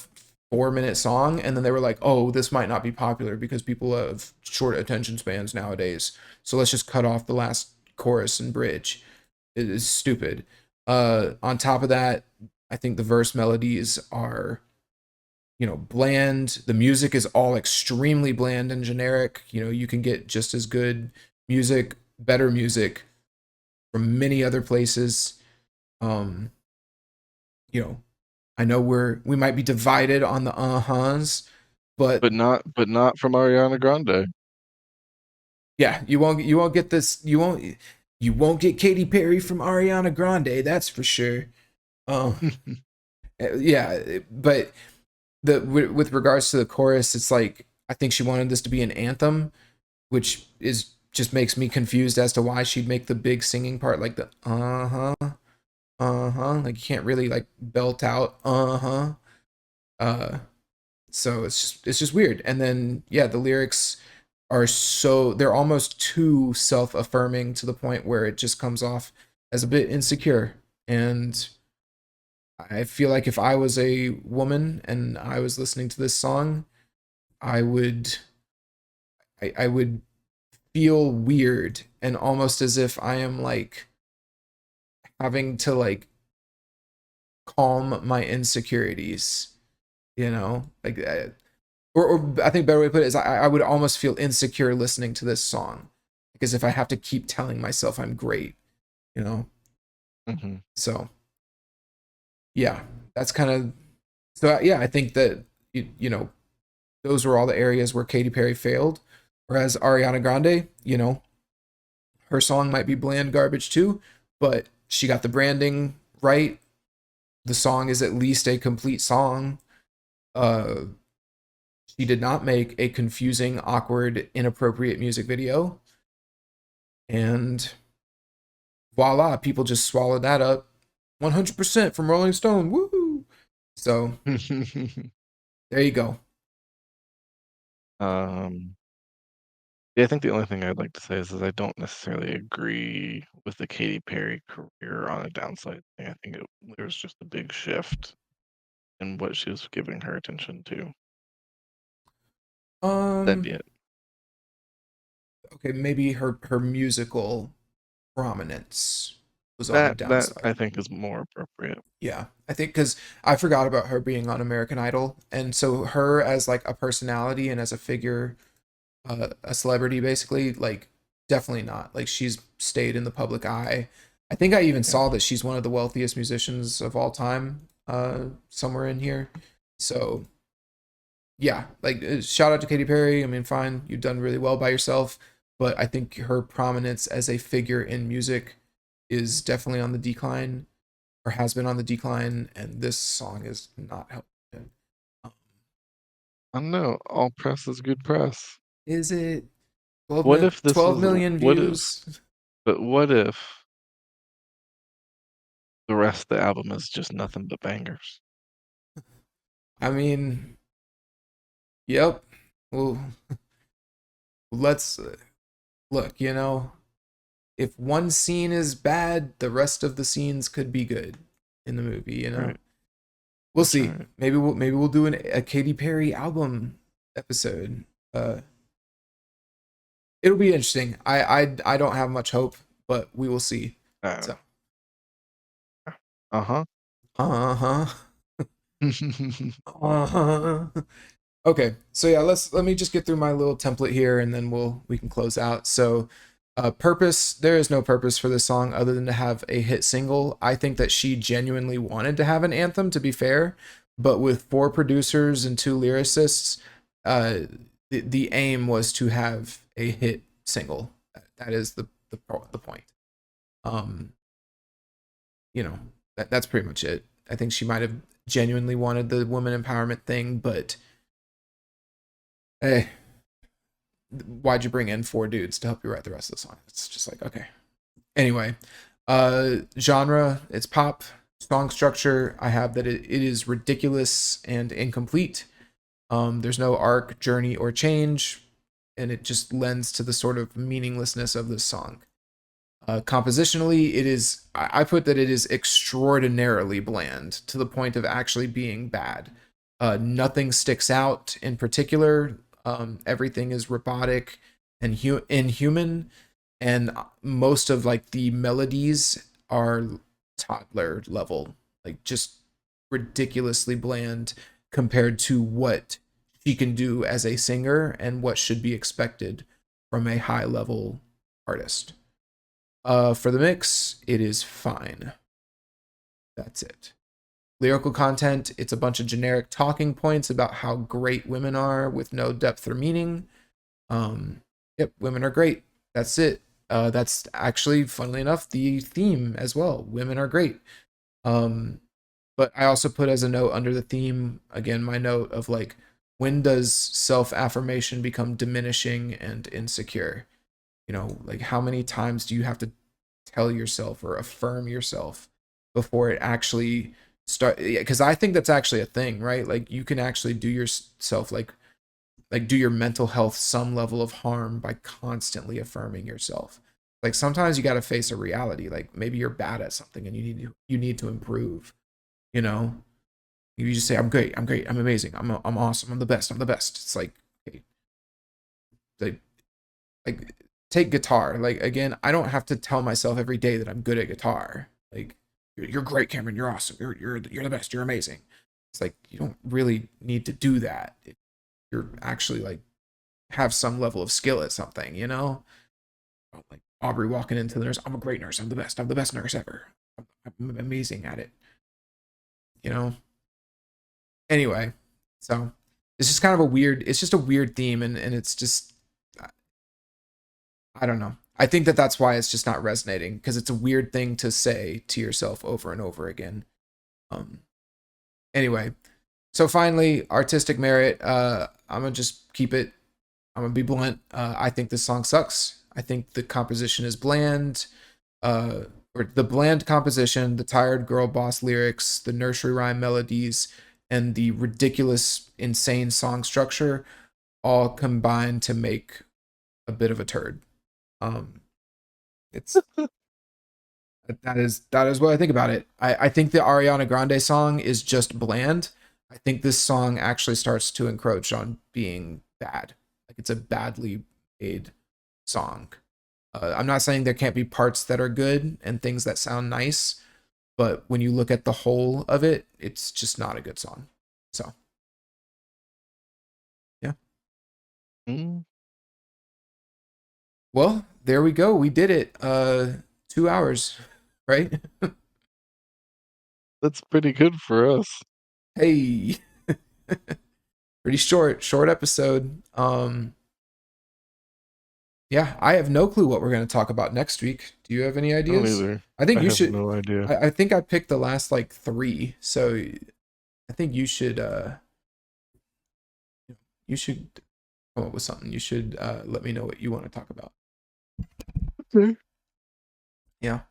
4 minute song and then they were like, oh, this might not be popular because people have short attention spans nowadays. So let's just cut off the last chorus and bridge. It is stupid. On top of that, I think the verse melodies are, bland. The music is all extremely bland and generic. You can get just as good music, better music from many other places. Um, I know we might be divided on the uh-huhs, but But not from Ariana Grande. yeah, you won't get this you won't get Katy Perry from Ariana Grande, that's for sure. Um yeah, but with regards to the chorus, it's like I think she wanted this to be an anthem, which is just makes me confused as to why she'd make the big singing part like the like you can't really like belt out uh so it's just weird. And then yeah, the lyrics they're almost too self-affirming to the point where it just comes off as a bit insecure. And I feel like if I was a woman and I was listening to this song, I would I would feel weird and almost as if I am like having to like calm my insecurities, like or I think a better way to put it is I would almost feel insecure listening to this song because if I have to keep telling myself I'm great, you know. Mm-hmm. So Yeah, that's kind of so. Yeah, I think that you know those were all the areas where Katy Perry failed, whereas Ariana Grande, her song might be bland garbage too, but she got the branding right. The song is at least a complete song. Uh, she did not make a confusing, awkward, inappropriate music video, and voila, people just swallowed that up. 100% from Rolling Stone. Woo! So there you go. Um, yeah, I think the only thing I'd like to say is I don't necessarily agree with the Katy Perry career on a downside thing. I think there was just a big shift in what she was giving her attention to. That'd be Um, it. okay, maybe her musical prominence was on the That downside. I think is more appropriate. Yeah, I think because I forgot about her being on American Idol, and so her as like a personality and as a figure, a celebrity, basically, like definitely not. Like she's stayed in the public eye. I think I even Yeah. saw that she's one of the wealthiest musicians of all time, somewhere in here. So yeah, like shout out to Katy Perry. I mean, fine, you've done really well by yourself, but I think her prominence as a figure in music is definitely on the decline, or has been on the decline, and this song is not helping it. Um, I don't know. All press is good press. is it 12, What if this 12 was million what if views? but what if the rest of the album is just nothing but bangers? I mean, yep. Well, let's look, if one scene is bad, the rest of the scenes could be good in the movie. Right. We'll That's see. right. Maybe we'll do a Katy Perry album episode. It'll be interesting. I don't have much hope, but we will see. Uh, So, uh-huh. uh-huh. Uh-huh. Okay, so yeah, let me just get through my little template here, and then we can close out. So, purpose. There is no purpose for this song other than to have a hit single. I think that she genuinely wanted to have an anthem, to be fair, but with four producers and two lyricists, uh, the aim was to have a hit single. That is the point. Um, that's pretty much it. I think she might have genuinely wanted the woman empowerment thing, but hey, why'd you bring in four dudes to help you write the rest of the song? It's just like, okay. Anyway, genre, it's pop. Song structure, I have that it is ridiculous and incomplete. There's no arc, journey, or change, and it just lends to the sort of meaninglessness of this song. Compositionally, it is, I put that it is extraordinarily bland to the point of actually being bad. Nothing sticks out in particular. Everything is robotic and inhuman, and most of like the melodies are toddler level, like just ridiculously bland compared to what she can do as a singer and what should be expected from a high level artist. For the mix, it is fine. That's it. Lyrical content, it's a bunch of generic talking points about how great women are with no depth or meaning. Yep, women are great. That's it. That's actually, funnily enough, the theme as well. Women are great. Um, but I also put as a note under the theme, again, my note of like, when does self affirmation become diminishing and insecure? Like how many times do you have to tell yourself or affirm yourself before it actually start? Because I think that's actually a thing, right? Like you can actually do yourself like do your mental health some level of harm by constantly affirming yourself. Like sometimes you got to face a reality. Like maybe you're bad at something and you need to improve. You know, you just say I'm great, I'm great, I'm amazing, I'm awesome, I'm the best, I'm the best. It's like, okay, like like take guitar. Like again, I don't have to tell myself every day that I'm good at guitar. Like you're great, Cameron. You're awesome. You're the best. You're amazing. It's like you don't really need to do that if you're actually like have some level of skill at something. Like Aubrey walking into the nurse. I'm a great nurse. I'm the best. I'm the best nurse ever. I'm amazing at it. you know. Anyway, so it's just kind of a weird. It's just a weird theme, and it's just I don't know. I think that that's why it's just not resonating because it's a weird thing to say to yourself over and over again. Um. Anyway, so finally, artistic merit. I'm gonna just keep it. I'm gonna be blunt. I think this song sucks. I think the composition is bland. Uh, or the bland composition, the tired girl boss lyrics, the nursery rhyme melodies, and the ridiculous, insane song structure all combine to make a bit of a turd. Um, it's that is what I think about it. I think the Ariana Grande song is just bland. I think this song actually starts to encroach on being bad. Like it's a badly made song. I'm not saying there can't be parts that are good and things that sound nice, but when you look at the whole of it, it's just not a good song. So yeah. Mm, Well, there we go. We did it. 2 hours, right? that's pretty good for us. Hey, pretty short episode. Yeah, I have no clue what we're going to talk about next week. Do you have any I don't ideas? either. I think I you have should. no idea. I think I picked the last like three, so I think you should. You should come up with something. You should let me know what you want to talk about. Okay. Yeah,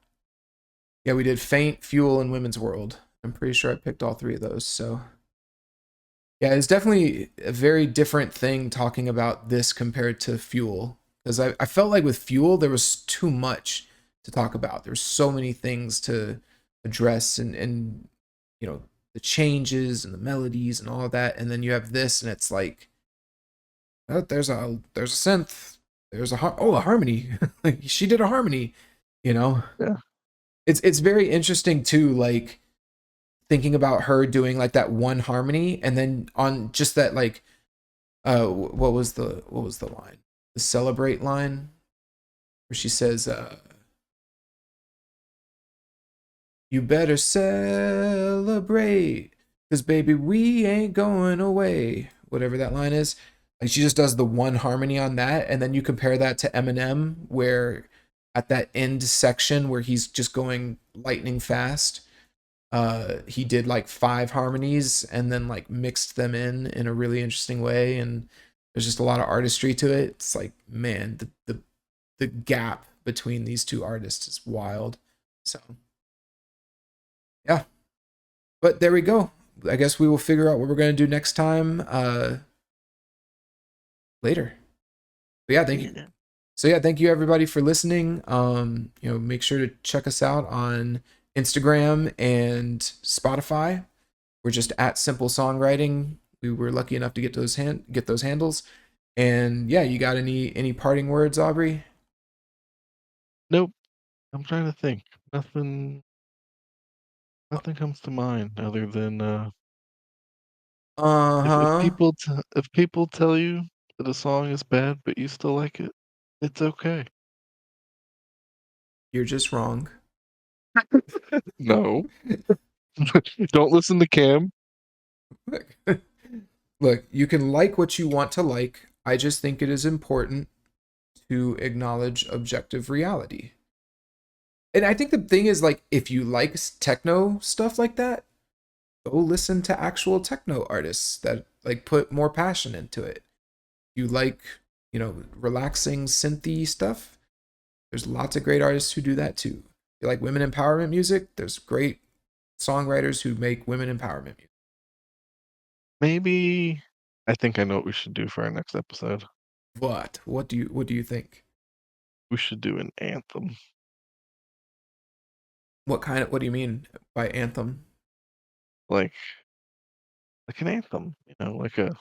yeah. We did faint, fuel, and women's world. I'm pretty sure I picked all three of those. So yeah, it's definitely a very different thing talking about this compared to fuel because I felt like with fuel there was too much to talk about. There's so many things to address and you know the changes and the melodies and all of that, and then you have this and it's like oh, there's a synth, there's a harmony. Like she did a harmony, you know. Yeah. It's very interesting too, like thinking about her doing like that one harmony and then on just that like what was the line, the celebrate line where she says you better celebrate because baby we ain't going away, whatever that line is. Like she just does the one harmony on that and then you compare that to Eminem where at that end section where he's just going lightning fast, he did like five harmonies and then like mixed them in a really interesting way and there's just a lot of artistry to it. It's like man, the gap between these two artists is wild. So yeah, but there we go. I guess we will figure out what we're going to do next time later. But yeah, thank you. Yeah. So yeah, thank you everybody for listening. Make sure to check us out on Instagram and Spotify. We're just at Simple Songwriting. We were lucky enough to get those handles. And yeah, you got any parting words, Aubrey? Nope. I'm trying to think. Nothing comes to mind other than if Uh-huh. if people tell you that a song is bad but you still like it, it's okay. You're just wrong. No. Don't listen to Cam. Look, look, you can like what you want to like. I just think it is important to acknowledge objective reality. And I think the thing is like if you like techno stuff like that, go listen to actual techno artists that like put more passion into it. You like, relaxing synthy stuff, there's lots of great artists who do that too. If you like women empowerment music, there's great songwriters who make women empowerment music. Maybe I think I know what we should do for our next episode. What do you think? We should do an anthem. What do you mean by anthem? Like an anthem, like a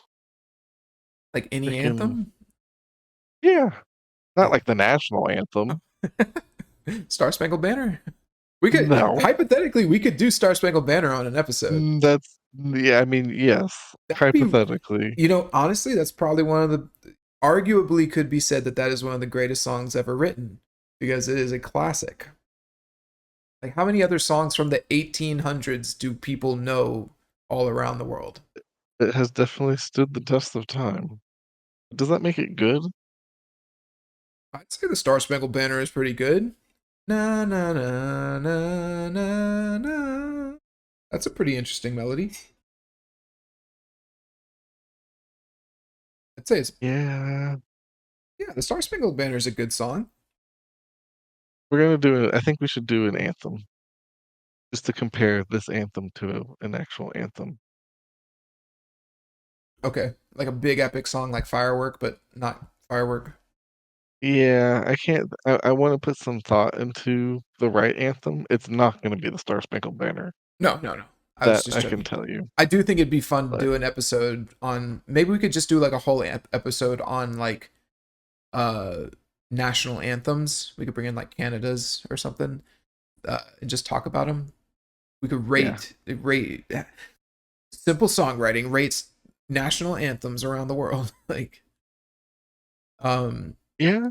Like any freaking anthem? yeah, not Like like the national anthem. Star Spangled Banner? We could No. hypothetically we could do Star Spangled Banner on an episode. Yeah, I mean, yes, That'd be, hypothetically. honestly, that's probably one of the, arguably could be said that that is one of the greatest songs ever written because it is a classic. Like, how many other songs from the 1800s do people know all around the world? It has definitely stood the test of time. Does that make it good? I'd say the Star Spangled Banner is pretty good. Na na na na na na. That's a pretty interesting melody. I'd say it's Yeah. yeah. The Star Spangled Banner is a good song. We're gonna do it. I think we should do an anthem just to compare this anthem to an actual anthem. Okay, like a big epic song like Firework, but not Firework. Yeah, I can't. I want to put some thought into the right anthem. It's not going to be the Star Spangled Banner. No, no, no. I was That just I can joking. tell you. I do think it'd be fun to But do an episode on. Maybe we could just do like a whole episode on like uh national anthems. We could bring in like Canada's or something, and just talk about them. We could yeah, rate simple songwriting rates national anthems around the world. Like, um, yeah,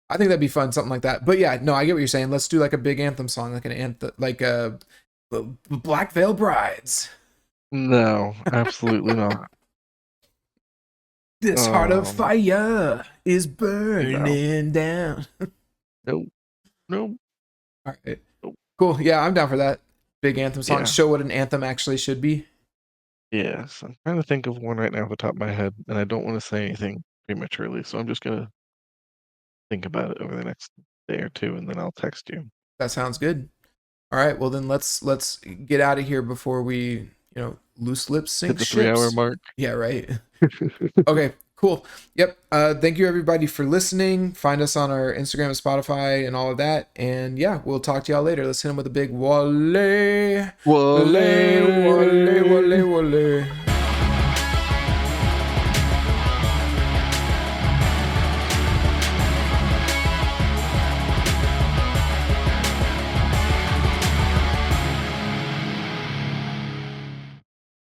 I think that'd be fun, something like that. But yeah, no, I get what you're saying. Let's do like a big anthem song, like an anthem, like Black Veil Brides. no, absolutely not. This heart of Um, fire is no, burning down. no, no, All right, no. cool. Yeah, I'm down for that. Big anthem song. Yeah, Show what an anthem actually should be. yes. I'm trying to think of one right now off the top of my head, and I don't want to say anything prematurely, so I'm just gonna think about it over the next day or two, and then I'll text you. That sounds good. All right, well then let's get out of here before we loose lips Hit sink the 3 hour ships. mark. Yeah, right. Okay, cool. Yep. Thank you everybody for listening. Find us on our Instagram and Spotify and all of that. And yeah, we'll talk to y'all later. Let's hit them with a big wale, wale, wale, Wale. wale, wale.